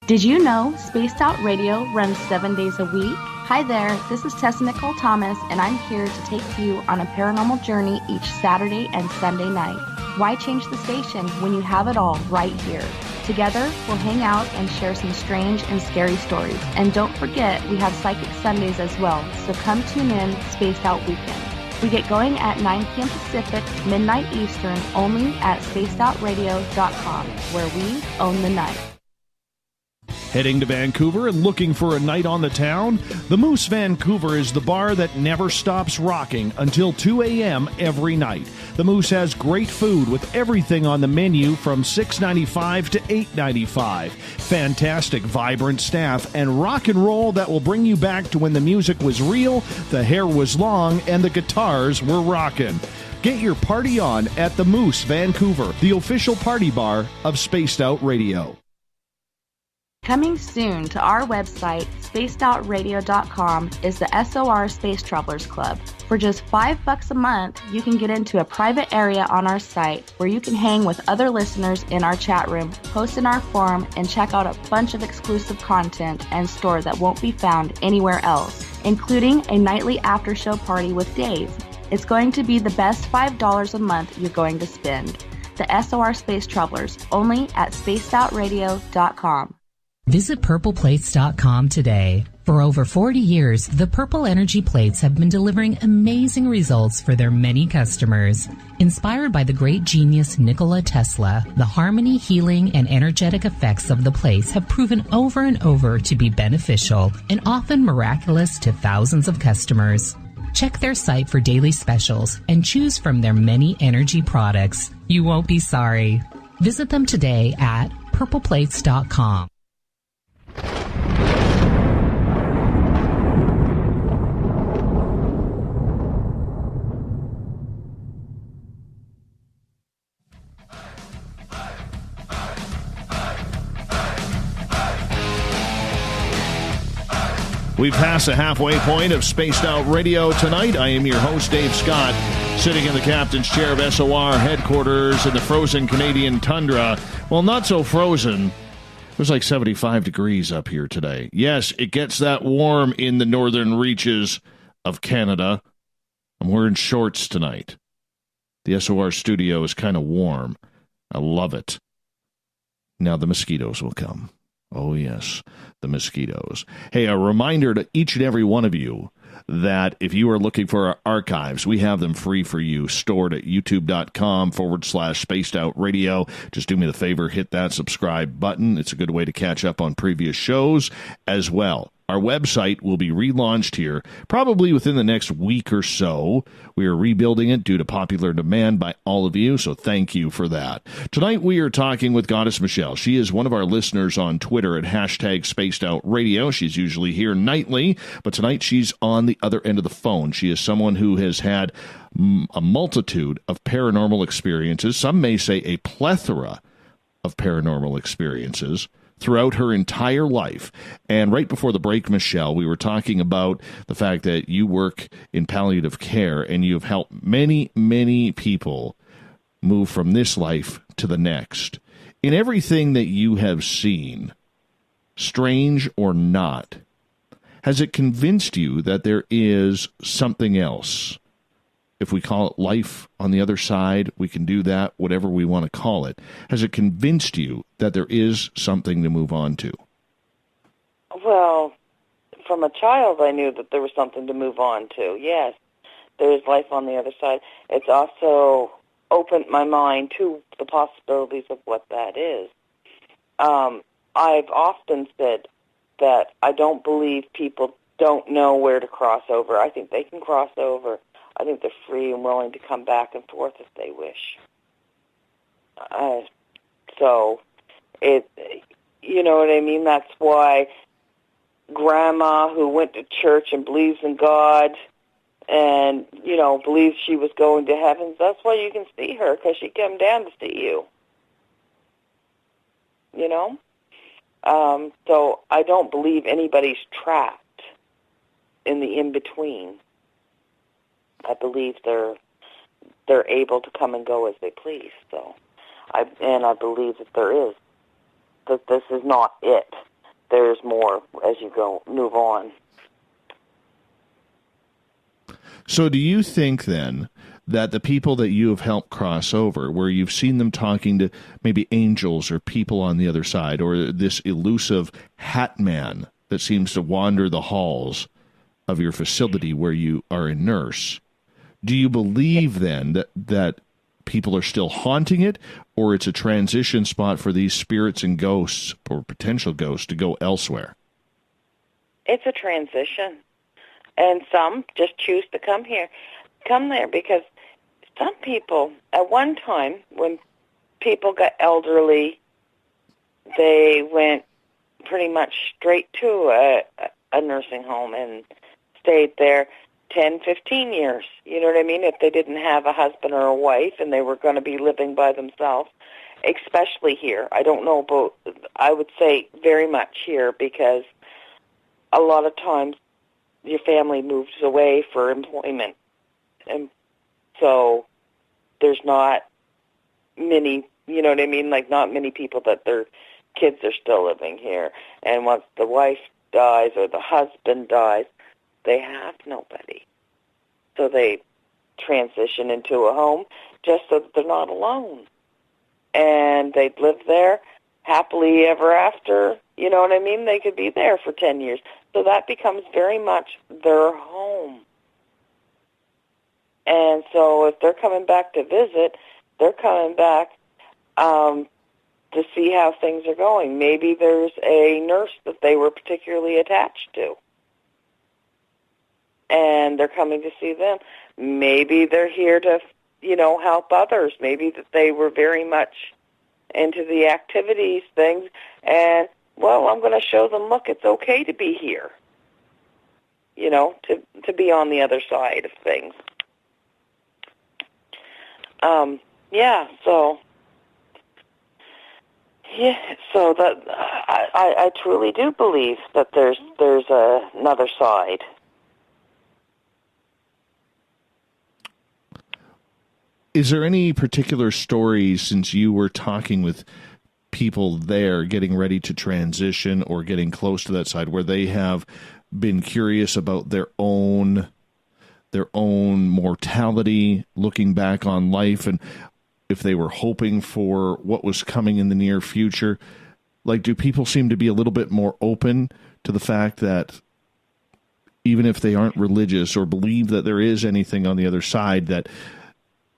Did you know Spaced Out Radio runs 7 days a week? Hi there, this is Tessa Nicole Thomas, and I'm here to take you on a paranormal journey each Saturday and Sunday night. Why change the station when you have it all right here? Together, we'll hang out and share some strange and scary stories. And don't forget, we have Psychic Sundays as well, so come tune in Spaced Out Weekend. We get going at 9 p.m. Pacific, midnight Eastern, only at spacedoutradio.com, where we own the night. Heading to Vancouver and looking for a night on the town? The Moose Vancouver is the bar that never stops rocking until 2 a.m. every night. The Moose has great food with everything on the menu from $6.95 to $8.95. Fantastic, vibrant staff and rock and roll that will bring you back to when the music was real, the hair was long, and the guitars were rocking. Get your party on at the Moose Vancouver, the official party bar of Spaced Out Radio. Coming soon to our website, spacedoutradio.com, is the SOR Space Travelers Club. For just $5 a month, you can get into a private area on our site where you can hang with other listeners in our chat room, post in our forum, and check out a bunch of exclusive content and store that won't be found anywhere else, including a nightly after show party with Dave. It's going to be the best $5 a month you're going to spend. The SOR Space Travelers, only at spacedoutradio.com. Visit purpleplates.com today. For over 40 years, the Purple Energy Plates have been delivering amazing results for their many customers. Inspired by the great genius Nikola Tesla, the harmony, healing, and energetic effects of the plates have proven over and over to be beneficial and often miraculous to thousands of customers. Check their site for daily specials and choose from their many energy products. You won't be sorry. Visit them today at purpleplates.com. We've passed the halfway point of Spaced Out Radio tonight. I am your host, Dave Scott, sitting in the captain's chair of SOR headquarters in the frozen Canadian tundra. Well, not so frozen. It was like 75 degrees up here today. Yes, it gets that warm in the northern reaches of Canada. I'm wearing shorts tonight. The SOR studio is kind of warm. I love it. Now the mosquitoes will come. Oh, yes, the mosquitoes. Hey, a reminder to each and every one of you that if you are looking for our archives, we have them free for you, stored at youtube.com/spacedoutradio. Just do me the favor, hit that subscribe button. It's a good way to catch up on previous shows as well. Our website will be relaunched here probably within the next week or so. We are rebuilding it due to popular demand by all of you, so thank you for that. Tonight we are talking with Goddess Michelle. She is one of our listeners on Twitter at #SpacedOutRadio. She's usually here nightly, but tonight she's on the other end of the phone. She is someone who has had a multitude of paranormal experiences. Some may say a plethora of paranormal experiences throughout her entire life. And right before the break, Michelle, we were talking about the fact that you work in palliative care and you've helped many, many people move from this life to the next. In everything that you have seen, strange or not, has it convinced you that there is something else? If we call it life on the other side, we can do that, whatever we want to call it. Has it convinced you that there is something to move on to? Well, from a child, I knew that there was something to move on to. Yes, there is life on the other side. It's also opened my mind to the possibilities of what that is. I've often said that I don't believe people don't know where to cross over. I think they can cross over. I think they're free and willing to come back and forth if they wish. So, you know what I mean? That's why Grandma, who went to church and believes in God and, you know, believes she was going to heaven, that's why you can see her, because she came down to see you. You know? So I don't believe anybody's trapped in the in-between. I believe they're able to come and go as they please. So, I believe that that this is not it. There's more as you move on. So, do you think then that the people that you have helped cross over, where you've seen them talking to maybe angels or people on the other side, or this elusive hat man that seems to wander the halls of your facility where you are a nurse, do you believe then that people are still haunting it, or it's a transition spot for these spirits and ghosts, or potential ghosts, to go elsewhere? It's a transition. And some just choose to come there, because some people, at one time, when people got elderly, they went pretty much straight to a nursing home and stayed there 10, 15 years, you know what I mean, if they didn't have a husband or a wife and they were going to be living by themselves. especially here. I don't know about, I would say very much here, because a lot of times your family moves away for employment. And so there's not many, you know what I mean? Like, not many people that their kids are still living here. And once the wife dies or the husband dies, they have nobody. So they transition into a home just so that they're not alone. And they'd live there happily ever after, you know what I mean? They could be there for 10 years. So that becomes very much their home. And so if they're coming back to visit, they're coming back to see how things are going. Maybe there's a nurse that they were particularly attached to, and they're coming to see them. Maybe they're here to, you know, help others. Maybe that they were very much into the activities things, and, well, I'm going to show them, look, it's okay to be here, you know, to be on the other side of things. So that I truly do believe that there's another side. Is there any particular stories, since you were talking with people there getting ready to transition or getting close to that side, where they have been curious about their own mortality, looking back on life, and if they were hoping for what was coming in the near future? Like, do people seem to be a little bit more open to the fact that even if they aren't religious or believe that there is anything on the other side, that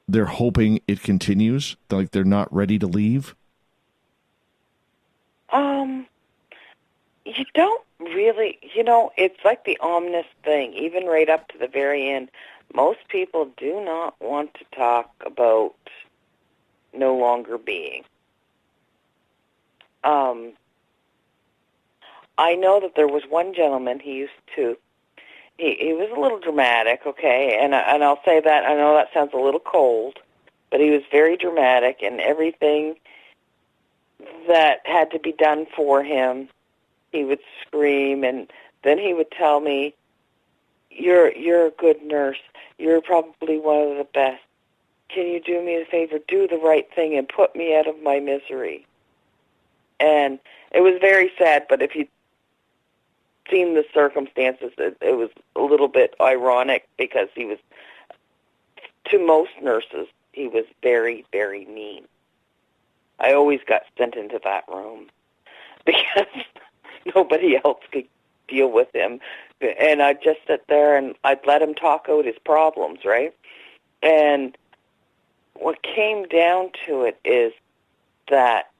they're hoping it continues, like they're not ready to leave? You don't really, you know, it's like the ominous thing, even right up to the very end. Most people do not want to talk about no longer being. I know that there was one gentleman, he was a little dramatic, okay, and I'll say that, I know that sounds a little cold, but he was very dramatic, and everything that had to be done for him, he would scream, and then he would tell me, you're a good nurse, you're probably one of the best. Can you do me a favor, do the right thing and put me out of my misery? And it was very sad, but if you'd seen the circumstances, it was a little bit ironic, because he was, to most nurses, he was very, very mean. I always got sent into that room because nobody else could deal with him. And I'd just sit there and I'd let him talk out his problems, right? And what came down to it is that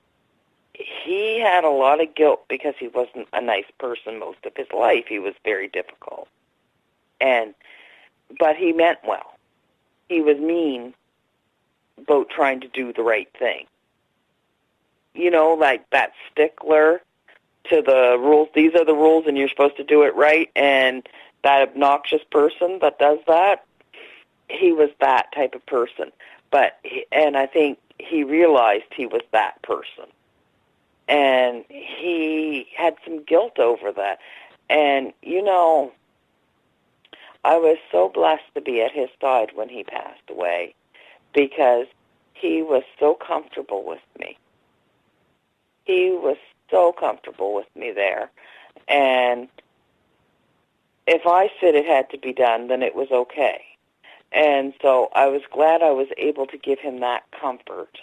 he had a lot of guilt because he wasn't a nice person most of his life. He was very difficult. But he meant well. He was mean about trying to do the right thing. You know, like that stickler to the rules. These are the rules and you're supposed to do it right. And that obnoxious person that does that, he was that type of person. And I think he realized he was that person. And he had some guilt over that. And, you know, I was so blessed to be at his side when he passed away, because he was so comfortable with me. He was so comfortable with me there. And if I said it had to be done, then it was okay. And so I was glad I was able to give him that comfort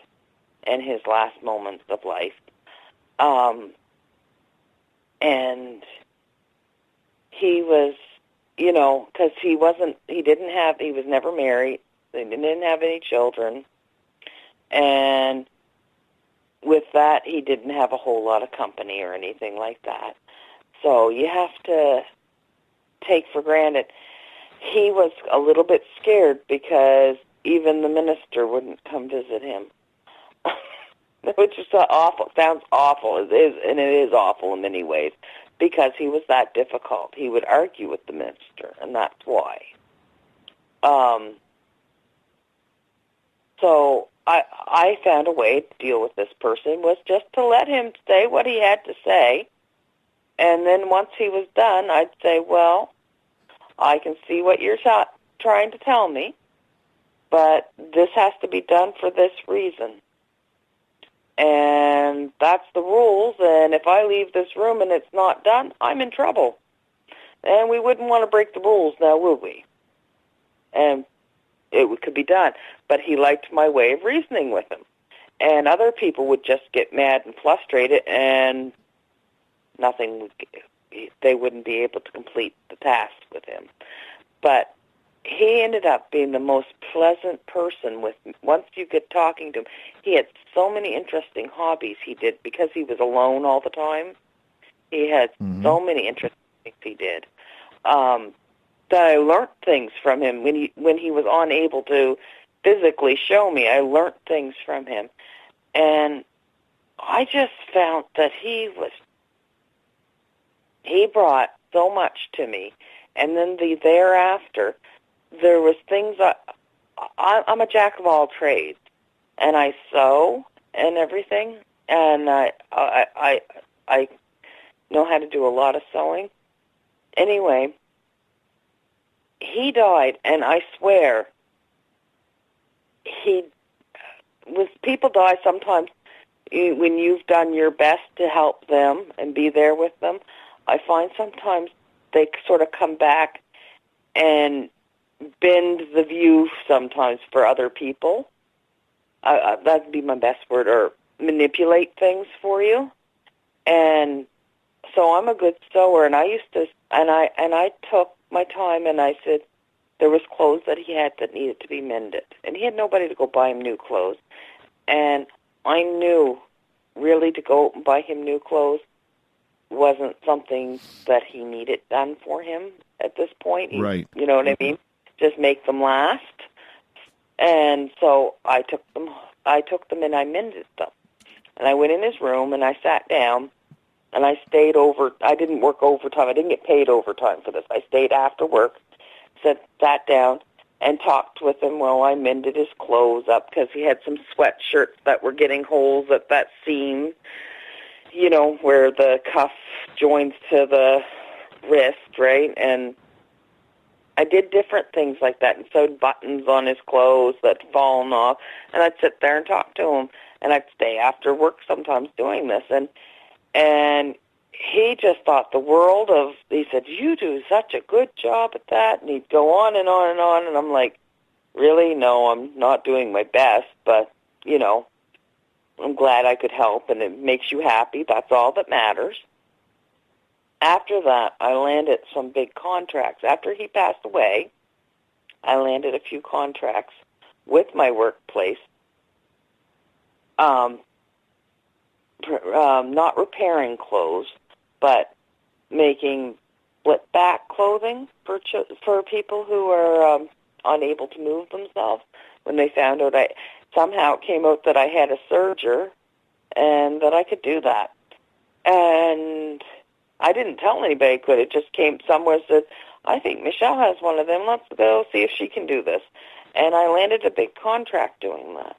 in his last moments of life. And he was, you know, because he was never married, he didn't have any children, and with that, he didn't have a whole lot of company or anything like that. So you have to take for granted. He was a little bit scared because even the minister wouldn't come visit him. Which is awful. Sounds awful. It is, and it is awful in many ways, because he was that difficult. He would argue with the minister, and that's why. So I found a way to deal with this person was just to let him say what he had to say. And then once he was done, I'd say, well, I can see what you're trying to tell me, but this has to be done for this reason. And that's the rules, and if I leave this room and it's not done, I'm in trouble. And we wouldn't want to break the rules now, would we? And it could be done. But he liked my way of reasoning with him. And other people would just get mad and frustrated, and they wouldn't be able to complete the task with him. But he ended up being the most pleasant person once you get talking to him. He had so many interesting hobbies he did because he was alone all the time. He had so many interesting things he did. That I learned things from him when he was unable to physically show me. I learned things from him. And I just found that he brought so much to me. And then thereafter, there was things I'm a jack of all trades, and I sew and everything, and I know how to do a lot of sewing. Anyway, he died, and I swear, when people die, sometimes when you've done your best to help them and be there with them, I find sometimes they sort of come back and bend the view sometimes for other people. That'd be my best word, or manipulate things for you. And so I'm a good sewer, and I took my time, and I said there was clothes that he had that needed to be mended, and he had nobody to go buy him new clothes. And I knew really to go and buy him new clothes wasn't something that he needed done for him at this point. Right. You know what I mean? Just make them last. And so I took them and I mended them. And I went in his room and I sat down and I stayed over. I didn't work overtime. I didn't get paid overtime for this. I stayed after work, sat down and talked with him while I mended his clothes up because he had some sweatshirts that were getting holes at that seam, you know, where the cuff joins to the wrist, right? And I did different things like that and sewed buttons on his clothes that had fallen off, and I'd sit there and talk to him, and I'd stay after work sometimes doing this, and he just thought the world of, he said, you do such a good job at that, and he'd go on and on and on, and I'm like, really? No, I'm not doing my best, but, you know, I'm glad I could help, and it makes you happy. That's all that matters. After that, I landed some big contracts. After he passed away, I landed a few contracts with my workplace, not repairing clothes, but making split-back clothing for people who are unable to move themselves. When they found out, somehow it came out that I had a serger and that I could do that. And I didn't tell anybody I could. It just came somewhere said, I think Michelle has one of them. Let's go see if she can do this. And I landed a big contract doing that.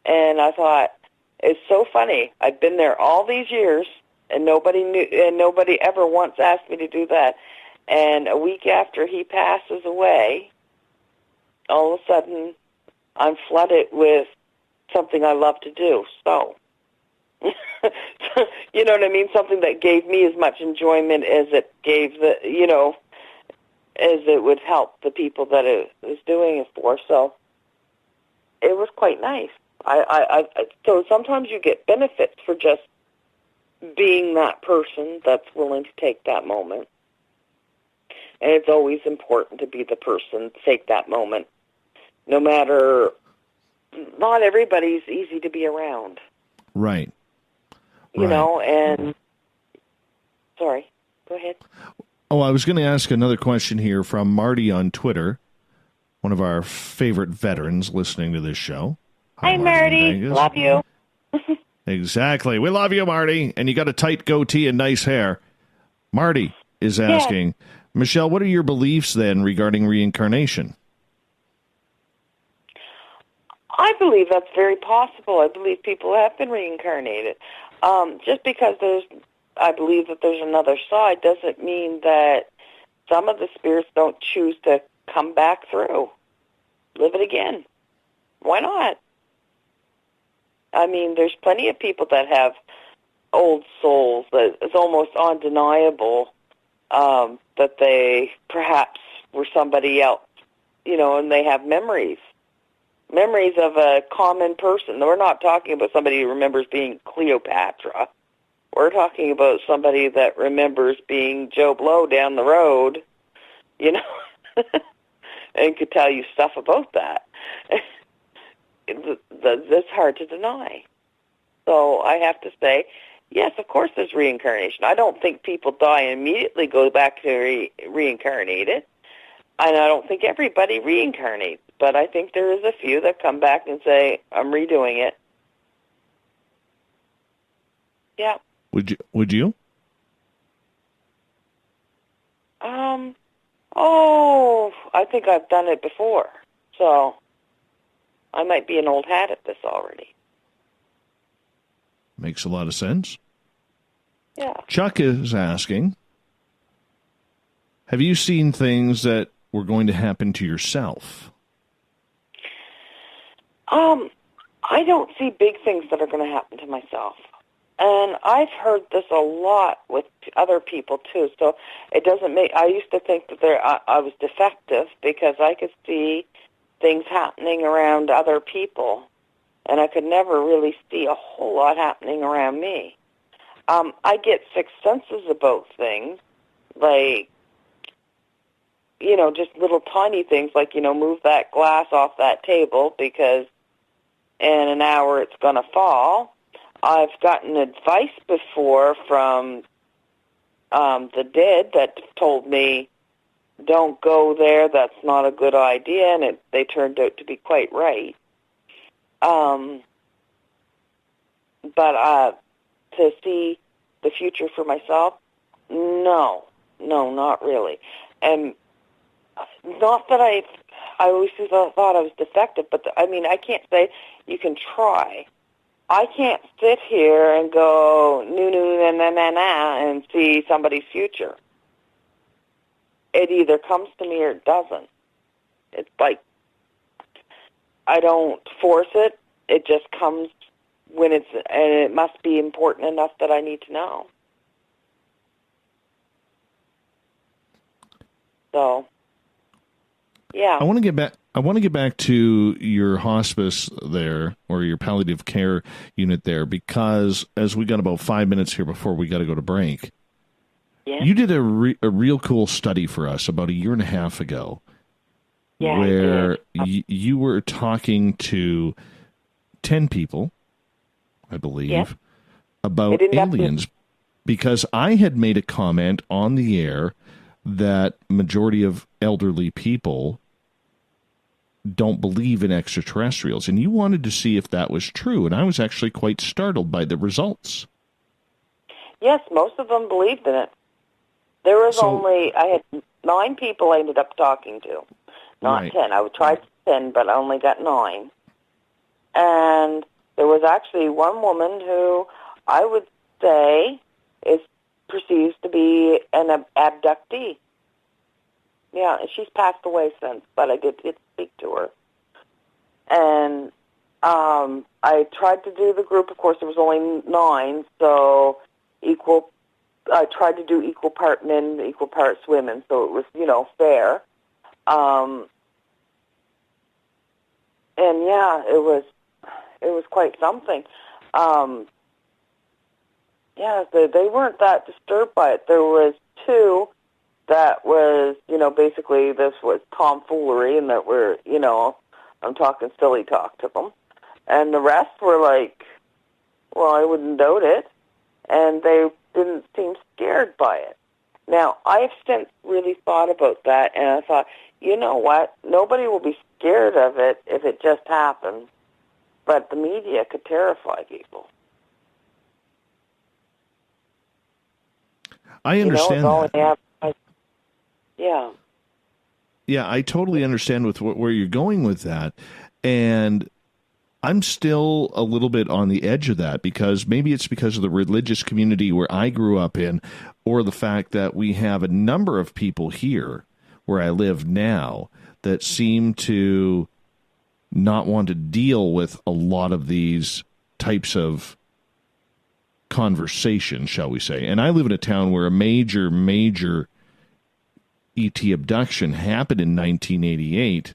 And I thought, it's so funny. I've been there all these years, and nobody knew, and nobody ever once asked me to do that. And a week after he passes away, all of a sudden, I'm flooded with something I love to do. So, you know what I mean? Something that gave me as much enjoyment as it gave the, you know, as it would help the people that it was doing it for. So, it was quite nice. So sometimes you get benefits for just being that person that's willing to take that moment. And it's always important to be the person to take that moment. No matter, not everybody's easy to be around. Right. You know, and, sorry, go ahead. Oh, I was going to ask another question here from Marty on Twitter, one of our favorite veterans listening to this show. Hi, Marty. Love you. Exactly. We love you, Marty. And you got a tight goatee and nice hair. Marty is asking, Michelle, what are your beliefs then regarding reincarnation? I believe that's very possible. I believe people have been reincarnated. Just because I believe that there's another side doesn't mean that some of the spirits don't choose to come back through, live it again. Why not? I mean, there's plenty of people that have old souls that it's almost undeniable that they perhaps were somebody else, and they have memories of a common person. We're not talking about somebody who remembers being Cleopatra. We're talking about somebody that remembers being Joe Blow down the road, and could tell you stuff about that. That's hard to deny. So I have to say, yes, of course there's reincarnation. I don't think people die and immediately go back to reincarnated. And I don't think everybody reincarnates. But I think there is a few that come back and say, I'm redoing it. Yeah. Would you? I think I've done it before. So I might be an old hat at this already. Makes a lot of sense. Yeah. Chuck is asking, have you seen things that were going to happen to yourself? I don't see big things that are going to happen to myself. And I've heard this a lot with other people, too. So it doesn't make... I used to think that I was defective because I could see things happening around other people. And I could never really see a whole lot happening around me. I get sixth senses about things, like, just little tiny things, like, move that glass off that table because in an hour it's going to fall. I've gotten advice before from the dead that told me, don't go there, that's not a good idea, and they turned out to be quite right. But to see the future for myself, no, not really. And not that I always thought I was defective, but I can't say you can try. I can't sit here and go na and see somebody's future. It either comes to me or it doesn't. It's like I don't force it. It just comes when and it must be important enough that I need to know. So, yeah. I want to get back to your hospice there, or your palliative care unit there, because as we got about 5 minutes here before we got to go to break, you did a real cool study for us about 1.5 years ago, where you were talking to 10 people, I believe, about aliens, because I had made a comment on the air that majority of elderly people don't believe in extraterrestrials, and you wanted to see if that was true, and I was actually quite startled by the results. Yes, most of them believed in it. There was I had 9 people I ended up talking to, not 10. I would try 10, but I only got 9. And there was actually one woman who I would say is perceived to be an abductee. Yeah, she's passed away since, but I did speak to her. And I tried to do the group. Of course, there was only 9, so I tried to do equal part men, equal parts women, so it was, fair. And yeah, it was quite something. They weren't that disturbed by it. There was 2 that was, basically this was tomfoolery, and that were, I'm talking silly talk to them. And the rest were like, well, I wouldn't doubt it. And they didn't seem scared by it. Now, I've since really thought about that, and I thought, you know what? Nobody will be scared of it if it just happens. But the media could terrify people. I understand that. Yeah. Yeah, I totally understand where you're going with that. And I'm still a little bit on the edge of that, because maybe it's because of the religious community where I grew up in, or the fact that we have a number of people here where I live now that seem to not want to deal with a lot of these types of conversation, shall we say. And I live in a town where a major ET abduction happened in 1988.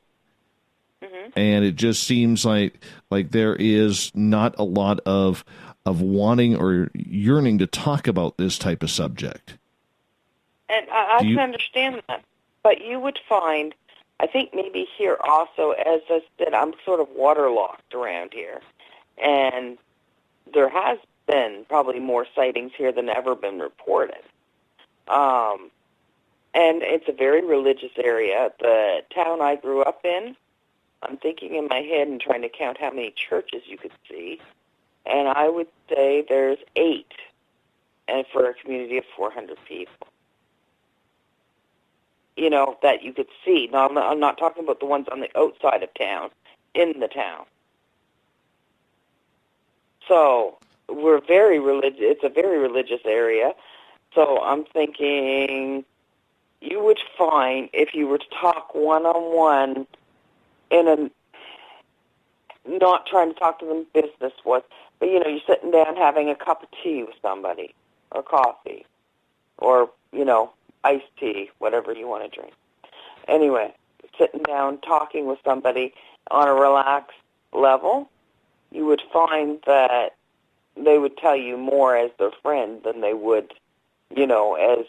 And it just seems like there is not a lot of wanting or yearning to talk about this type of subject. And I can understand that. But you would find, I think maybe here also, as I said, I'm sort of waterlogged around here. And there has been probably more sightings here than ever been reported. And it's a very religious area. The town I grew up in, I'm thinking in my head and trying to count how many churches you could see, and I would say there's 8, and for a community of 400 people. You know, that you could see. Now, I'm not talking about the ones on the outside of town, in the town. So, we're very religious. It's a very religious area. So, I'm thinking you would find, if you were to talk one-on-one, not trying to talk to them business was, but you know, you're sitting down having a cup of tea with somebody, or coffee, or, you know, iced tea, whatever you want to drink. Anyway, sitting down talking with somebody on a relaxed level, you would find that they would tell you more as their friend than they would, you know, as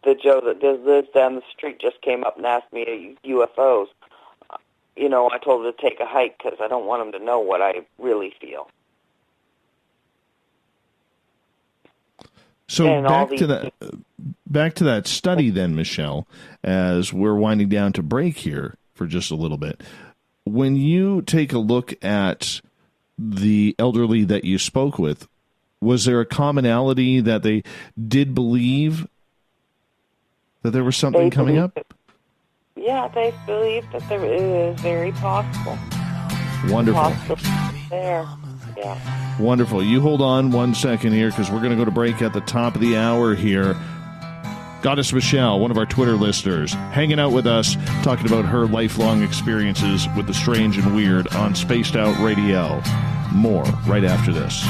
the Joe that lives down the street just came up and asked me UFOs. You know, I told her to take a hike because I don't want them to know what I really feel. So back to that study then, Michelle, as we're winding down to break here for just a little bit. When you take a look at the elderly that you spoke with, was there a commonality that they did believe that there was something coming up? Yeah, they believe that there is very possible. Wonderful. There, yeah. Wonderful. You hold on 1 second here, because we're going to go to break at the top of the hour here. Goddess Michelle, one of our Twitter listeners, hanging out with us, talking about her lifelong experiences with the strange and weird on Spaced Out Radio. More right after this.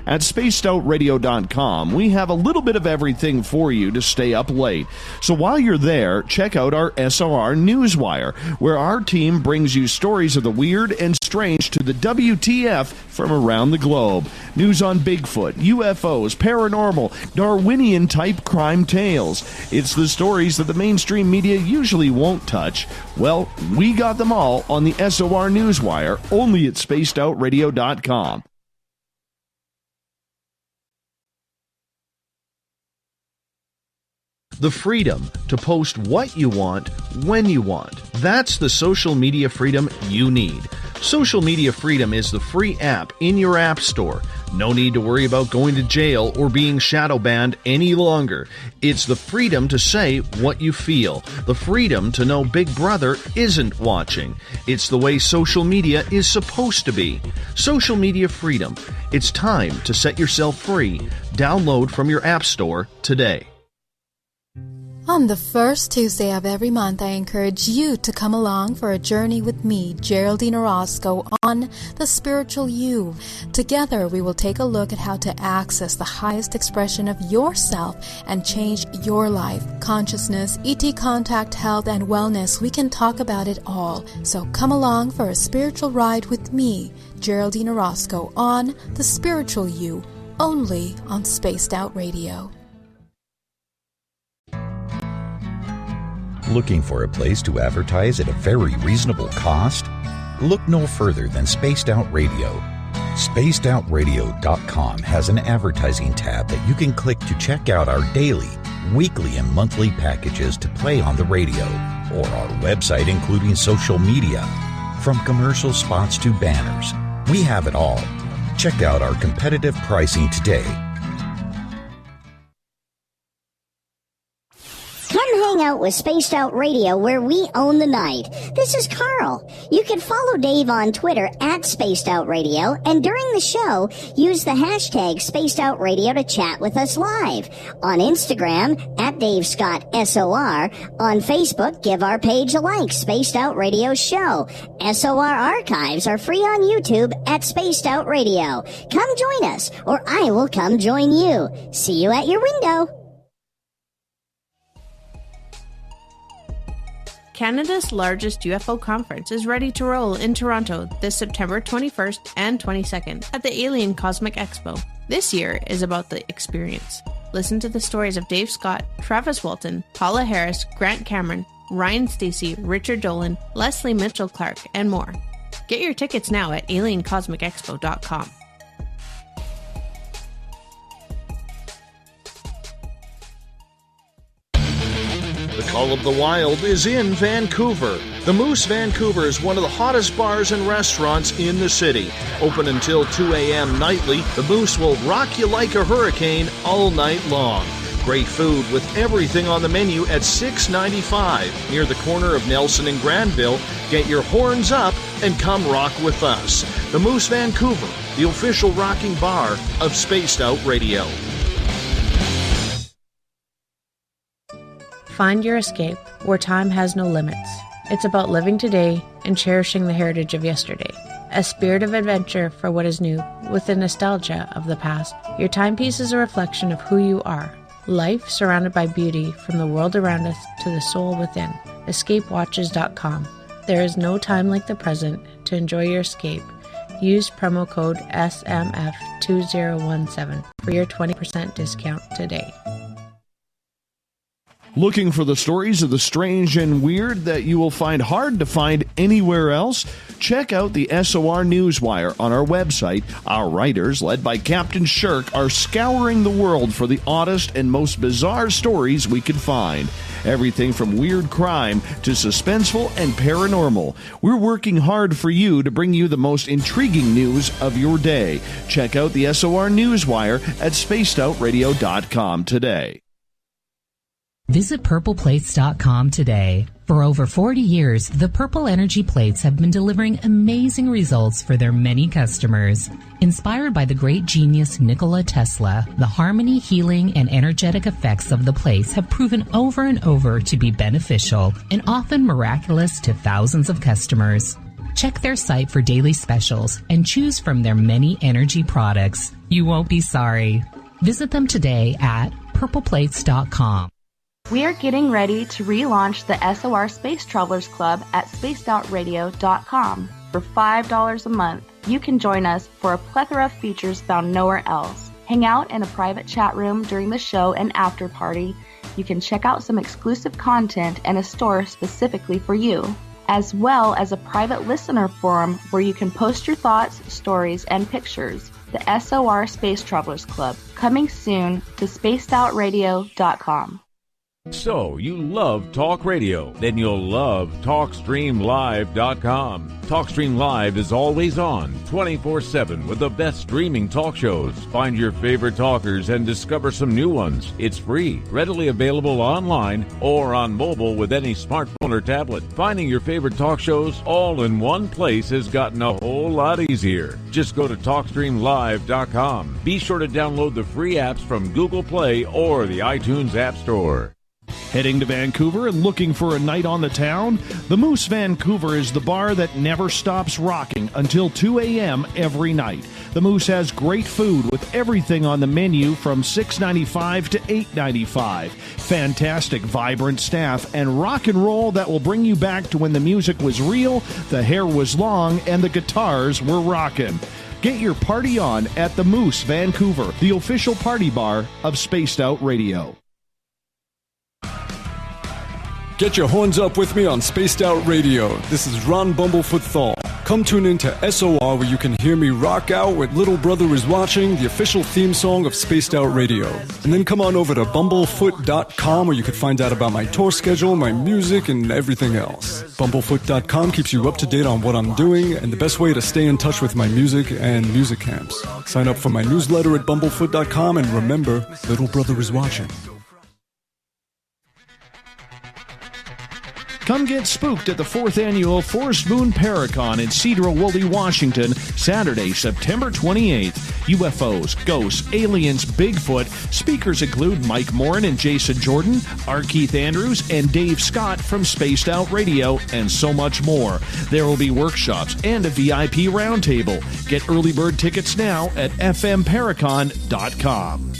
At spacedoutradio.com, we have a little bit of everything for you to stay up late. So while you're there, check out our SOR Newswire, where our team brings you stories of the weird and strange to the WTF from around the globe. News on Bigfoot, UFOs, paranormal, Darwinian-type crime tales. It's the stories that the mainstream media usually won't touch. Well, we got them all on the SOR Newswire, only at spacedoutradio.com. The freedom to post what you want, when you want. That's the social media freedom you need. Social Media Freedom is the free app in your app store. No need to worry about going to jail or being shadow banned any longer. It's the freedom to say what you feel. The freedom to know Big Brother isn't watching. It's the way social media is supposed to be. Social Media Freedom. It's time to set yourself free. Download from your app store today. On the first Tuesday of every month, I encourage you to come along for a journey with me, Geraldine Orozco, on The Spiritual You. Together, we will take a look at how to access the highest expression of yourself and change your life. Consciousness, ET contact, health, and wellness, we can talk about it all. So come along for a spiritual ride with me, Geraldine Orozco, on The Spiritual You, only on Spaced Out Radio. Looking for a place to advertise at a very reasonable cost? Look no further than Spaced Out Radio. SpacedOutRadio.com has an advertising tab that you can click to check out our daily, weekly, and monthly packages to play on the radio, or our website including social media. From commercial spots to banners, we have it all. Check out our competitive pricing today. Come hang out with Spaced Out Radio, where we own the night. This is Carl. You can follow Dave on Twitter at Spaced Out Radio, and during the show, use the hashtag Spaced Out Radio to chat with us live. On Instagram, at Dave Scott SOR. On Facebook, give our page a like, Spaced Out Radio Show. SOR archives are free on YouTube at Spaced Out Radio. Come join us, or I will come join you. See you at your window. Canada's largest UFO conference is ready to roll in Toronto this September 21st and 22nd at the Alien Cosmic Expo. This year is about the experience. Listen to the stories of Dave Scott, Travis Walton, Paula Harris, Grant Cameron, Ryan Stacey, Richard Dolan, Leslie Mitchell-Clark, and more. Get your tickets now at aliencosmicexpo.com. The Call of the Wild is in Vancouver. The Moose Vancouver is one of the hottest bars and restaurants in the city. Open until 2 a.m. nightly, the Moose will rock you like a hurricane all night long. Great food with everything on the menu at $6.95 near the corner of Nelson and Granville. Get your horns up and come rock with us. The Moose Vancouver, the official rocking bar of Spaced Out Radio. Find your escape where time has no limits. It's about living today and cherishing the heritage of yesterday. A spirit of adventure for what is new with the nostalgia of the past. Your timepiece is a reflection of who you are. Life surrounded by beauty from the world around us to the soul within. EscapeWatches.com. There is no time like the present to enjoy your escape. Use promo code SMF2017 for your 20% discount today. Looking for the stories of the strange and weird that you will find hard to find anywhere else? Check out the SOR Newswire on our website. Our writers, led by Captain Shirk, are scouring the world for the oddest and most bizarre stories we can find. Everything from weird crime to suspenseful and paranormal. We're working hard for you to bring you the most intriguing news of your day. Check out the SOR Newswire at spacedoutradio.com today. Visit purpleplates.com today. For over 40 years, the Purple Energy Plates have been delivering amazing results for their many customers. Inspired by the great genius Nikola Tesla, the harmony, healing, and energetic effects of the plates have proven over and over to be beneficial and often miraculous to thousands of customers. Check their site for daily specials and choose from their many energy products. You won't be sorry. Visit them today at purpleplates.com. We are getting ready to relaunch the SOR Space Travelers Club at spacedoutradio.com. For $5 a month, you can join us for a plethora of features found nowhere else. Hang out in a private chat room during the show and after party. You can check out some exclusive content and a store specifically for you, as well as a private listener forum where you can post your thoughts, stories, and pictures. The SOR Space Travelers Club, coming soon to spacedoutradio.com. So, you love talk radio? Then you'll love TalkStreamLive.com. TalkStream Live is always on, 24/7, with the best streaming talk shows. Find your favorite talkers and discover some new ones. It's free, readily available online or on mobile with any smartphone or tablet. Finding your favorite talk shows all in one place has gotten a whole lot easier. Just go to TalkStreamLive.com. Be sure to download the free apps from Google Play or the iTunes App Store. Heading to Vancouver and looking for a night on the town? The Moose Vancouver is the bar that never stops rocking until 2 a.m. every night. The Moose has great food with everything on the menu from $6.95 to $8.95. Fantastic, vibrant staff and rock and roll that will bring you back to when the music was real, the hair was long, and the guitars were rocking. Get your party on at the Moose Vancouver, the official party bar of Spaced Out Radio. Get your horns up with me on Spaced Out Radio. This is Ron Bumblefoot Thal. Come tune in to SOR where you can hear me rock out with Little Brother Is Watching, the official theme song of Spaced Out Radio. And then come on over to bumblefoot.com where you can find out about my tour schedule, my music, and everything else. Bumblefoot.com keeps you up to date on what I'm doing and the best way to stay in touch with my music and music camps. Sign up for my newsletter at bumblefoot.com and remember, Little Brother Is Watching. Come get spooked at the 4th Annual Forest Moon Paracon in Cedar-Woolley, Washington, Saturday, September 28th. UFOs, ghosts, aliens, Bigfoot. Speakers include Mike Morin and Jason Jordan, R. Keith Andrews, and Dave Scott from Spaced Out Radio, and so much more. There will be workshops and a VIP roundtable. Get early bird tickets now at fmparacon.com.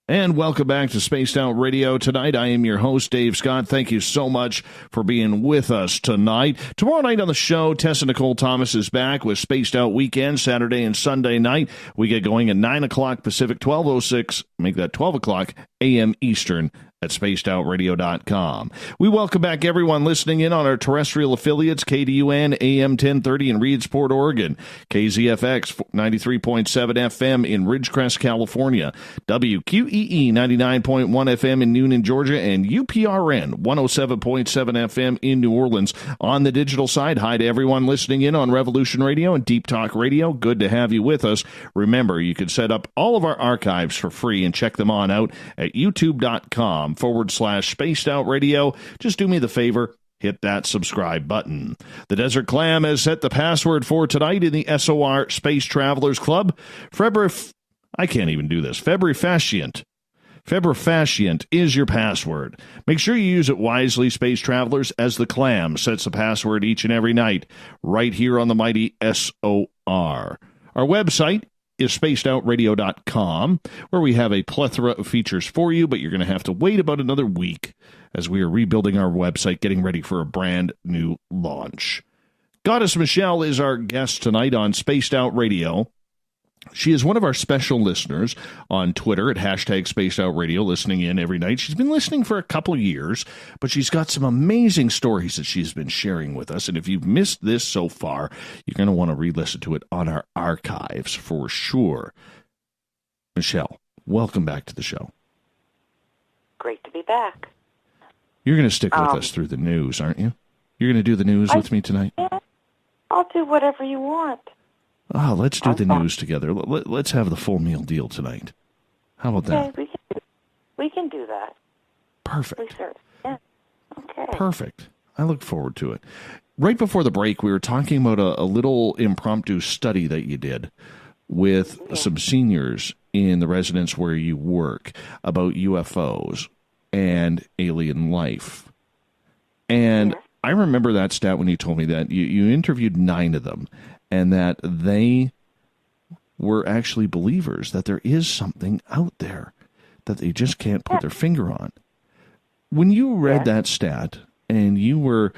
And welcome back to Spaced Out Radio tonight. I am your host, Dave Scott. Thank you so much for being with us tonight. Tomorrow night on the show, Tessa Nicole Thomas is back with Spaced Out Weekend, Saturday and Sunday night. We get going at 9 o'clock Pacific, 12:06, make that 12 o'clock a.m. Eastern at spacedoutradio.com. We welcome back everyone listening in on our terrestrial affiliates, KDUN AM 1030 in Reedsport, Oregon, KZFX 93.7 FM in Ridgecrest, California, WQEE 99.1 FM in Newnan, Georgia, and UPRN 107.7 FM in New Orleans. On the digital side, hi to everyone listening in on Revolution Radio and Deep Talk Radio. Good to have you with us. Remember, you can set up all of our archives for free and check them on out at youtube.com/Spaced Out Radio. Just do me the favor, hit that subscribe button. The Desert Clam has set the password for tonight in the SOR Space Travelers Club. Febrifascient. Febrifascient is your password. Make sure you use it wisely, Space Travelers, as the Clam sets the password each and every night, right here on the mighty SOR. Our website is spacedoutradio.com, where we have a plethora of features for you, but you're going to have to wait about another week as we are rebuilding our website, getting ready for a brand new launch. Goddess Michelle is our guest tonight on Spaced Out Radio. She is one of our special listeners on Twitter at #SpacedOutRadio, listening in every night. She's been listening for a couple of years, but she's got some amazing stories that she's been sharing with us. And if you've missed this so far, you're going to want to re-listen to it on our archives for sure. Michelle, welcome back to the show. Great to be back. You're going to stick with us through the news, aren't you? You're going to do the news with me tonight? Yeah, I'll do whatever you want. Oh, let's do the news together. Let's have the full meal deal tonight. How about that? We can do that. Perfect. Yeah. Okay. Perfect. I look forward to it. Right before the break, we were talking about a little impromptu study that you did with some seniors in the residence where you work about UFOs and alien life. And I remember that stat when you told me that. You interviewed 9 of them, and that they were actually believers that there is something out there that they just can't put their finger on. When you read that stat and you were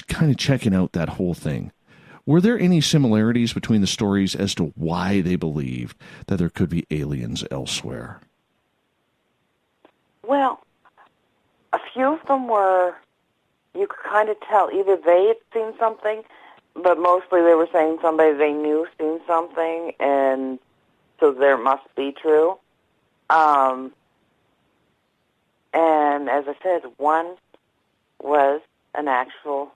kind of checking out that whole thing, were there any similarities between the stories as to why they believed that there could be aliens elsewhere? Well, a few of them were, you could kind of tell either they had seen something, but mostly they were saying somebody they knew seen something, and so there must be true. And as I said, one was an actual,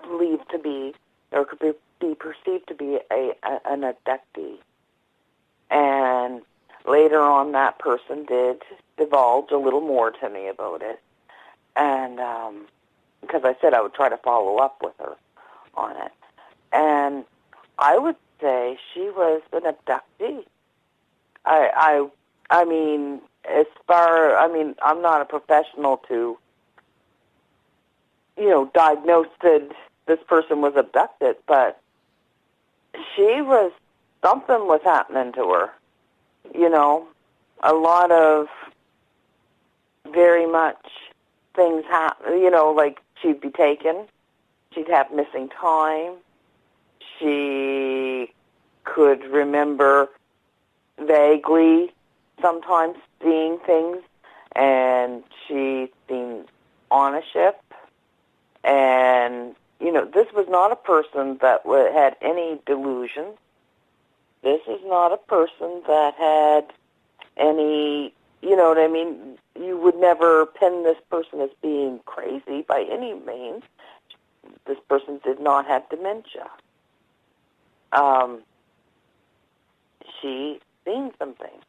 believed to be, or could be perceived to be an abductee. And later on, that person did divulge a little more to me about it. And because I said I would try to follow up with her on it. And I would say she was an abductee. I mean, I'm not a professional to, diagnose that this person was abducted, but something was happening to her. A lot of very much things happen, like she'd be taken, she'd have missing time, she could remember vaguely sometimes seeing things, and she seemed on a ship, and, this was not a person that had any delusions. This is not a person that had any, you know what I mean? You would never pin this person as being crazy by any means. This person did not have dementia. She's seen some things.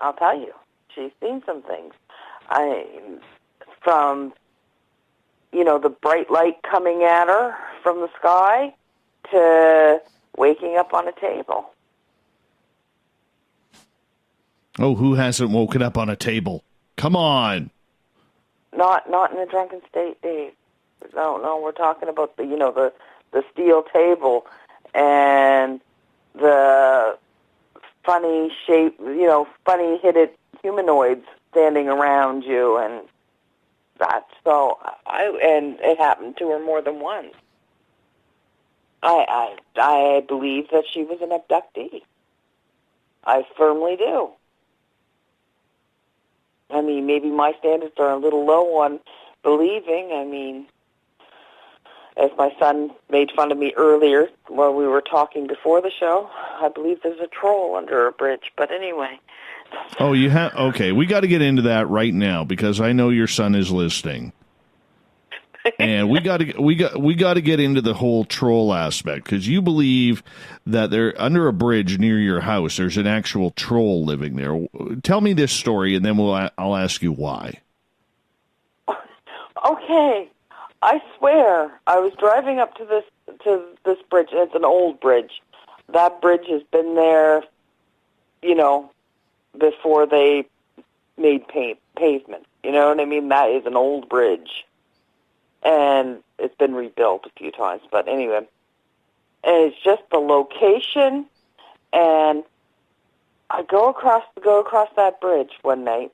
I'll tell you, she's seen some things. From, the bright light coming at her from the sky to waking up on a table. Oh, who hasn't woken up on a table? Come on. Not in a drunken state, Dave. No, we're talking about the steel table and the funny shape, funny hidden humanoids standing around you, and that's so. And it happened to her more than once. I believe that she was an abductee. I firmly do. I mean, maybe my standards are a little low on believing. I mean, as my son made fun of me earlier while we were talking before the show, I believe there's a troll under a bridge. But anyway. Oh, you have? Okay, we got to get into that right now because I know your son is listening. And we got to get into the whole troll aspect because you believe that there under a bridge near your house there's an actual troll living there. Tell me this story, and then I'll ask you why. Okay, I swear I was driving up to this bridge, and it's an old bridge. That bridge has been there, before they made pavement. You know what I mean? That is an old bridge. And it's been rebuilt a few times, but anyway. And it's just the location, and I go across that bridge one night,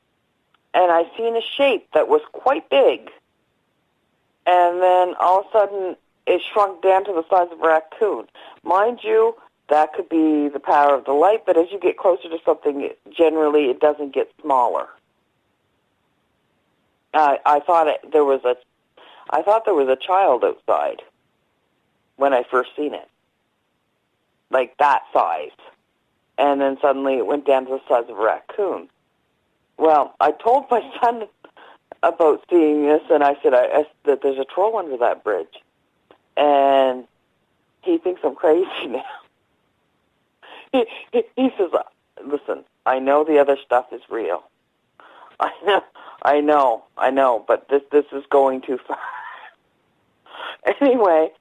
and I seen a shape that was quite big, and then all of a sudden it shrunk down to the size of a raccoon. Mind you, that could be the power of the light, but as you get closer to something, generally it doesn't get smaller. I thought there was a child outside when I first seen it, like that size. And then suddenly it went down to the size of a raccoon. Well, I told my son about seeing this, and I said that there's a troll under that bridge. And he thinks I'm crazy now. He says, listen, I know the other stuff is real. I know, but this is going too far. Anyway,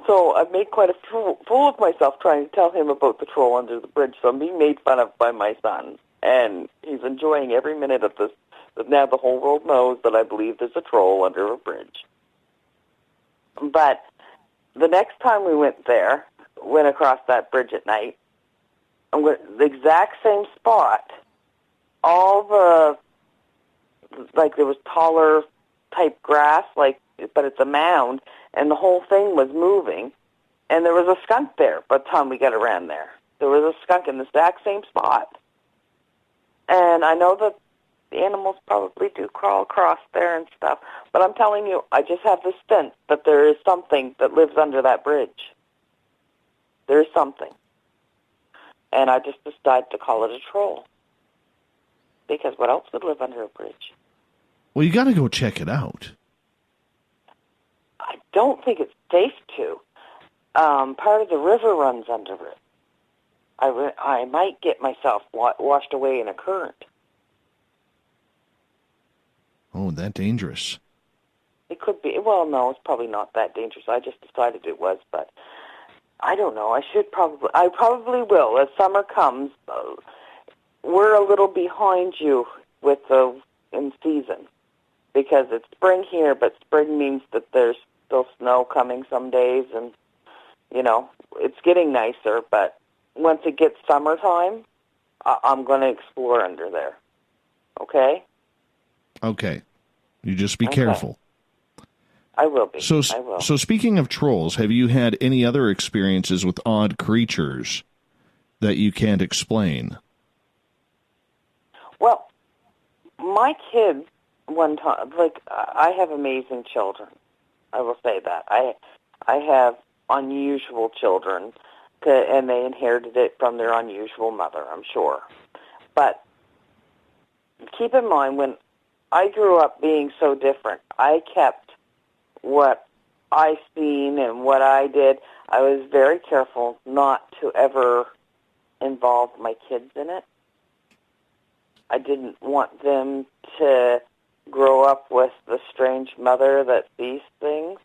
so I've made quite a fool of myself trying to tell him about the troll under the bridge. So I'm being made fun of by my son, and he's enjoying every minute of this. But now the whole world knows that I believe there's a troll under a bridge. But the next time we went across that bridge at night, the exact same spot, there was taller type grass, but it's a mound, and the whole thing was moving, and there was a skunk there by the time we got around there. There was a skunk in the exact same spot. And I know that the animals probably do crawl across there and stuff, but I'm telling you, I just have this sense that there is something that lives under that bridge. There is something. And I just decided to call it a troll. Because what else would live under a bridge? Well, you got to go check it out. I don't think it's safe to. Part of the river runs under it. I might get myself washed away in a current. Oh, that dangerous. It could be. Well, no, it's probably not that dangerous. I just decided it was, but I don't know. I probably will. As summer comes, we're a little behind you in season because it's spring here, but spring means that there's still snow coming some days, and, it's getting nicer, but once it gets summertime, I'm going to explore under there. Okay? Okay. You just be careful. I will be. So speaking of trolls, have you had any other experiences with odd creatures that you can't explain? Well, my kids, one time, I have amazing children. I will say that. I have unusual children, and they inherited it from their unusual mother, I'm sure. But keep in mind, when I grew up being so different, I kept what I seen and what I did. I was very careful not to ever involve my kids in it. I didn't want them to grow up with the strange mother that sees things.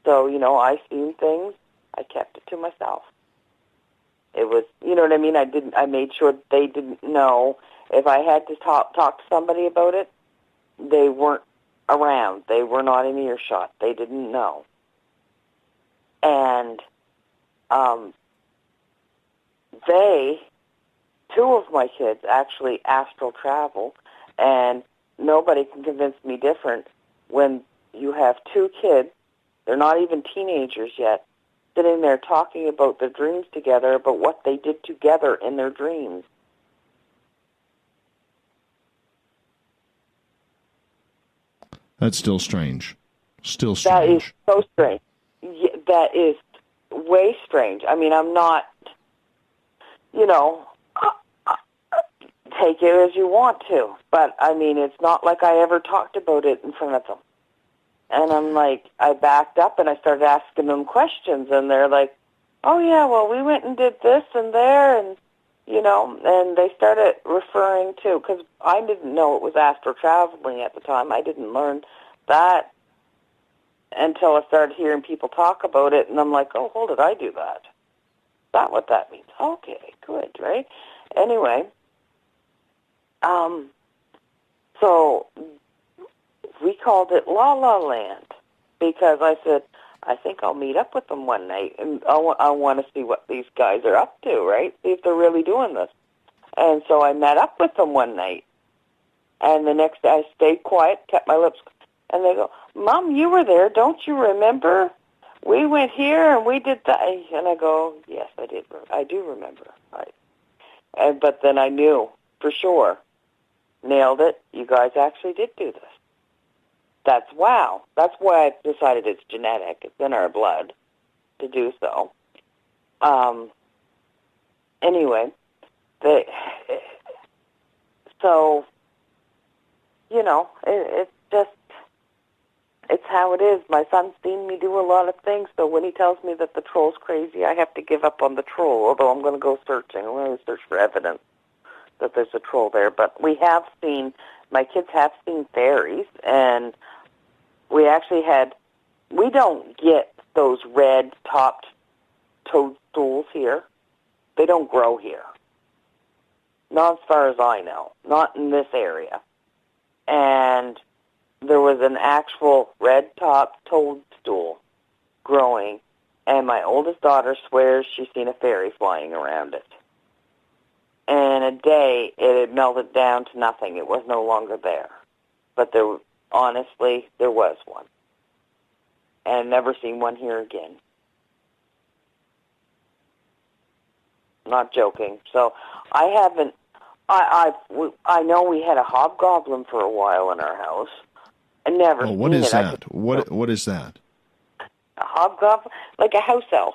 So, I seen things. I kept it to myself. It was, you know what I mean? I made sure they didn't know. If I had to talk to somebody about it, they weren't around. They were not in earshot. They didn't know. And two of my kids actually astral travel, and nobody can convince me different. When you have two kids, they're not even teenagers yet, sitting there talking about their dreams together, about what they did together in their dreams. That's still strange. Still That is strange. so strange. Yeah, that is way strange. I mean, I'm not, take it as you want to. But, I mean, it's not like I ever talked about it in front of them. And I'm like, I backed up and I started asking them questions. And they're like, oh, yeah, well, we went and did this and there. And, and they started referring to, because I didn't know it was astral traveling at the time. I didn't learn that until I started hearing people talk about it. And I'm like, oh, hold it, I do that. Is that what that means? Okay, good, right? Anyway, so we called it La La Land because I said, I think I'll meet up with them one night, and I want to see what these guys are up to, right? See if they're really doing this. And so I met up with them one night, and the next day I stayed quiet, kept my lips, and they go, Mom, you were there, don't you remember? We went here and we did that. And I go, yes, I did. I do remember. But then I knew for sure, nailed it, you guys actually did do this. That's wow. That's why I decided it's genetic. It's in our blood to do so. Anyway, so, it's just, it's how it is. My son's seen me do a lot of things, so when he tells me that the troll's crazy, I have to give up on the troll, although I'm going to go searching. I'm going to search for evidence that there's a troll there. But my kids have seen fairies, and we don't get those red-topped toadstools here. They don't grow here. Not as far as I know. Not in this area. And there was an actual red-topped toadstool growing, and my oldest daughter swears she's seen a fairy flying around it. And in a day, it had melted down to nothing. It was no longer there. But honestly, there was one. And I've never seen one here again. Not joking. So I haven't. I know we had a hobgoblin for a while in our house. I never. Oh, what is that? What is that? A hobgoblin, like a house elf.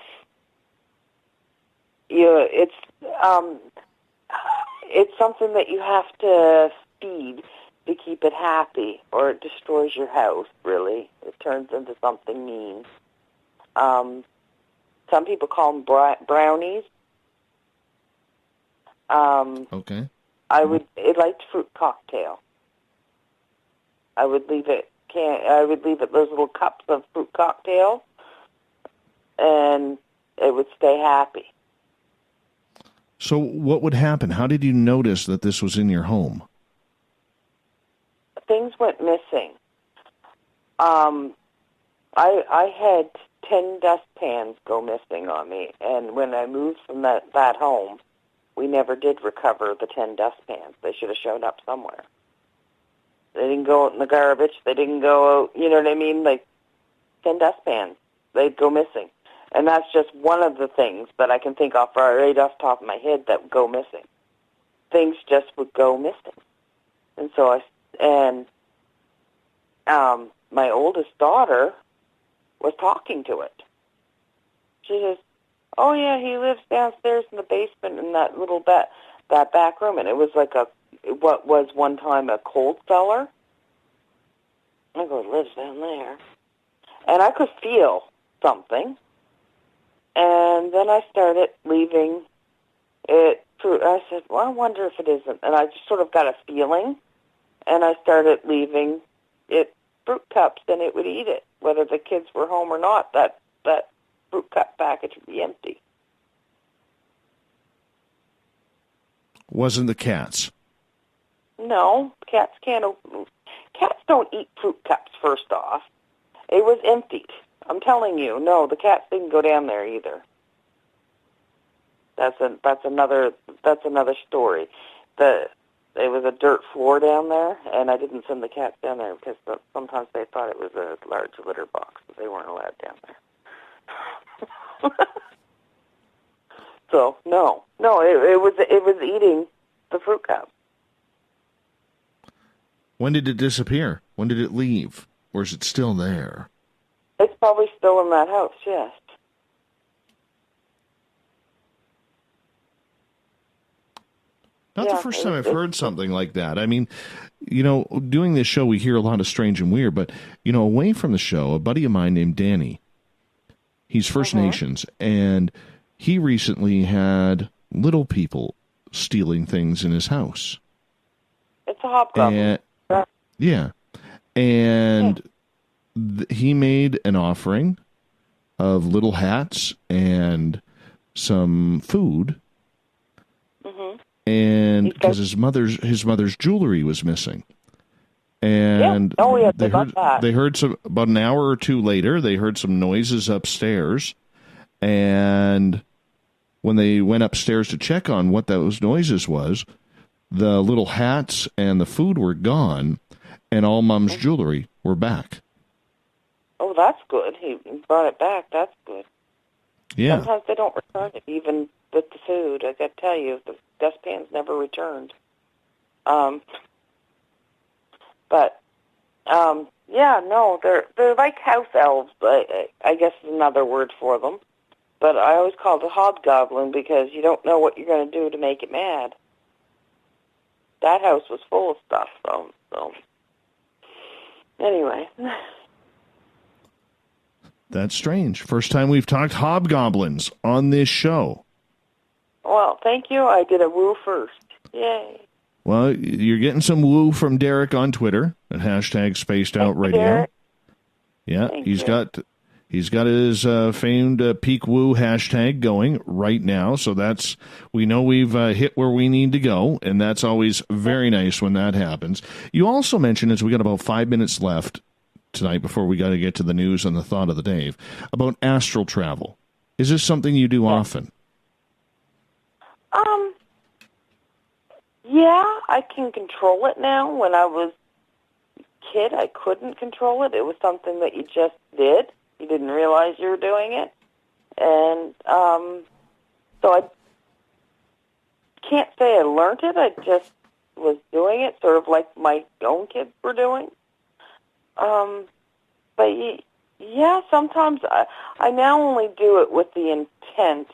It's something that you have to feed to keep it happy, or it destroys your house. Really, it turns into something mean. Some people call them brownies. Okay. It liked fruit cocktail. I would leave it those little cups of fruit cocktail, and it would stay happy. So what would happen? How did you notice that this was in your home? Things went missing. I had 10 dustpans go missing on me, and when I moved from that home, we never did recover the 10 dustpans. They should have shown up somewhere. They didn't go out in the garbage. They didn't go out, you know what I mean? Like 10 dustpans. They'd go missing. And that's just one of the things that I can think of right off the top of my head that would go missing. Things just would go missing. And so my oldest daughter was talking to it. She says, "Oh yeah, he lives downstairs in the basement in that little that back room," and it was like what was one time a cold cellar. I go, "It lives down there," and I could feel something, and then I started leaving it. I said, "Well, I wonder if it isn't," and I just sort of got a feeling, and I started leaving it fruit cups, and it would eat it, whether the kids were home or not. That fruit cup package would be empty. Wasn't the cats? No, cats don't eat fruit cups. First off, it was emptied. I'm telling you, no, the cats didn't go down there either. That's another story. It was a dirt floor down there, and I didn't send the cats down there because sometimes they thought it was a large litter box, but they weren't allowed down there. So no, it was eating the fruit cup. When did it disappear? When did it leave? Or is it still there? It's probably still in that house, yes. Not the first time I've heard something like that. I mean, doing this show, we hear a lot of strange and weird, but, away from the show, a buddy of mine named Danny, he's First Nations, and he recently had little people stealing things in his house. It's a hobgoblin. Yeah. And he made an offering of little hats and some food. Mm-hmm. And because his mother's jewelry was missing. And they heard some, about an hour or two later, they heard some noises upstairs. And when they went upstairs to check on what those noises was, the little hats and the food were gone, and all Mom's jewelry were back. Oh, that's good. He brought it back. That's good. Yeah. Sometimes they don't return it, even with the food. I got to tell you, the dustpans never returned. They're like house elves. I guess is another word for them. But I always call it a hobgoblin because you don't know what you're going to do to make it mad. That house was full of stuff, so anyway. That's strange. First time we've talked hobgoblins on this show. Well, thank you. I did a woo first. Yay. Well, you're getting some woo from Derek on Twitter at #SpacedOutRadio. Yeah, he's got his famed peak woo hashtag going right now. So we know we've hit where we need to go, and that's always very nice when that happens. You also mentioned, as we got about 5 minutes left tonight before we got to get to the news and the thought of the day, about astral travel. Is this something you do often? Yeah, I can control it now. When I was a kid, I couldn't control it. It was something that you just did. You didn't realize you were doing it. And so I can't say I learned it. I just was doing it, sort of like my own kids were doing. But yeah, sometimes I now only do it with the intent,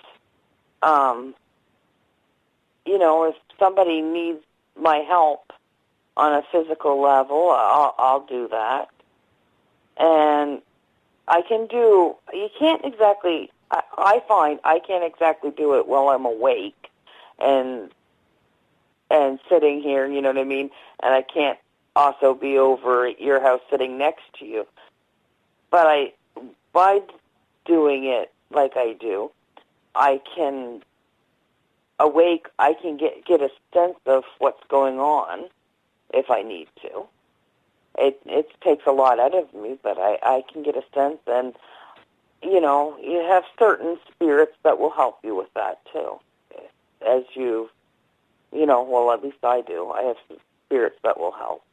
if somebody needs my help on a physical level, I'll do that. And I find I can't exactly do it while I'm awake and sitting here, you know what I mean? And I can't also be over at your house sitting next to you. But by doing it like I do, I can awake, I can get a sense of what's going on if I need to. It takes a lot out of me, but I can get a sense, and, you know, you have certain spirits that will help you with that, too. As you know, well, at least I do. I have some spirits that will help.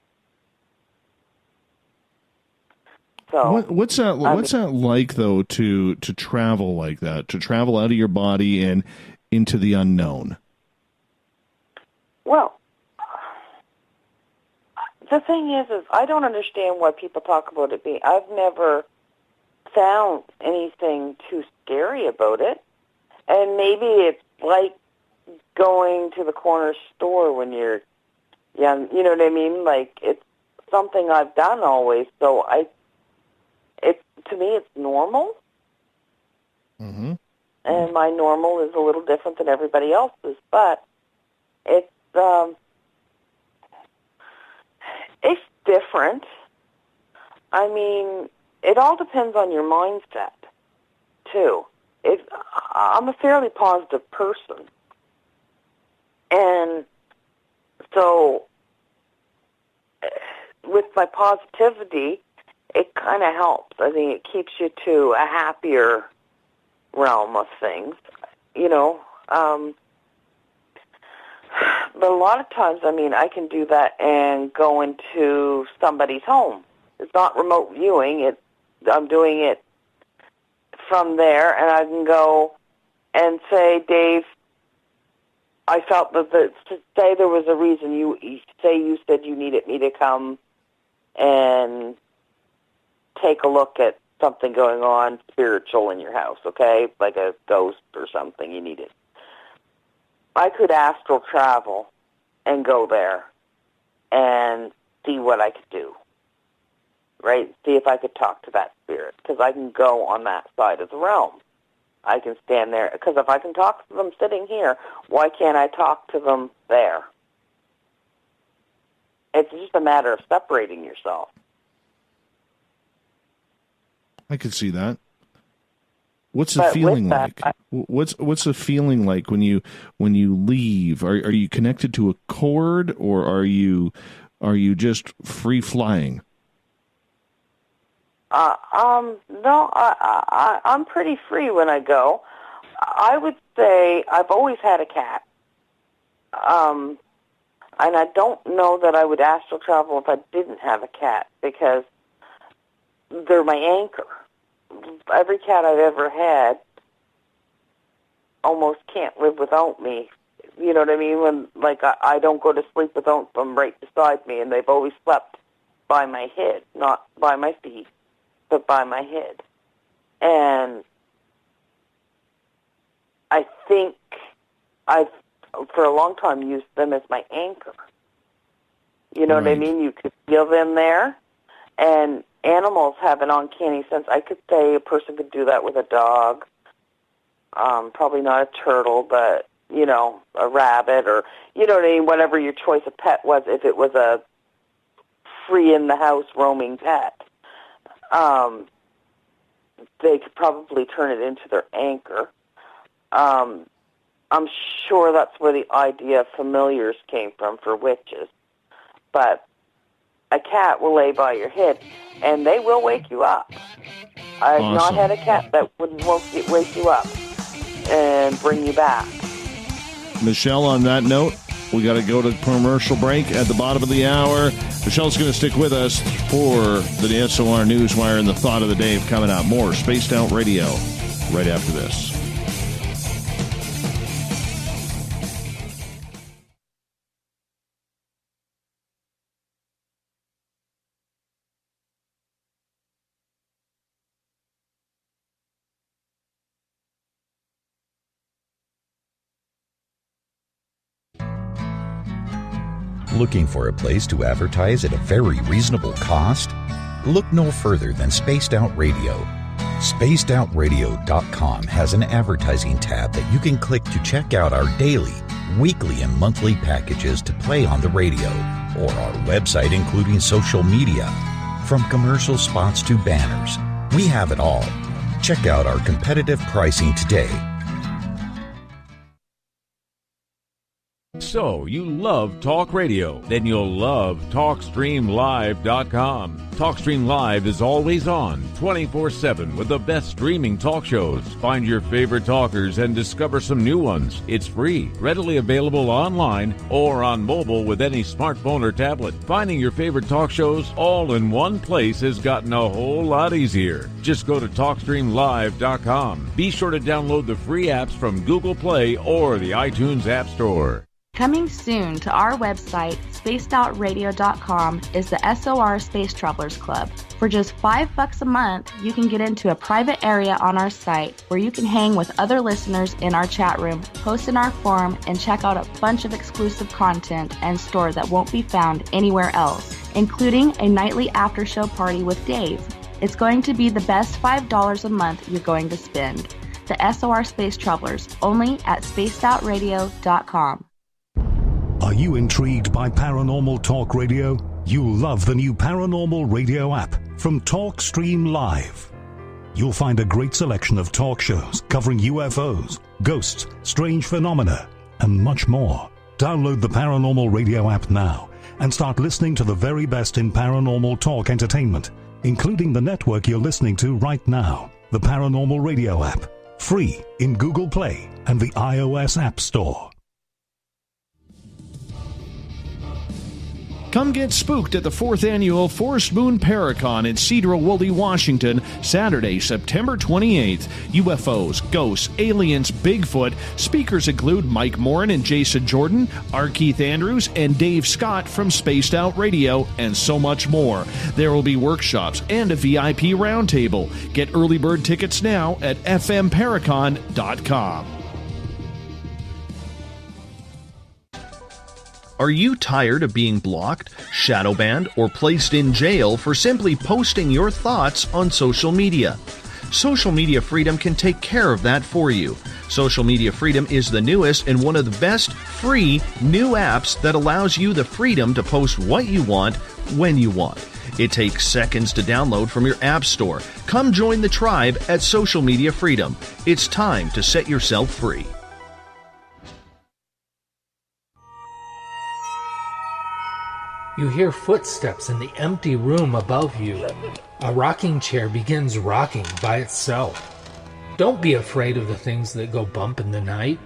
So what's that like, though, to travel like that, to travel out of your body and into the unknown? Well, the thing is I don't understand why people talk about it being. I've never found anything too scary about it, and maybe it's like going to the corner store when you're young. You know what I mean? Like, it's something I've done always, so to me, it's normal. Mm-hmm. And my normal is a little different than everybody else's, but it's different. I mean, it all depends on your mindset, too. I'm a fairly positive person, and so with my positivity, it kind of helps. I think it keeps you to a happier realm of things, you know. But a lot of times, I mean, I can do that and go into somebody's home. It's not remote viewing. I'm doing it from there, and I can go and say, Dave, I felt that say there was a reason you said you needed me to come and take a look at something going on spiritual in your house, okay? Like a ghost or something you needed. I could astral travel and go there and see what I could do, right? See if I could talk to that spirit, because I can go on that side of the realm. I can stand there, because if I can talk to them sitting here, why can't I talk to them there? It's just a matter of separating yourself. I could see that. What's the feeling like? What's the feeling like when you leave? Are you connected to a cord, or are you just free flying? No, I'm pretty free when I go. I would say I've always had a cat. And I don't know that I would astral travel if I didn't have a cat, because they're my anchor. Every cat I've ever had almost can't live without me. You know what I mean? When, like, I don't go to sleep without them right beside me, and they've always slept by my head, not by my feet, but by my head. And I think I've, for a long time, used them as my anchor. You know what I mean? You could feel them there, and animals have an uncanny sense. I could say a person could do that with a dog. Probably not a turtle, but, you know, a rabbit, or, you know what I mean, whatever your choice of pet was, if it was a free-in-the-house roaming pet. They could probably turn it into their anchor. I'm sure that's where the idea of familiars came from for witches. But a cat will lay by your head, and they will wake you up. I've not had a cat that won't wake you up and bring you back. Michelle, on that note, we got to go to commercial break at the bottom of the hour. Michelle's going to stick with us for the SOR Newswire and the Thought of the Day coming out. More Spaced Out Radio right after this. Looking for a place to advertise at a very reasonable cost? Look no further than Spaced Out Radio. SpacedOutRadio.com has an advertising tab that you can click to check out our daily, weekly, and monthly packages to play on the radio, or our website including social media. From commercial spots to banners, we have it all. Check out our competitive pricing today. So, you love talk radio? Then you'll love TalkStreamLive.com. TalkStream Live is always on, 24/7 with the best streaming talk shows. Find your favorite talkers and discover some new ones. It's free, readily available online or on mobile with any smartphone or tablet. Finding your favorite talk shows all in one place has gotten a whole lot easier. Just go to TalkStreamLive.com. Be sure to download the free apps from Google Play or the iTunes App Store. Coming soon to our website, spacedoutradio.com, is the SOR Space Travelers Club. For just $5 a month, you can get into a private area on our site where you can hang with other listeners in our chat room, post in our forum, and check out a bunch of exclusive content and store that won't be found anywhere else, including a nightly after-show party with Dave. It's going to be the best $5 a month you're going to spend. The SOR Space Travelers, only at spacedoutradio.com. Are you intrigued by Paranormal Talk Radio? You'll love the new Paranormal Radio app from TalkStream Live. You'll find a great selection of talk shows covering UFOs, ghosts, strange phenomena, and much more. Download the Paranormal Radio app now and start listening to the very best in paranormal talk entertainment, including the network you're listening to right now, the Paranormal Radio app, free in Google Play and the iOS App Store. Come get spooked at the 4th Annual Forest Moon Paracon in Cedar-Woolley, Washington, Saturday, September 28th. UFOs, ghosts, aliens, Bigfoot. Speakers include Mike Morin and Jason Jordan, R. Keith Andrews, and Dave Scott from Spaced Out Radio, and so much more. There will be workshops and a VIP roundtable. Get early bird tickets now at fmparacon.com. Are you tired of being blocked, shadow banned, or placed in jail for simply posting your thoughts on social media? Social Media Freedom can take care of that for you. Social Media Freedom is the newest and one of the best free new apps that allows you the freedom to post what you want, when you want. It takes seconds to download from your app store. Come join the tribe at Social Media Freedom. It's time to set yourself free. You hear footsteps in the empty room above you. A rocking chair begins rocking by itself. Don't be afraid of the things that go bump in the night.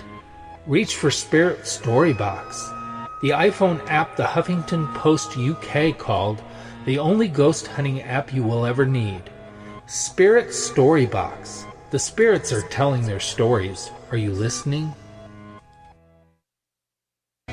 Reach for Spirit Storybox, the iPhone app the Huffington Post UK called the only ghost hunting app you will ever need. Spirit Storybox. The spirits are telling their stories. Are you listening?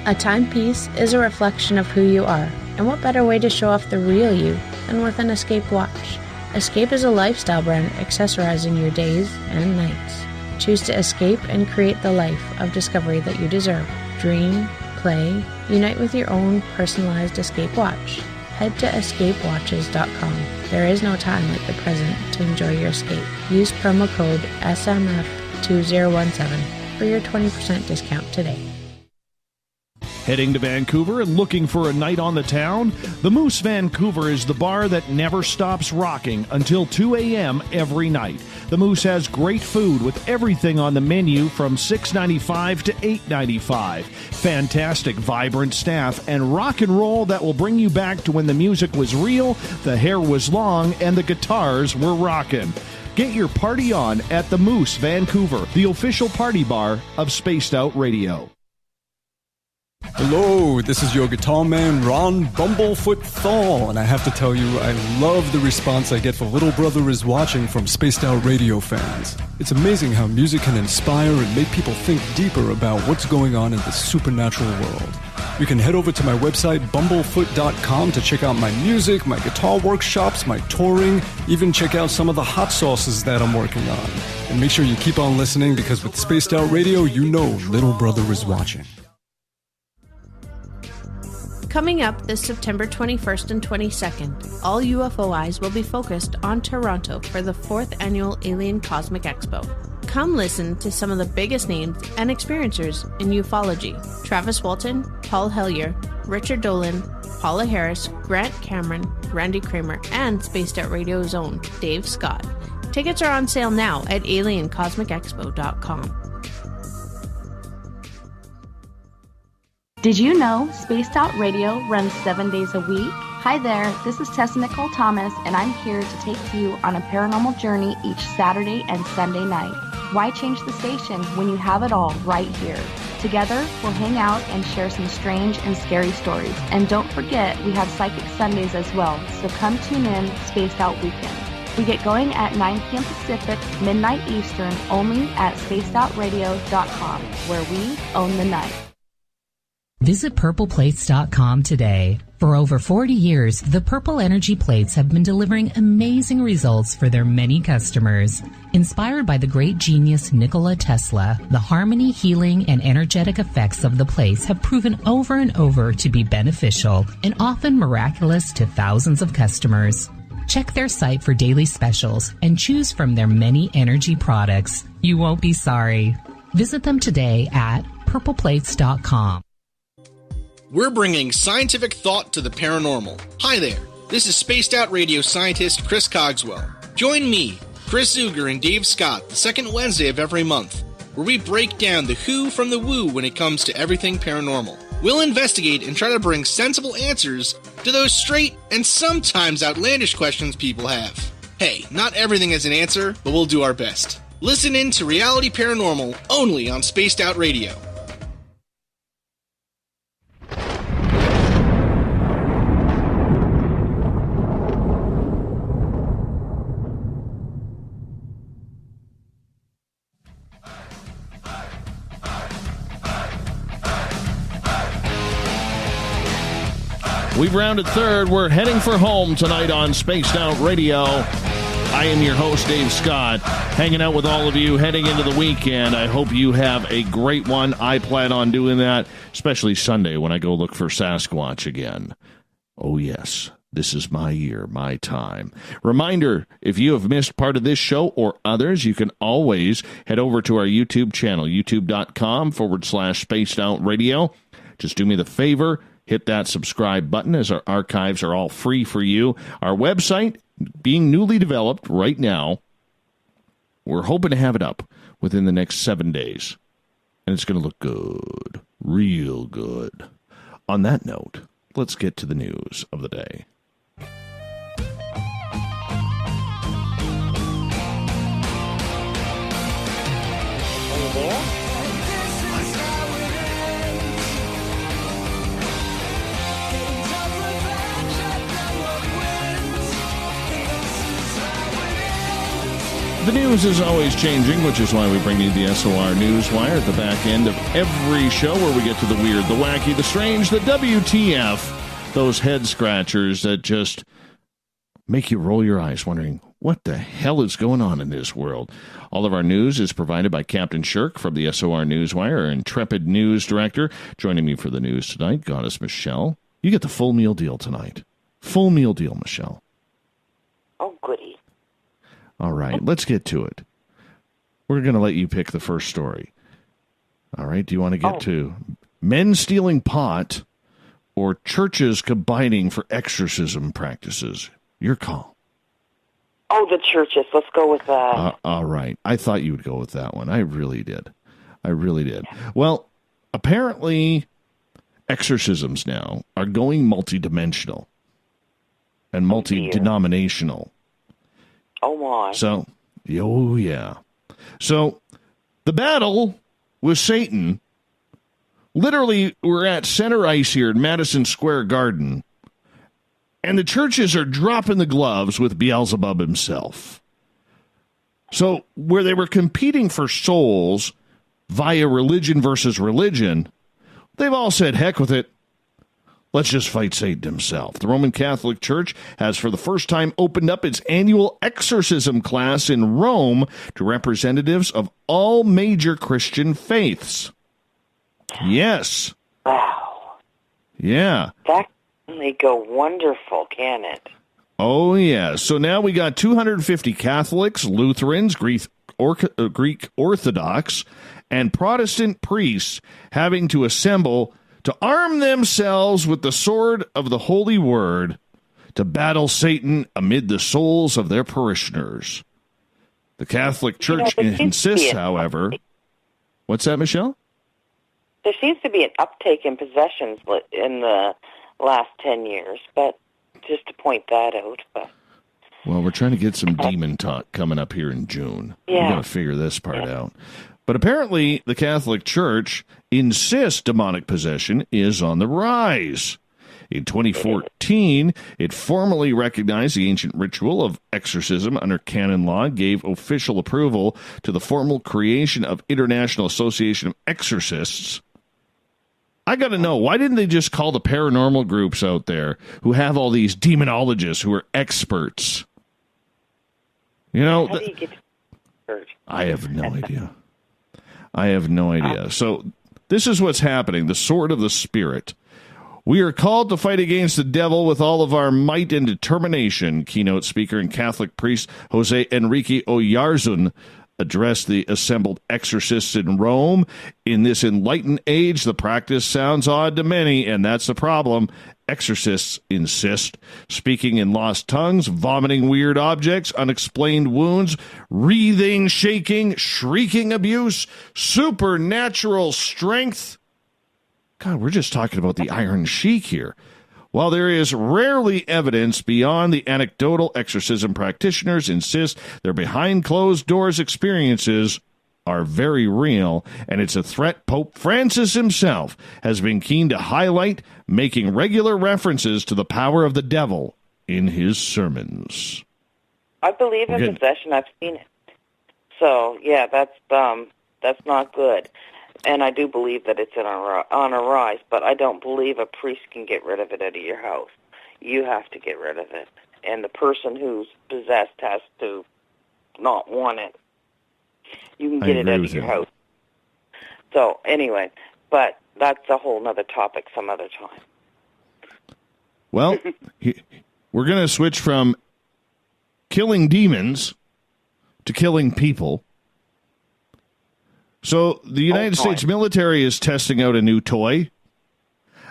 A timepiece is a reflection of who you are, and what better way to show off the real you than with an Escape watch? Escape is a lifestyle brand accessorizing your days and nights. Choose to escape and create the life of discovery that you deserve. Dream, play, unite with your own personalized Escape watch. Head to escapewatches.com. There is no time like the present to enjoy your escape. Use promo code SMF2017 for your 20% discount today. Heading to Vancouver and looking for a night on the town? The Moose Vancouver is the bar that never stops rocking until 2 a.m. every night. The Moose has great food with everything on the menu from $6.95 to $8.95. Fantastic, vibrant staff and rock and roll that will bring you back to when the music was real, the hair was long, and the guitars were rockin'. Get your party on at the Moose Vancouver, the official party bar of Spaced Out Radio. Hello, this is your guitar man, Ron Bumblefoot Thal, and I have to tell you, I love the response I get for Little Brother is Watching from Spaced Out Radio fans. It's amazing how music can inspire and make people think deeper about what's going on in the supernatural world. You can head over to my website, bumblefoot.com, to check out my music, my guitar workshops, my touring, even check out some of the hot sauces that I'm working on. And make sure you keep on listening, because with Spaced Out Radio, you know Little Brother is watching. Coming up this September 21st and 22nd, all UFO eyes will be focused on Toronto for the 4th Annual Alien Cosmic Expo. Come listen to some of the biggest names and experiencers in ufology. Travis Walton, Paul Hellyer, Richard Dolan, Paula Harris, Grant Cameron, Randy Kramer, and Spaced Out Radio's own Dave Scott. Tickets are on sale now at aliencosmicexpo.com. Did you know Spaced Out Radio runs 7 days a week? Hi there, this is Tessa Nicole Thomas, and I'm here to take you on a paranormal journey each Saturday and Sunday night. Why change the station when you have it all right here? Together, we'll hang out and share some strange and scary stories. And don't forget, we have Psychic Sundays as well, so come tune in Spaced Out Weekend. We get going at 9 p.m. Pacific, midnight Eastern, only at spacedoutradio.com, where we own the night. Visit purpleplates.com today. For over 40 years, the Purple Energy Plates have been delivering amazing results for their many customers. Inspired by the great genius Nikola Tesla, the harmony, healing, and energetic effects of the plates have proven over and over to be beneficial and often miraculous to thousands of customers. Check their site for daily specials and choose from their many energy products. You won't be sorry. Visit them today at purpleplates.com. We're bringing scientific thought to the paranormal. Hi there, this is Spaced Out Radio scientist Chris Cogswell. Join me, Chris Zuger, and Dave Scott the second Wednesday of every month, where we break down the who from the woo when it comes to everything paranormal. We'll investigate and try to bring sensible answers to those straight and sometimes outlandish questions people have. Hey, not everything is an answer, but we'll do our best. Listen in to Reality Paranormal only on Spaced Out Radio. We've rounded third. We're heading for home tonight on Spaced Out Radio. I am your host, Dave Scott, hanging out with all of you heading into the weekend. I hope you have a great one. I plan on doing that, especially Sunday when I go look for Sasquatch again. Oh, yes. This is my year, my time. Reminder, if you have missed part of this show or others, you can always head over to our YouTube channel, youtube.com/Spaced Out Radio. Just do me the favor. Hit that subscribe button, as our archives are all free for you. Our website, being newly developed right now, we're hoping to have it up within the next 7 days. And it's going to look good, real good. On that note, let's get to the news of the day. Are you there? The news is always changing, which is why we bring you the SOR Newswire at the back end of every show, where we get to the weird, the wacky, the strange, the WTF, those head scratchers that just make you roll your eyes wondering, what the hell is going on in this world? All of our news is provided by Captain Shirk from the SOR Newswire, our intrepid news director. Joining me for the news tonight, Goddess Michelle. You get the full meal deal tonight. Full meal deal, Michelle. Oh, goody. All right, let's get to it. We're going to let you pick the first story. All right, do you want to get to men stealing pot or churches combining for exorcism practices? Your call. Oh, the churches. Let's go with that. All right. I thought you would go with that one. I really did. Well, apparently exorcisms now are going multidimensional and multi-denominational. Oh, my. So, oh, yeah. So, the battle with Satan, literally, we're at center ice here in Madison Square Garden, and the churches are dropping the gloves with Beelzebub himself. So, where they were competing for souls via religion versus religion, they've all said, heck with it. Let's just fight Satan himself. The Roman Catholic Church has for the first time opened up its annual exorcism class in Rome to representatives of all major Christian faiths. Yes. Wow. Yeah. That can only go wonderful, can it? Oh, yeah. So now we got 250 Catholics, Lutherans, Greek Orthodox, and Protestant priests having to assemble to arm themselves with the sword of the Holy Word to battle Satan amid the souls of their parishioners. The Catholic Church insists, however... What's that, Michelle? There seems to be an uptake in possessions in the last 10 years, but just to point that out. But well, we're trying to get some demon talk coming up here in June. Yeah. We've got to figure this part out. But apparently, the Catholic Church insists demonic possession is on the rise. In 2014, it formally recognized the ancient ritual of exorcism under canon law, gave official approval to the formal creation of International Association of Exorcists. I got to know, why didn't they just call the paranormal groups out there who have all these demonologists who are experts? You know, how do you get to I have no idea. I have no idea. So this is what's happening, the sword of the Spirit. We are called to fight against the devil with all of our might and determination, keynote speaker and Catholic priest Jose Enrique Oyarzun addressed the assembled exorcists in Rome. In this enlightened age, the practice sounds odd to many, and that's the problem. Exorcists insist. Speaking in lost tongues, vomiting weird objects, unexplained wounds, wreathing, shaking, shrieking abuse, supernatural strength. God, we're just talking about the Iron Sheik here. While there is rarely evidence beyond the anecdotal, exorcism practitioners insist their behind-closed-doors experiences are very real, and it's a threat Pope Francis himself has been keen to highlight, making regular references to the power of the devil in his sermons. I believe in possession. I've seen it. So, yeah, that's not good. And I do believe that it's on a rise, but I don't believe a priest can get rid of it out of your house. You have to get rid of it. And the person who's possessed has to not want it. You can get it out of your house. So, anyway, but that's a whole other topic some other time. Well, we're going to switch from killing demons to killing people. So the United States military is testing out a new toy,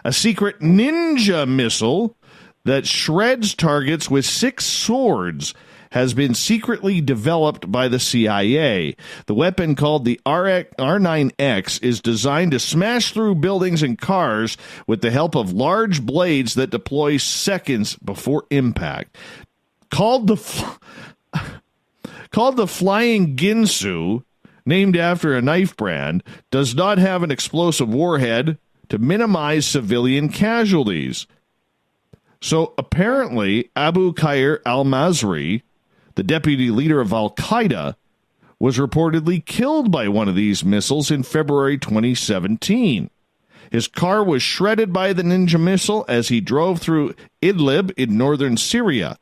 a secret ninja missile that shreds targets with 6 swords has been secretly developed by the CIA. The weapon, called the R9X, is designed to smash through buildings and cars with the help of large blades that deploy seconds before impact. Called the Flying Ginsu, named after a knife brand, does not have an explosive warhead to minimize civilian casualties. So apparently, Abu Khair al-Masri, the deputy leader of Al-Qaeda, was reportedly killed by one of these missiles in February 2017. His car was shredded by the ninja missile as he drove through Idlib in northern Syria.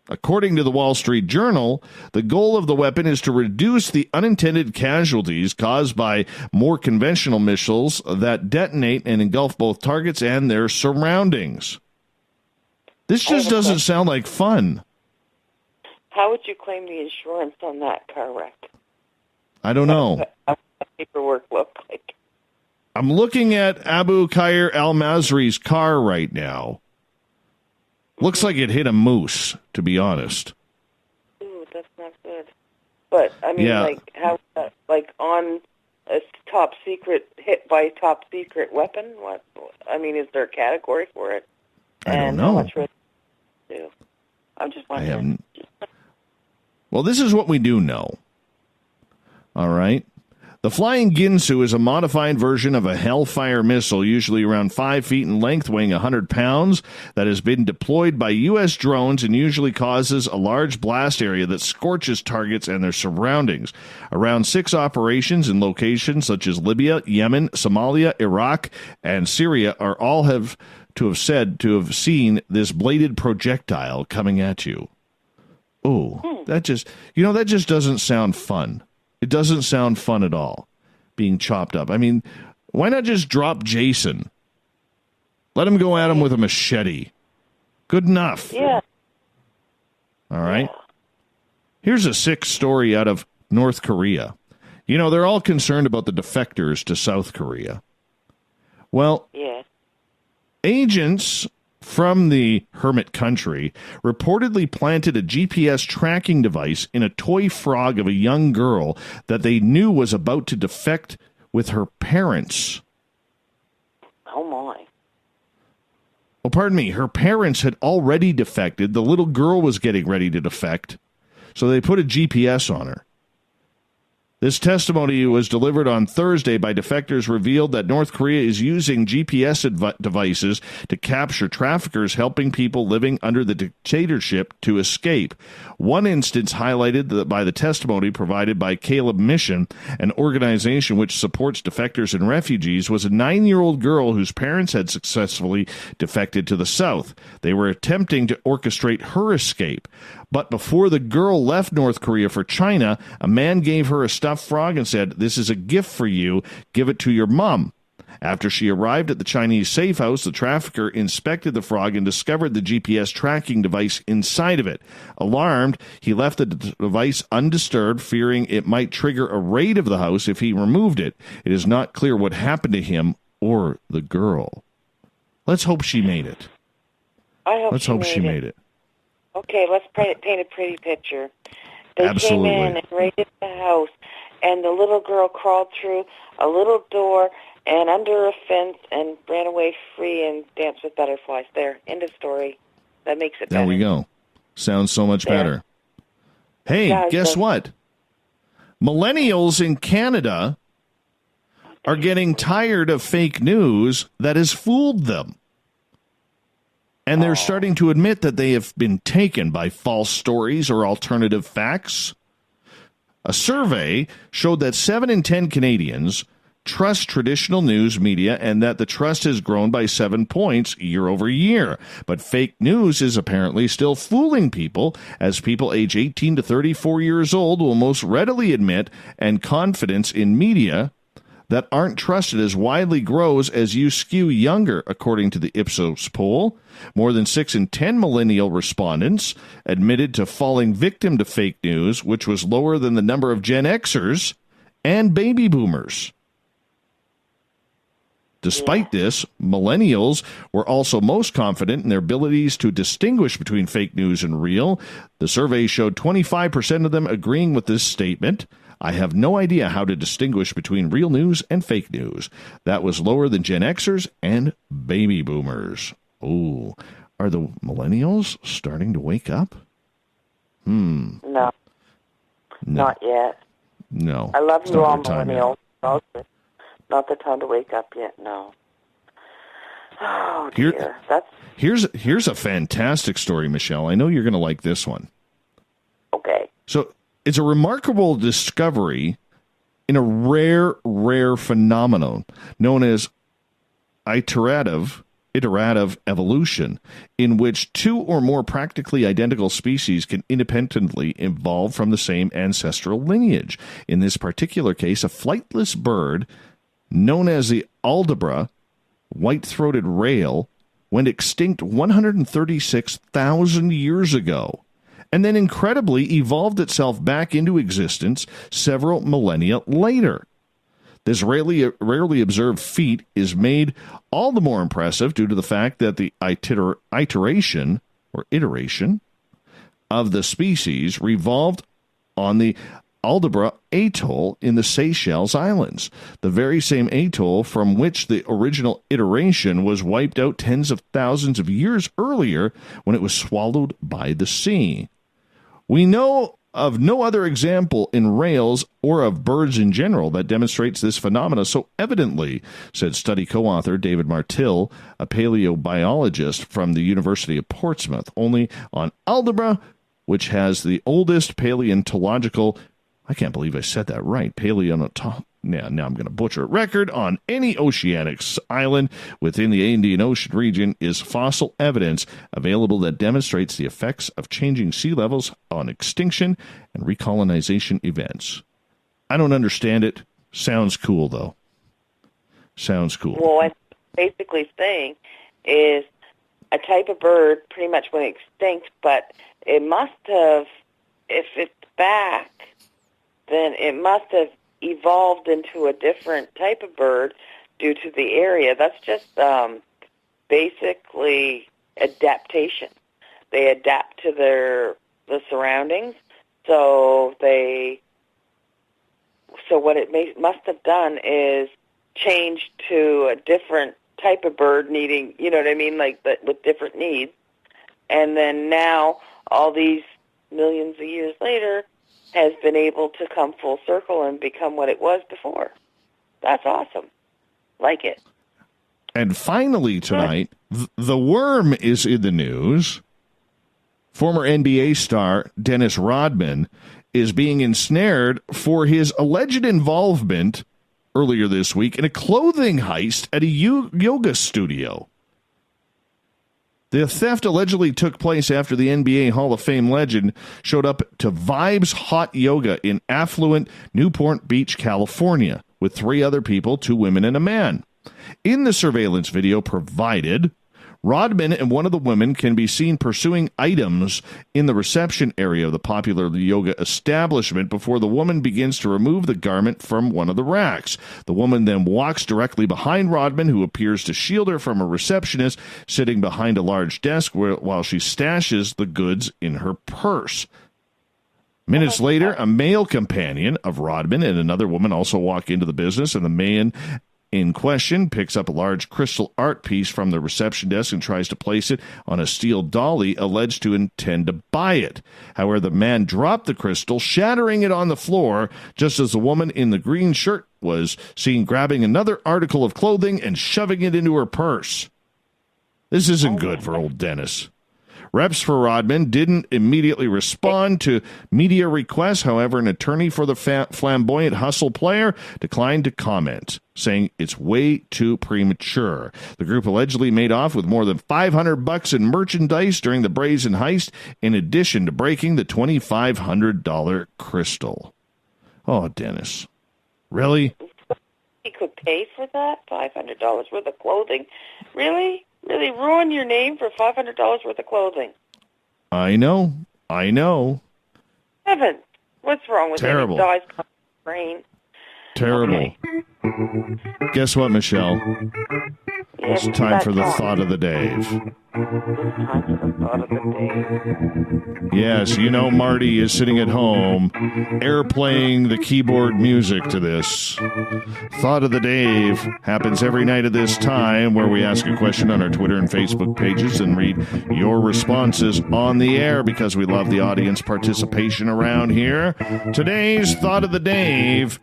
According to the Wall Street Journal, the goal of the weapon is to reduce the unintended casualties caused by more conventional missiles that detonate and engulf both targets and their surroundings. This just doesn't sound like fun. How would you claim the insurance on that car wreck? I don't know. How does the paperwork look like? I'm looking at Abu Khair al-Masri's car right now. Looks like it hit a moose, to be honest. Ooh, that's not good. But, I mean, like, how, like, on a top secret, hit by a top secret weapon? What? I mean, is there a category for it? I don't know. How much risk do? I'm just wondering. Well, this is what we do know. All right. The Flying Ginsu is a modified version of a Hellfire missile, usually around 5 feet in length, weighing 100 pounds, that has been deployed by U.S. drones and usually causes a large blast area that scorches targets and their surroundings. Around 6 operations in locations such as Libya, Yemen, Somalia, Iraq, and Syria are all have said to have seen this bladed projectile coming at you. Oh, that just doesn't sound fun. It doesn't sound fun at all, being chopped up. I mean, why not just drop Jason? Let him go at him with a machete. Good enough. Yeah. All right. Here's a sick story out of North Korea. You know, they're all concerned about the defectors to South Korea. Well, agents from the hermit country reportedly planted a GPS tracking device in a toy frog of a young girl that they knew was about to defect with her parents. Oh, my. Well, pardon me, her parents had already defected. The little girl was getting ready to defect, so they put a GPS on her. This testimony was delivered on Thursday by defectors revealed that North Korea is using GPS devices to capture traffickers helping people living under the dictatorship to escape. One instance highlighted by the testimony provided by Caleb Mission, an organization which supports defectors and refugees, was a 9-year-old girl whose parents had successfully defected to the south. They were attempting to orchestrate her escape. But before the girl left North Korea for China, a man gave her a stuffed frog and said, "This is a gift for you. Give it to your mom." After she arrived at the Chinese safe house, the trafficker inspected the frog and discovered the GPS tracking device inside of it. Alarmed, he left the device undisturbed, fearing it might trigger a raid of the house if he removed it. It is not clear what happened to him or the girl. Let's hope she made it. Let's hope she made it. Okay, let's paint a pretty picture. They Absolutely. came in and raided the house, and the little girl crawled through a little door and under a fence and ran away free and danced with butterflies. There, end of story. That makes it better. There we go. Sounds so much better. Hey, Yeah, guess what? Millennials in Canada are getting tired of fake news that has fooled them. And they're starting to admit that they have been taken by false stories or alternative facts. A survey showed that 7 in 10 Canadians trust traditional news media and that the trust has grown by 7 points year over year. But fake news is apparently still fooling people, as people age 18 to 34 years old will most readily admit, and confidence in media that aren't trusted as widely grows as you skew younger, according to the Ipsos poll. More than 6 in 10 millennial respondents admitted to falling victim to fake news, which was lower than the number of Gen Xers and baby boomers. Despite this, millennials were also most confident in their abilities to distinguish between fake news and real. The survey showed 25% of them agreeing with this statement. "I have no idea how to distinguish between real news and fake news." That was lower than Gen Xers and baby boomers. Oh, are the millennials starting to wake up? No, not yet. No. I love It's you not all, their time yet. millennials. Not the time to wake up yet, no. Oh, dear. Here's a fantastic story, Michelle. I know you're going to like this one. Okay. So it's a remarkable discovery in a rare phenomenon known as iterative evolution, in which 2 or more practically identical species can independently evolve from the same ancestral lineage. In this particular case, a flightless bird known as the Aldabra white-throated rail went extinct 136,000 years ago, and then incredibly evolved itself back into existence several millennia later. This rarely observed feat is made all the more impressive due to the fact that the iteration of the species revolved on the Aldabra Atoll in the Seychelles Islands, the very same atoll from which the original iteration was wiped out tens of thousands of years earlier when it was swallowed by the sea. We know of no other example in rails or of birds in general that demonstrates this phenomena so evidently, said study co-author David Martill, a paleobiologist from the University of Portsmouth. Only on Aldabra, which has the oldest paleontological, I can't believe I said that right, now I'm going to butcher it, record on any oceanic island within the Indian Ocean region is fossil evidence available that demonstrates the effects of changing sea levels on extinction and recolonization events. I don't understand it. Sounds cool, though. Sounds cool. Well, what I'm basically saying is a type of bird pretty much went extinct, but it must have, if it's back, then it must have evolved into a different type of bird due to the area. That's just basically adaptation. They adapt to the surroundings, so they so what it must have done is changed to a different type of bird needing, you know what I mean, like with different needs. And then now, all these millions of years later, has been able to come full circle and become what it was before. That's awesome. Like it. And finally tonight, the worm is in the news. Former NBA star Dennis Rodman is being ensnared for his alleged involvement earlier this week in a clothing heist at a yoga studio. The theft allegedly took place after the NBA Hall of Fame legend showed up to Vibes Hot Yoga in affluent Newport Beach, California, with 3 other people, 2 women and a man. In the surveillance video provided, Rodman and one of the women can be seen pursuing items in the reception area of the popular yoga establishment before the woman begins to remove the garment from one of the racks. The woman then walks directly behind Rodman, who appears to shield her from a receptionist sitting behind a large desk while she stashes the goods in her purse. Minutes later, a male companion of Rodman and another woman also walk into the business, and the man in question picks up a large crystal art piece from the reception desk and tries to place it on a steel dolly, alleged to intend to buy it. However, the man dropped the crystal, shattering it on the floor, just as the woman in the green shirt was seen grabbing another article of clothing and shoving it into her purse. This isn't good for old Dennis. Reps for Rodman didn't immediately respond to media requests. However, an attorney for the flamboyant hustle player declined to comment, saying it's way too premature. The group allegedly made off with more than $500 in merchandise during the brazen heist, in addition to breaking the $2,500 crystal. Oh, Dennis. Really? He could pay for that? $500 worth of clothing? Really? Really ruin your name for $500 worth of clothing? I know. Heaven, what's wrong with Terrible. It? It dies from the brain. Terrible. Okay. Guess what, Michelle? It's time for the thought of the day. Yes, you know Marty is sitting at home airplaying the keyboard music to this. Thought of the Dave happens every night at this time, where we ask a question on our Twitter and Facebook pages and read your responses on the air because we love the audience participation around here. Today's Thought of the Dave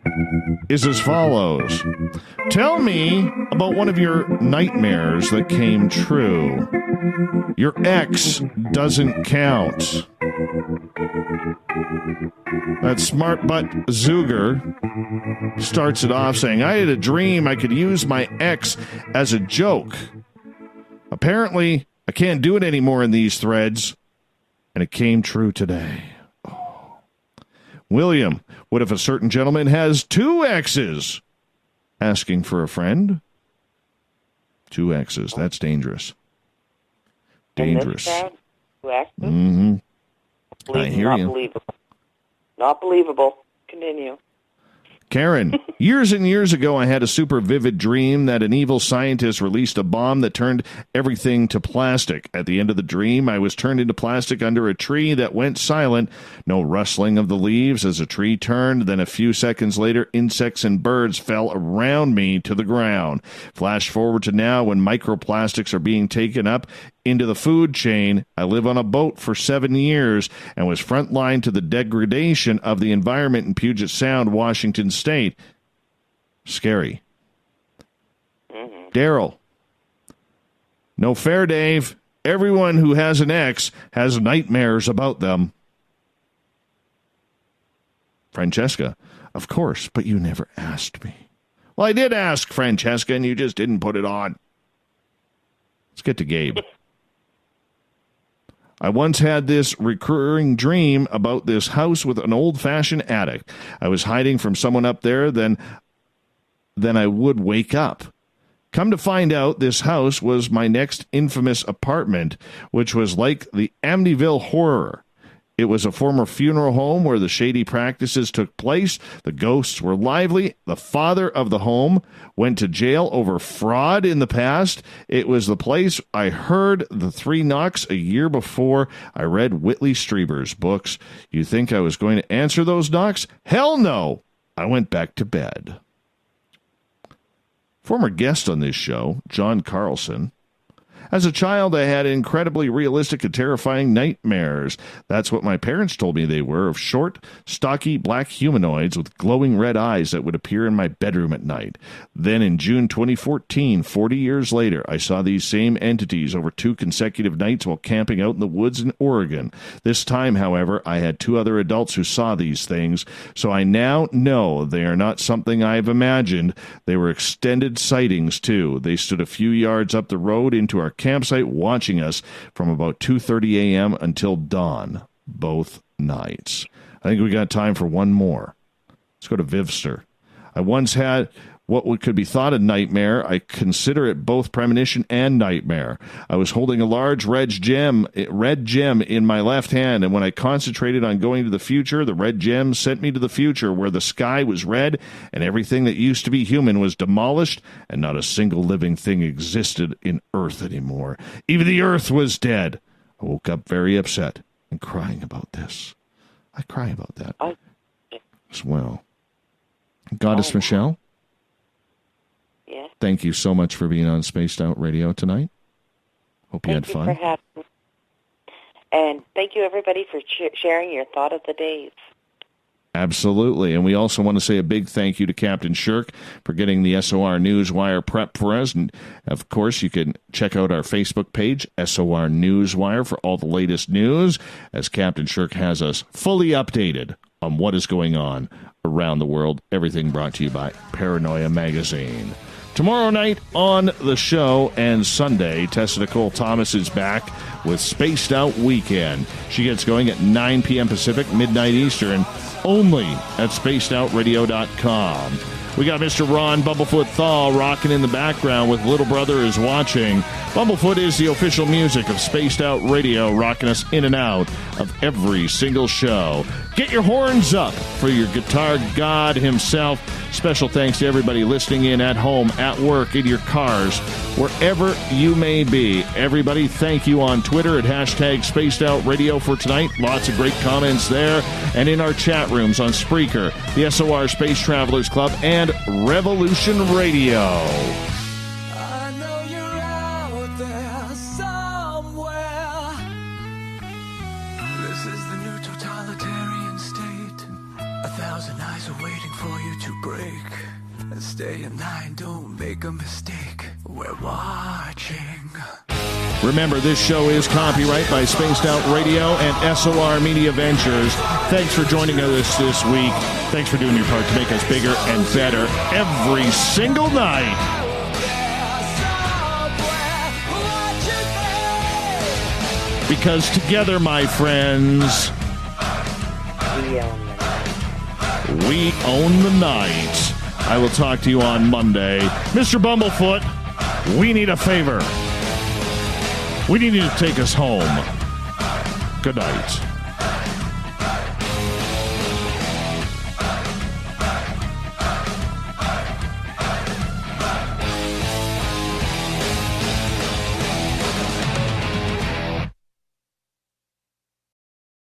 is as follows. Tell me about one of your nightmares that came true. Your ex doesn't count. That smart butt Zuger starts it off saying, I had a dream I could use my ex as a joke. Apparently, I can't do it anymore in these threads, and it came true today. Oh. William, what if a certain gentleman has 2 exes? Asking for a friend? 2 exes, that's dangerous. Dangerous. Mm-hmm. I hear you. Believable. Not believable. Continue. Karen, years and years ago, I had a super vivid dream that an evil scientist released a bomb that turned everything to plastic. At the end of the dream, I was turned into plastic under a tree that went silent. No rustling of the leaves as a tree turned. Then a few seconds later, insects and birds fell around me to the ground. Flash forward to now, when microplastics are being taken up into the food chain. I live on a boat for 7 years and was frontline to the degradation of the environment in Puget Sound, Washington State. Scary. Mm-hmm. Daryl. No fair, Dave. Everyone who has an ex has nightmares about them. Francesca. Of course, but you never asked me. Well, I did ask, Francesca, and you just didn't put it on. Let's get to Gabe. I once had this recurring dream about this house with an old-fashioned attic. I was hiding from someone up there, then I would wake up. Come to find out, this house was my next infamous apartment, which was like the Amityville Horror. It was a former funeral home where the shady practices took place. The ghosts were lively. The father of the home went to jail over fraud in the past. It was the place I heard the 3 knocks a year before I read Whitley Strieber's books. You think I was going to answer those knocks? Hell no! I went back to bed. Former guest on this show, John Carlson. As a child, I had incredibly realistic and terrifying nightmares. That's what my parents told me they were, of short, stocky black humanoids with glowing red eyes that would appear in my bedroom at night. Then in June 2014, 40 years later, I saw these same entities over 2 consecutive nights while camping out in the woods in Oregon. This time, however, I had 2 other adults who saw these things, so I now know they are not something I've imagined. They were extended sightings, too. They stood a few yards up the road into our campsite watching us from about 2:30 a.m. until dawn, both nights. I think we got time for one more. Let's go to Vivster. I once had what could be thought a nightmare. I consider it both premonition and nightmare. I was holding a large red gem in my left hand, and when I concentrated on going to the future, the red gem sent me to the future where the sky was red and everything that used to be human was demolished and not a single living thing existed in Earth anymore. Even the Earth was dead. I woke up very upset and crying about this. I cry about that as well. Goddess Michelle? Yes. Thank you so much for being on Spaced Out Radio tonight. Hope you had fun. Thank you for having me. And thank you, everybody, for sharing your thought of the days. Absolutely. And we also want to say a big thank you to Captain Shirk for getting the SOR Newswire prep for us. And, of course, you can check out our Facebook page, SOR Newswire, for all the latest news, as Captain Shirk has us fully updated on what is going on around the world. Everything brought to you by Paranoia Magazine. Tomorrow night on the show and Sunday, Tessa Nicole Thomas is back with Spaced Out Weekend. She gets going at 9 p.m. Pacific, midnight Eastern, only at spacedoutradio.com. We got Mr. Ron Bumblefoot Thaw rocking in the background with Little Brother is Watching. Bumblefoot is the official music of Spaced Out Radio, rocking us in and out of every single show. Get your horns up for your guitar god himself. Special thanks to everybody listening in at home, at work, in your cars, wherever you may be. Everybody, thank you on Twitter at hashtag Spaced Out Radio for tonight. Lots of great comments there. And in our chat rooms on Spreaker, the SOR Space Travelers Club, and Revolution Radio. I know you're out there somewhere. This is the new totalitarian state. 1,000 eyes are waiting for you to break. Stay in line, don't make a mistake. We're watching. Remember, this show is copyright by Spaced Out Radio and SOR Media Ventures. Thanks for joining us this week. Thanks for doing your part to make us bigger and better every single night. Because together, my friends, we own the night. I will talk to you on Monday. Mr. Bumblefoot, we need a favor. We need you to take us home. Good night.